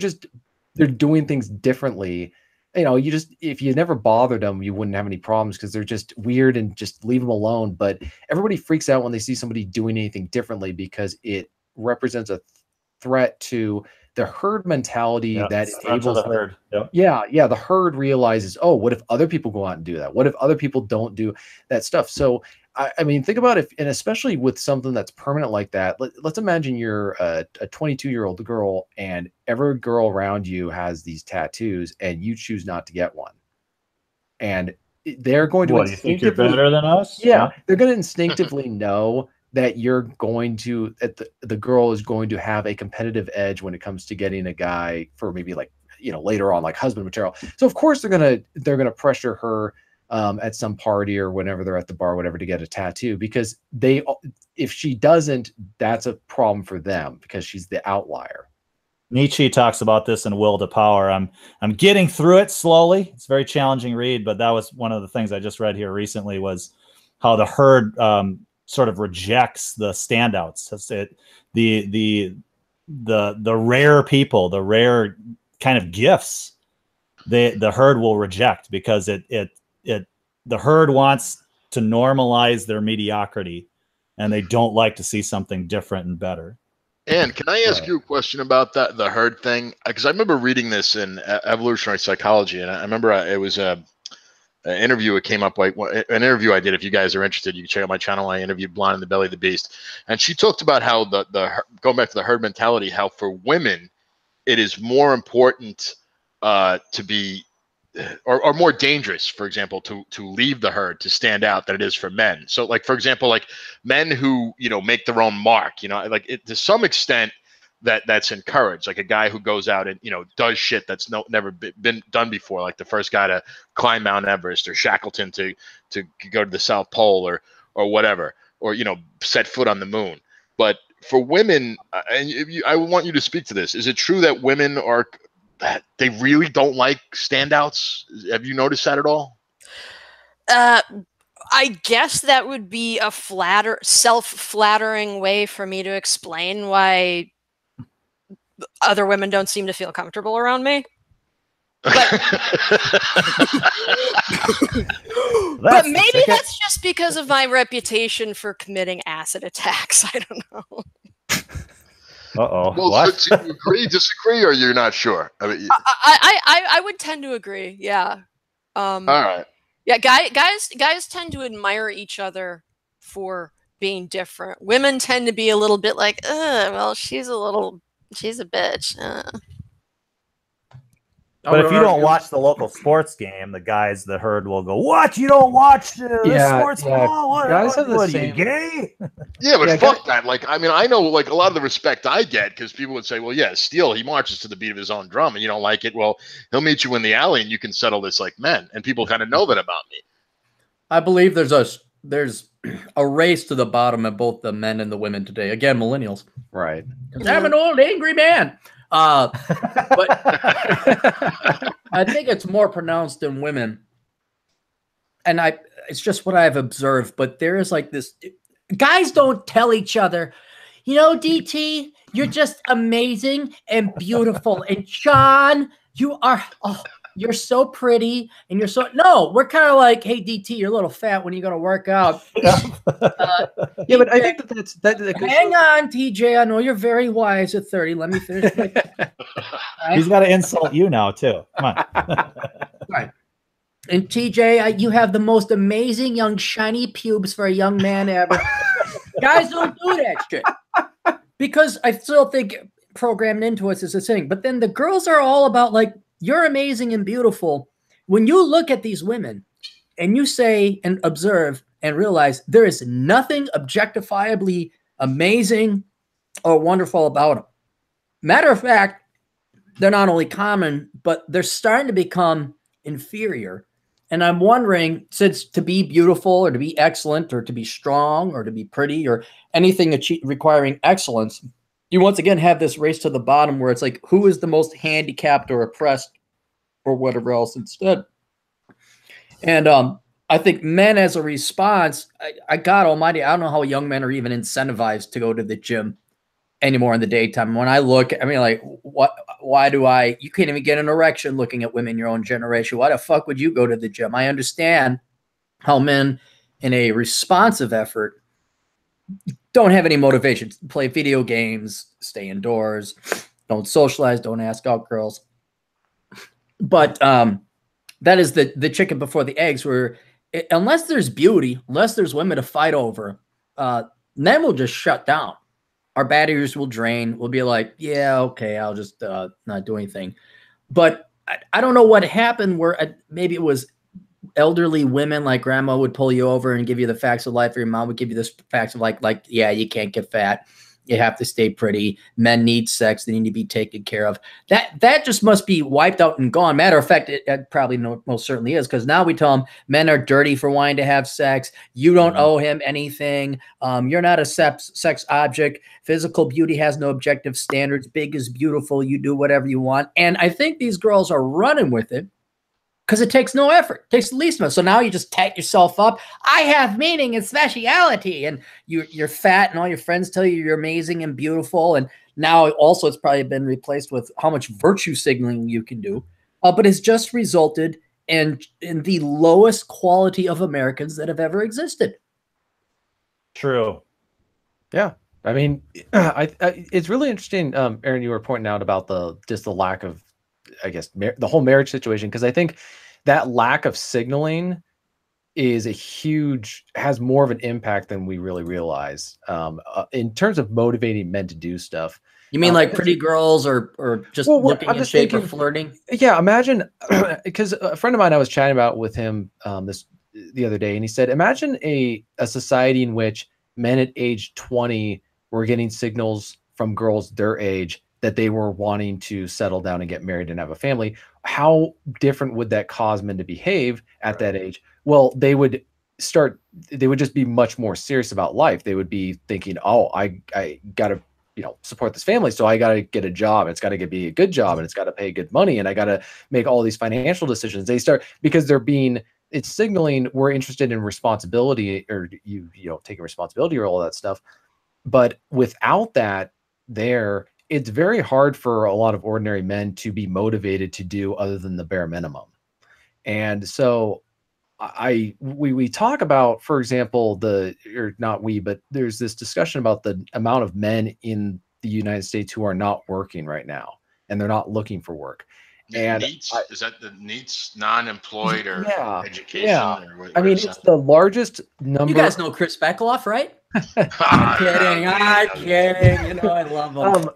doing things differently. If you never bothered them, you wouldn't have any problems because they're just weird and just leave them alone. But everybody freaks out when they see somebody doing anything differently because it represents a threat to the herd mentality that enables the herd. Yeah, the herd realizes, oh, what if other people go out and do that? What if other people don't do that stuff? So I mean, think about it, and especially with something that's permanent like that. Let's imagine you're a 22-year-old girl, and every girl around you has these tattoos, and you choose not to get one. And they're going to you think you're better than us? Yeah, they're going to instinctively know that the girl is going to have a competitive edge when it comes to getting a guy for maybe later on, like husband material. So of course they're gonna pressure her at some party or whenever they're at the bar, whatever, to get a tattoo, because if she doesn't, that's a problem for them because she's the outlier. Nietzsche talks about this in Will to Power. I'm getting through it slowly. It's a very challenging read, but that was one of the things I just read here recently, was how the herd sort of rejects the standouts. That's it. The rare people, the rare kind of gifts, the herd will reject because the herd wants to normalize their mediocrity, and they don't like to see something different and better. And can I ask you a question about the herd thing? Because I remember reading this in evolutionary psychology, and I remember it was an interview. It came up like an interview I did. If you guys are interested, you can check out my channel. I interviewed Blonde in the Belly of the Beast, and she talked about how going back to the herd mentality, how for women it is more important to be or more dangerous, for example, to leave the herd, to stand out, than it is for men. So like, for example, like men who make their own mark, to some extent that's encouraged, like a guy who goes out and does shit that's never been done before, like the first guy to climb Mount Everest, or Shackleton to go to the South Pole, or whatever, or set foot on the moon. But for women, and I want you to speak to this, is it true that women that they really don't like standouts? Have you noticed that at all? I guess that would be a self-flattering way for me to explain why other women don't seem to feel comfortable around me. But, but maybe that's just because of my reputation for committing acid attacks. I don't know. Uh-oh. Well, so do you agree, disagree, or you're not sure? I mean, I would tend to agree. Yeah. All right. Yeah, guys tend to admire each other for being different. Women tend to be a little bit like, well, she's a bitch. But if you don't watch the local sports game, the herd will go, "What? You don't watch sports ball? Guys have the what, same. Are you gay?" Yeah, but fuck that. Like, I mean, I know like a lot of the respect I get, because people would say, well, yeah, Steele, he marches to the beat of his own drum, and you don't like it. Well, he'll meet you in the alley and you can settle this like men. And people kind of know that about me. I believe there's a race to the bottom of both the men and the women today. Again, millennials. Right. I'm an old angry man. But I think it's more pronounced in women. And it's just what I've observed, but there is like this, guys don't tell each other, DT, you're just amazing and beautiful. And Sean, you are, oh, you're so pretty, and you're so, no, we're kind of like, hey, DT, you're a little fat when you go to work out. Yeah. Yeah, but I think that Hang on, TJ. I know you're very wise at 30. Let me finish. He's got to insult you now too. Come on. Right. And TJ, you have the most amazing young shiny pubes for a young man ever. Guys don't do that shit. Because I still think programmed into us is a thing. But then the girls are all about like, you're amazing and beautiful. When you look at these women and you say and observe and realize there is nothing objectifiably amazing or wonderful about them. Matter of fact, they're not only common, but they're starting to become inferior. And I'm wondering, since to be beautiful or to be excellent or to be strong or to be pretty or anything requiring excellence, you once again have this race to the bottom where it's like, who is the most handicapped or oppressed or whatever else instead? And I think men as a response, I God almighty, I don't know how young men are even incentivized to go to the gym anymore in the daytime. When I look, I mean, like, why do you can't even get an erection looking at women your own generation. Why the fuck would you go to the gym? I understand how men in a responsive effort don't have any motivation. Play video games, stay indoors, don't socialize, don't ask out girls. But that is the chicken before the eggs, where unless there's beauty, unless there's women to fight over, men will just shut down. Our batteries will drain. We'll be like, yeah, okay, I'll just not do anything. But I don't know what happened where maybe it was elderly women, like grandma would pull you over and give you the facts of life, or your mom would give you the facts of like, yeah, you can't get fat. You have to stay pretty. Men need sex. They need to be taken care of. That just must be wiped out and gone. Matter of fact, it probably most certainly is, because now we tell them men are dirty for wanting to have sex. You don't owe him anything. You're not a sex object. Physical beauty has no objective standards. Big is beautiful. You do whatever you want. And I think these girls are running with it because it takes no effort. It takes the least amount. So now you just tat yourself up. I have meaning and speciality. And you're fat and all your friends tell you you're amazing and beautiful. And now also it's probably been replaced with how much virtue signaling you can do. But it's just resulted in the lowest quality of Americans that have ever existed. True. Yeah. I mean, it's really interesting, Aaron, you were pointing out about just the lack of, I guess, the whole marriage situation, because I think that lack of signaling is has more of an impact than we really realize in terms of motivating men to do stuff. You mean like pretty girls or just looking in shape or flirting? Yeah, imagine, because a friend of mine, I was chatting about with him the other day, and he said, imagine a society in which men at age 20 were getting signals from girls their age that they were wanting to settle down and get married and have a family. How different would that cause men to behave at that age? Well, they would just be much more serious about life. They would be thinking, oh, I got to, support this family. So I got to get a job. It's got to be a good job, and it's got to pay good money. And I got to make all these financial decisions. Because it's signaling we're interested in responsibility, or taking responsibility or all that stuff. But without that it's very hard for a lot of ordinary men to be motivated to do other than the bare minimum. And so we talk about, for example, but there's this discussion about the amount of men in the United States who are not working right now, and they're not looking for work. And is that the NEETs, non-employed or education? Yeah. Or what, I mean, it's the largest number. You guys know Chris Beckloff, right? I'm kidding. I'm kidding. I love him.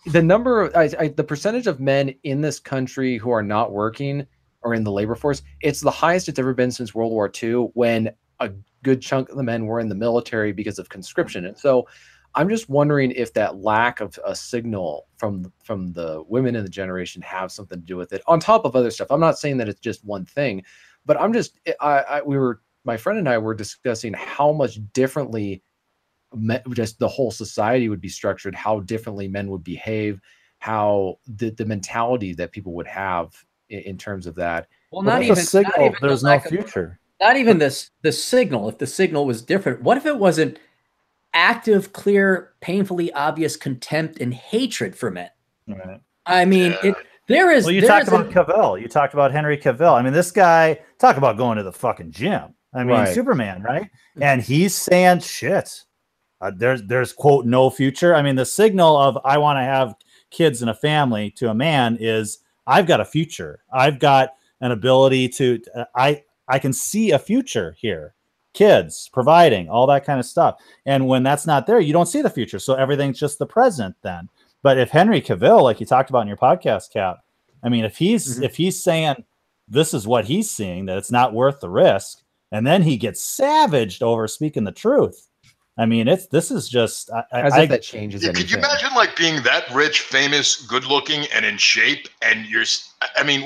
The number of the percentage of men in this country who are not working or in the labor force, it's the highest it's ever been since World War II, when a good chunk of the men were in the military because of conscription. And so I'm just wondering if that lack of a signal from the women in the generation have something to do with it, on top of other stuff. I'm not saying that it's just one thing, but my friend and I were discussing how much differently just the whole society would be structured, how differently men would behave, how the mentality that people would have in terms of that. Well, not even there's no future. Not even the signal. If the signal was different, what if it wasn't active, clear, painfully obvious contempt and hatred for men? Right. I mean, There is. Well, you there talked is about Cavill. You talked about Henry Cavill. I mean, this guy, talk about going to the fucking gym. I mean, Right. Superman, right? And he's saying shit. There's quote no future. I mean, the signal of I want to have kids and a family to a man is I've got a future. I've got an ability to I can see a future here. Kids, providing, all that kind of stuff. And when that's not there, you don't see the future. So everything's just the present then. But if Henry Cavill, like you talked about in your podcast, Cap, I mean, if he's saying this is what he's seeing, that it's not worth the risk, and then he gets savaged over speaking the truth. I mean, this is just as if that changes yeah, anything. could you imagine like being that rich, famous, good looking, and in shape, and I mean,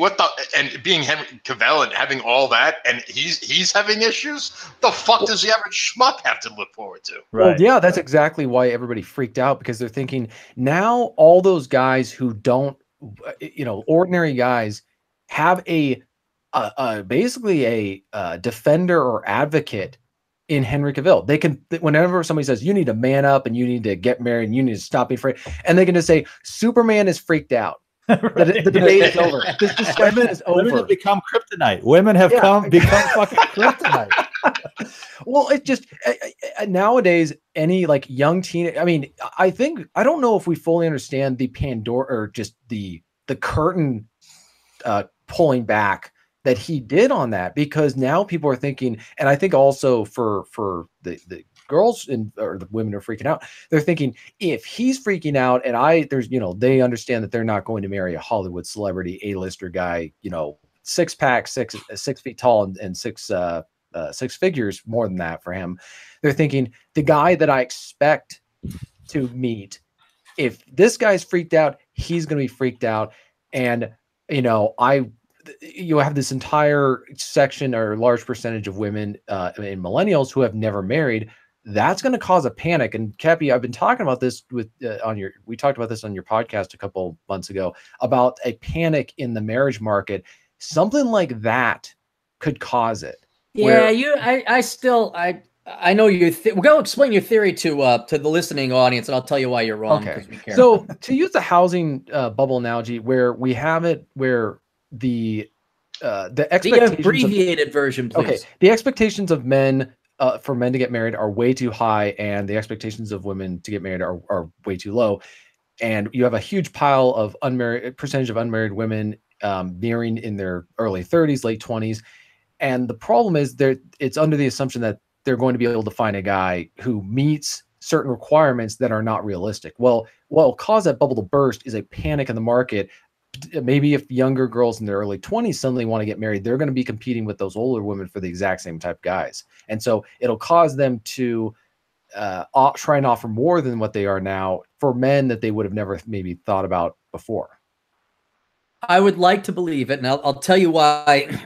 and being Henry Cavill and having all that, and he's having issues? The fuck does the average schmuck have to look forward to? right. Well, yeah, that's exactly why everybody freaked out, because they're thinking now all those guys who don't, ordinary guys have basically a defender or advocate in Henry Cavill. They can, whenever somebody says you need to man up and you need to get married and you need to stop being afraid, and they can just say Superman is freaked out. Right. The debate is over. This discussion is over. Women have become kryptonite. Women have become fucking kryptonite. Well, it just nowadays any like young teen. I mean, I don't know if we fully understand the Pandora or just the curtain pulling back that he did on that, because now people are thinking, and I think also for the girls or the women are freaking out. They're thinking if he's freaking out and they understand that they're not going to marry a Hollywood celebrity, A-lister guy, 6-pack, 6 feet tall and six figures, more than that for him. They're thinking the guy that I expect to meet, if this guy's freaked out, he's going to be freaked out. And, you have this entire section or large percentage of women and millennials who have never married. That's going to cause a panic. And Cappy, I've been talking about this we talked about this on your podcast a couple months ago about a panic in the marriage market. Something like that could cause it. Yeah, I know you. We're going to explain your theory to the listening audience, and I'll tell you why you're wrong. Okay. So to use the housing bubble analogy, where we have it, where the expectations, the abbreviated version, please. Okay, the expectations of men for men to get married are way too high, and the expectations of women to get married are way too low. And you have a huge pile of percentage of unmarried women nearing in their early 30s, late 20s. And the problem is it's under the assumption that they're going to be able to find a guy who meets certain requirements that are not realistic. Well, what will cause that bubble to burst is a panic in the market. Maybe if younger girls in their early 20s suddenly want to get married, they're going to be competing with those older women for the exact same type of guys. And so it'll cause them to try and offer more than what they are now for men that they would have never maybe thought about before. I would like to believe it, and I'll tell you why.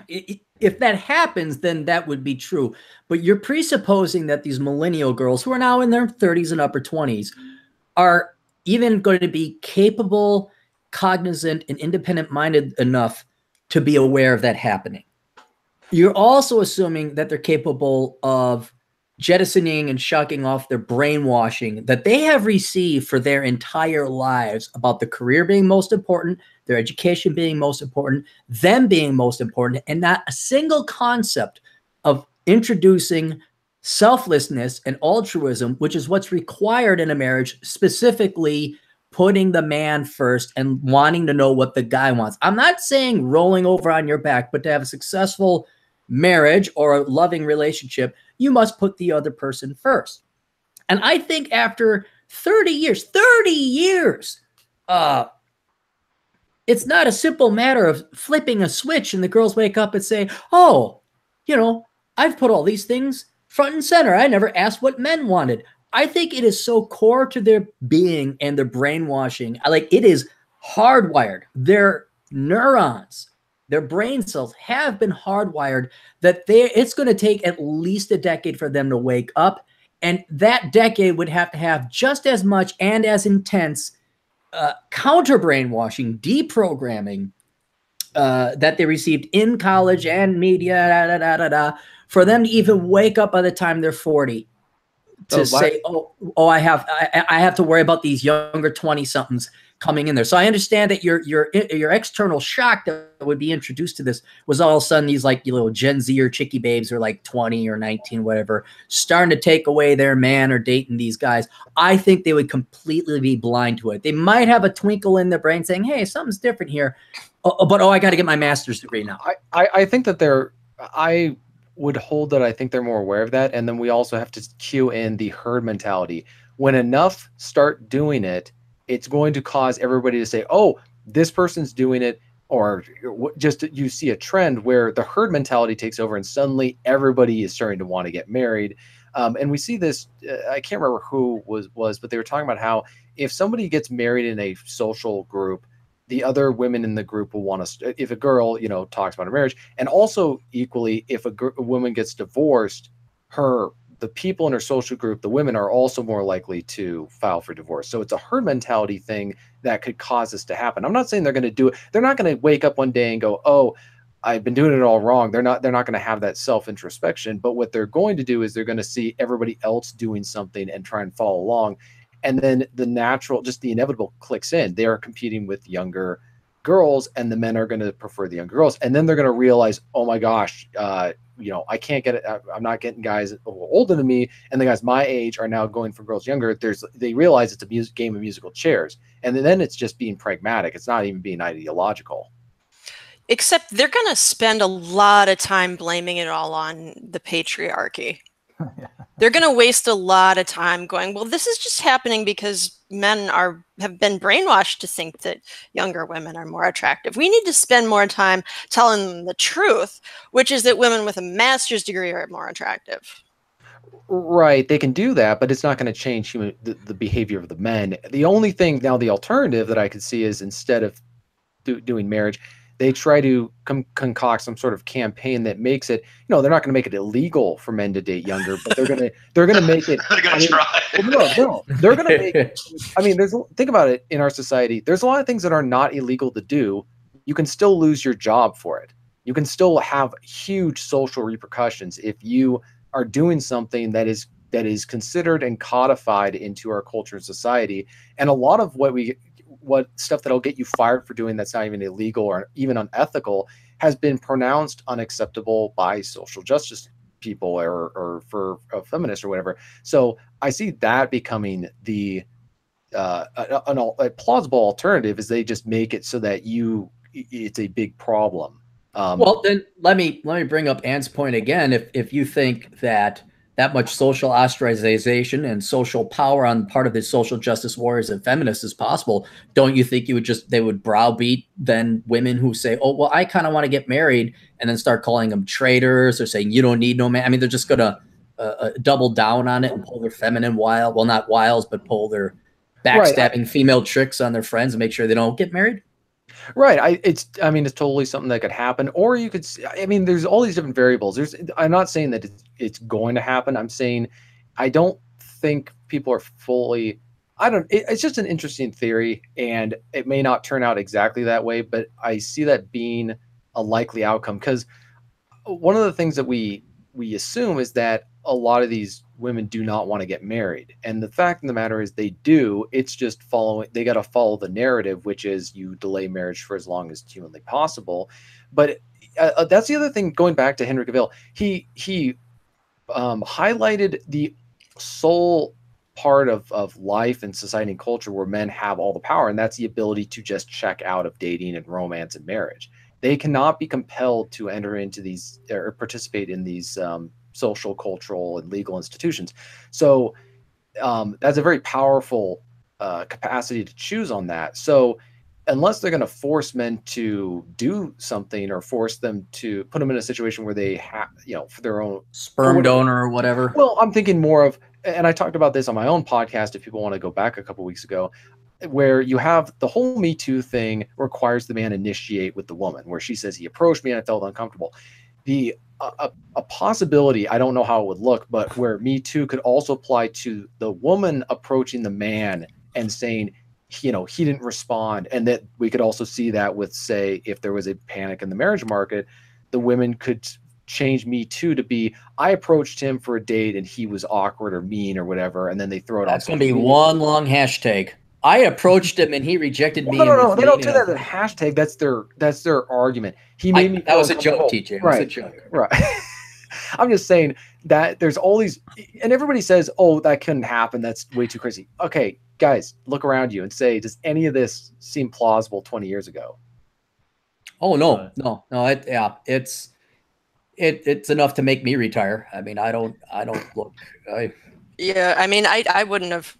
If that happens, then that would be true. But you're presupposing that these millennial girls who are now in their 30s and upper 20s are even going to be capable, cognizant, and independent-minded enough to be aware of that happening. You're also assuming that they're capable of jettisoning and shucking off their brainwashing that they have received for their entire lives about the career being most important, their education being most important, them being most important, and not a single concept of introducing selflessness and altruism, which is what's required in a marriage, specifically putting the man first and wanting to know what the guy wants. I'm not saying rolling over on your back, but to have a successful marriage or a loving relationship, you must put the other person first. And I think after 30 years, it's not a simple matter of flipping a switch and the girls wake up and say, oh, I've put all these things front and center. I never asked what men wanted. I think it is so core to their being and their brainwashing. It is hardwired. Their neurons, their brain cells have been hardwired that it's going to take at least a decade for them to wake up. And that decade would have to have just as much and as intense counter brainwashing, deprogramming that they received in college and media, for them to even wake up by the time they're 40 to say, I have to worry about these younger 20-somethings coming in there. So I understand that your external shock that would be introduced to this was all of a sudden these like little Gen Z or chickie babes are like 20 or 19, whatever, starting to take away their man or dating these guys. I think they would completely be blind to it. They might have a twinkle in their brain saying, hey, something's different here. But I got to get my master's degree now. I think that I would hold that I think they're more aware of that. And then we also have to cue in the herd mentality. When enough start doing it, it's going to cause everybody to say, oh, this person's doing it. Or just you see a trend where the herd mentality takes over and suddenly everybody is starting to want to get married. And we see this, I can't remember who was, but they were talking about how if somebody gets married in a social group, the other women in the group will want to, if a girl, talks about her marriage, and also equally, if a woman gets divorced, the people in her social group, the women are also more likely to file for divorce. So it's a herd mentality thing that could cause this to happen. I'm not saying they're going to do it. They're not going to wake up one day and go, oh, I've been doing it all wrong. They're not going to have that self-introspection, but what they're going to do is they're going to see everybody else doing something and try and follow along. And then the inevitable clicks in. They are competing with younger girls, and the men are going to prefer the younger girls. And then they're going to realize, oh my gosh, I can't get it. I'm not getting guys older than me, and the guys my age are now going for girls younger. They realize it's a game of musical chairs, and then it's just being pragmatic. It's not even being ideological. Except they're going to spend a lot of time blaming it all on the patriarchy. Yeah. They're going to waste a lot of time going, well, this is just happening because men have been brainwashed to think that younger women are more attractive. We need to spend more time telling them the truth, which is that women with a master's degree are more attractive. Right. They can do that, but it's not going to change the behavior of the men. The only thing now, the alternative that I could see is instead of doing marriage, they try to concoct some sort of campaign that makes it, they're not going to make it illegal for men to date younger, but they're going to make it. They're going to try. No, they're going to make it. Think about it in our society. There's a lot of things that are not illegal to do. You can still lose your job for it. You can still have huge social repercussions if you are doing something that is considered and codified into our culture and society. And a lot of what stuff that'll get you fired for doing that's not even illegal or even unethical has been pronounced unacceptable by social justice people or for a feminist or whatever. So I see that becoming a plausible alternative is they just make it so that it's a big problem. Well, then let me bring up Ann's point again. If you think that much social ostracization and social power on the part of the social justice warriors and feminists is possible, don't you think they would browbeat then women who say, oh, well, I kind of want to get married, and then start calling them traitors or saying you don't need no man? I mean, they're just going to double down on it and pull their feminine not wiles, but pull their backstabbing female tricks on their friends and make sure they don't get married. Right. It's totally something that could happen, or you could, there's all these different variables. I'm not saying that it's going to happen. I'm saying, I don't think people are fully, it's just an interesting theory, and it may not turn out exactly that way, but I see that being a likely outcome, because one of the things that we assume is that a lot of these women do not want to get married. And the fact of the matter is they do. It's just they got to follow the narrative, which is you delay marriage for as long as humanly possible. But that's the other thing, going back to Henry Cavill, he highlighted the sole part of life and society and culture where men have all the power, and that's the ability to just check out of dating and romance and marriage. They cannot be compelled to enter into these or participate in these social, cultural, and legal institutions. So that's a very powerful capacity to choose on that. So unless they're going to force men to do something or force them to put them in a situation where they have, for their own sperm donor or whatever. Well, I'm thinking more of, and I talked about this on my own podcast, if people want to go back a couple weeks ago, where you have the whole Me Too thing requires the man initiate with the woman, where she says he approached me and I felt uncomfortable. A possibility, I don't know how it would look, but where Me Too could also apply to the woman approaching the man and saying, he didn't respond. And that we could also see that with, say, if there was a panic in the marriage market, the women could change Me Too to be, I approached him for a date and he was awkward or mean or whatever. And then they throw it on. That's going to be one long hashtag. I approached him and he rejected me. Well, no, and no, was they don't do mean that in hashtag. That's their argument. He made me. That was a joke, uncomfortable. TJ. It was Right, a joke. right. I'm just saying that there's all these, and everybody says, "Oh, that couldn't happen. That's way too crazy." Okay, guys, look around you and say, does any of this seem plausible 20 years ago? Oh no. It's enough to make me retire. I mean, I don't look. Yeah, I mean, I wouldn't have.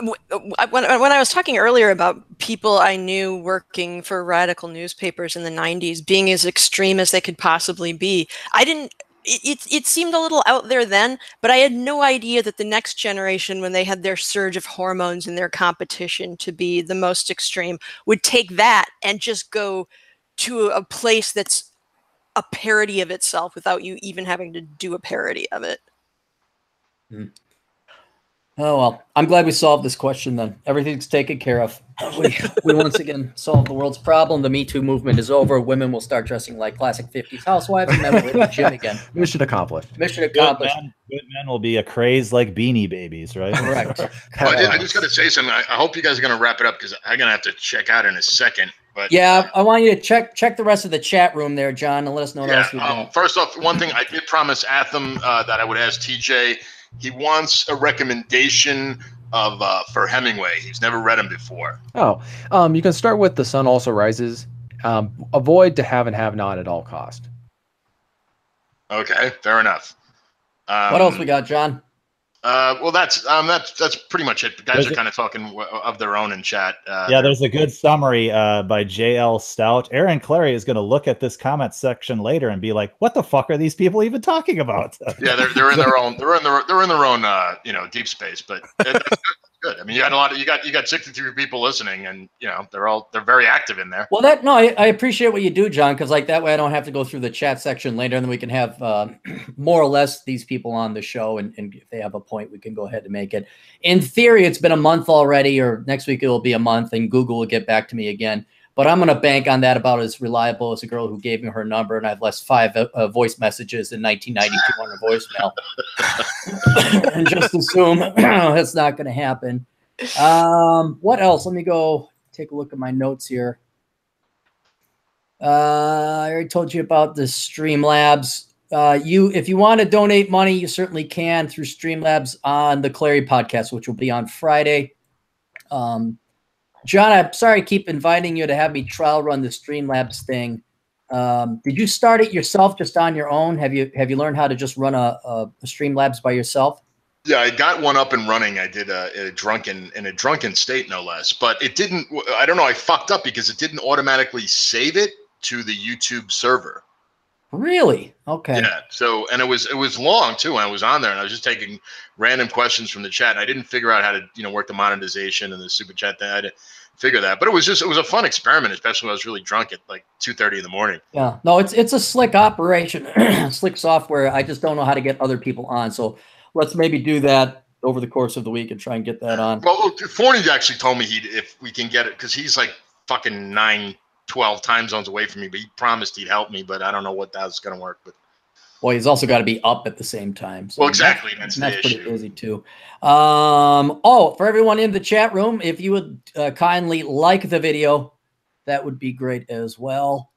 When I was talking earlier about people I knew working for radical newspapers in the 90s being as extreme as they could possibly be, I didn't. It seemed a little out there then, but I had no idea that the next generation, when they had their surge of hormones and their competition to be the most extreme, would take that and just go to a place that's a parody of itself without you even having to do a parody of it. Oh, well, I'm glad we solved this question then. Everything's taken care of. We once again solved the world's problem. The Me Too movement is over. Women will start dressing like classic 50s housewives, and then we'll hit the gym again. Mission accomplished. Mission accomplished. Good men will be a craze like Beanie Babies, right? Correct. I just got to say something. I hope you guys are going to wrap it up because I'm going to have to check out in a second. But yeah, I want you to check the rest of the chat room there, John, and let us know what else we've got. First off, one thing I did promise Atham that I would ask TJ. He wants a recommendation of for Hemingway. He's never read him before. Oh, you can start with The Sun Also Rises. Avoid To Have and Have Not at all cost. Okay, fair enough. What else we got, John? Well, that's pretty much it. The guys are kind of talking of their own in chat. Yeah, there's a good summary by J.L. Stout. Aaron Clary is going to look at this comment section later and be like, "What the fuck are these people even talking about?" Yeah, they're in their own deep space, but that's good. I mean, you got 63 people listening, and they're very active in there. Well, I appreciate what you do, John, because like that way I don't have to go through the chat section later, and then we can have more or less these people on the show, and if they have a point, we can go ahead and make it. In theory, it's been a month already, or next week it will be a month, and Google will get back to me again. But I'm going to bank on that about as reliable as a girl who gave me her number, and I've left 5 voice messages in 1992 on her voicemail. And just assume that's not going to happen. What else? Let me go take a look at my notes here. I already told you about the Streamlabs. If you want to donate money, you certainly can through Streamlabs on the Clary podcast, which will be on Friday. John, I'm sorry I keep inviting you to have me trial run the Streamlabs thing. Did you start it yourself just on your own? Have you learned how to just run a Streamlabs by yourself? Yeah, I got one up and running. I did in a drunken state, no less. But it didn't. I don't know. I fucked up because it didn't automatically save it to the YouTube server. Really? Okay. Yeah. So, and it was long too. When I was on there, and I was just taking random questions from the chat. And I didn't figure out how to work the monetization and the super chat thing. I didn't figure that. But it was a fun experiment, especially when I was really drunk at like 2:30 in the morning. Yeah. No, it's a slick operation, slick software. I just don't know how to get other people on. So let's maybe do that over the course of the week and try and get that on. Well, Forney actually told me if we can get it, because he's like fucking 9-12 time zones away from me, but he promised he'd help me, but I don't know what that's going to work. But well, he's also got to be up at the same time. So well, exactly. That's the pretty issue. busy too. For everyone in the chat room, if you would kindly like the video, that would be great as well.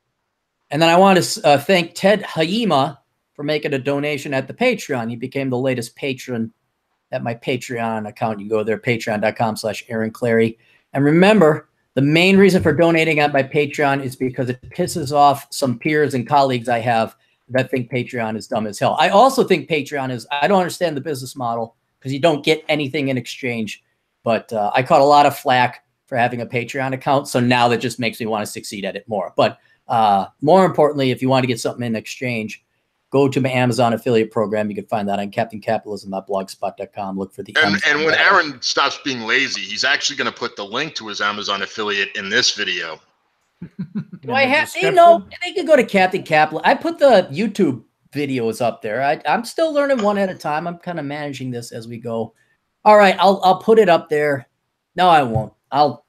And then I want to thank Ted Haima for making a donation at the Patreon. He became the latest patron at my Patreon account. You can go there, patreon.com/Aaron Clary. And remember, the main reason for donating at my Patreon is because it pisses off some peers and colleagues I have that think Patreon is dumb as hell. I also think Patreon is, I don't understand the business model because you don't get anything in exchange. But I caught a lot of flack for having a Patreon account. So now that just makes me want to succeed at it more. But more importantly, if you want to get something in exchange, go to my Amazon affiliate program. You can find that on captaincapitalism.blogspot.com. Look for the and when Aaron stops being lazy, he's actually going to put the link to his Amazon affiliate in this video. Do I have? They can go to Captain Capital. I put the YouTube videos up there. I'm still learning one at a time. I'm kind of managing this as we go. All right, I'll put it up there. No, I won't. I'll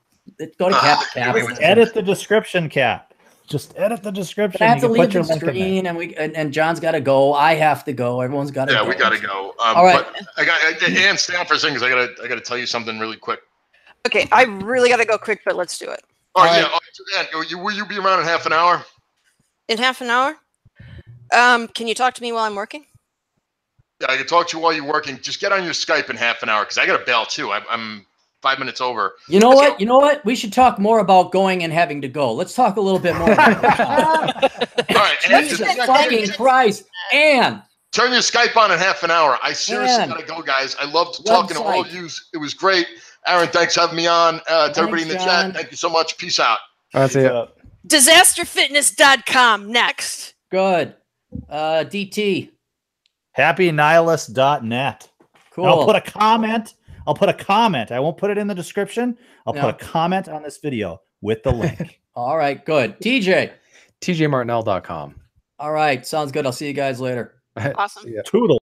go to Captain Capital. Edit the description, Cap. Just edit the description. I have to leave the screen, and John's got to go. I have to go. Everyone's got to go. Yeah, we got to go. All right. But and stay on for a second because I got to tell you something really quick. Okay, I really got to go quick, but let's do it. Oh, yeah. Will you be around in half an hour? In half an hour? Can you talk to me while I'm working? Yeah, I can talk to you while you're working. Just get on your Skype in half an hour because I got a bail too. I'm 5 minutes over. You know what? You know what? We should talk more about going and having to go. Let's talk a little bit more about it. All right. Jesus fucking Christ. And turn your Skype on in half an hour. I seriously got to go, guys. I loved talking to all of you. It was great. Aaron, thanks for having me on. To everybody in the chat, thank you so much. Peace out. All right, see ya. Disasterfitness.com next. Good. DT. HappyNihilist.net. Cool. And I'll put a comment. I won't put it in the description. I'll put a comment on this video with the link. All right, good. TJ. TJMartinell.com. All right, sounds good. I'll see you guys later. Awesome. Toodle.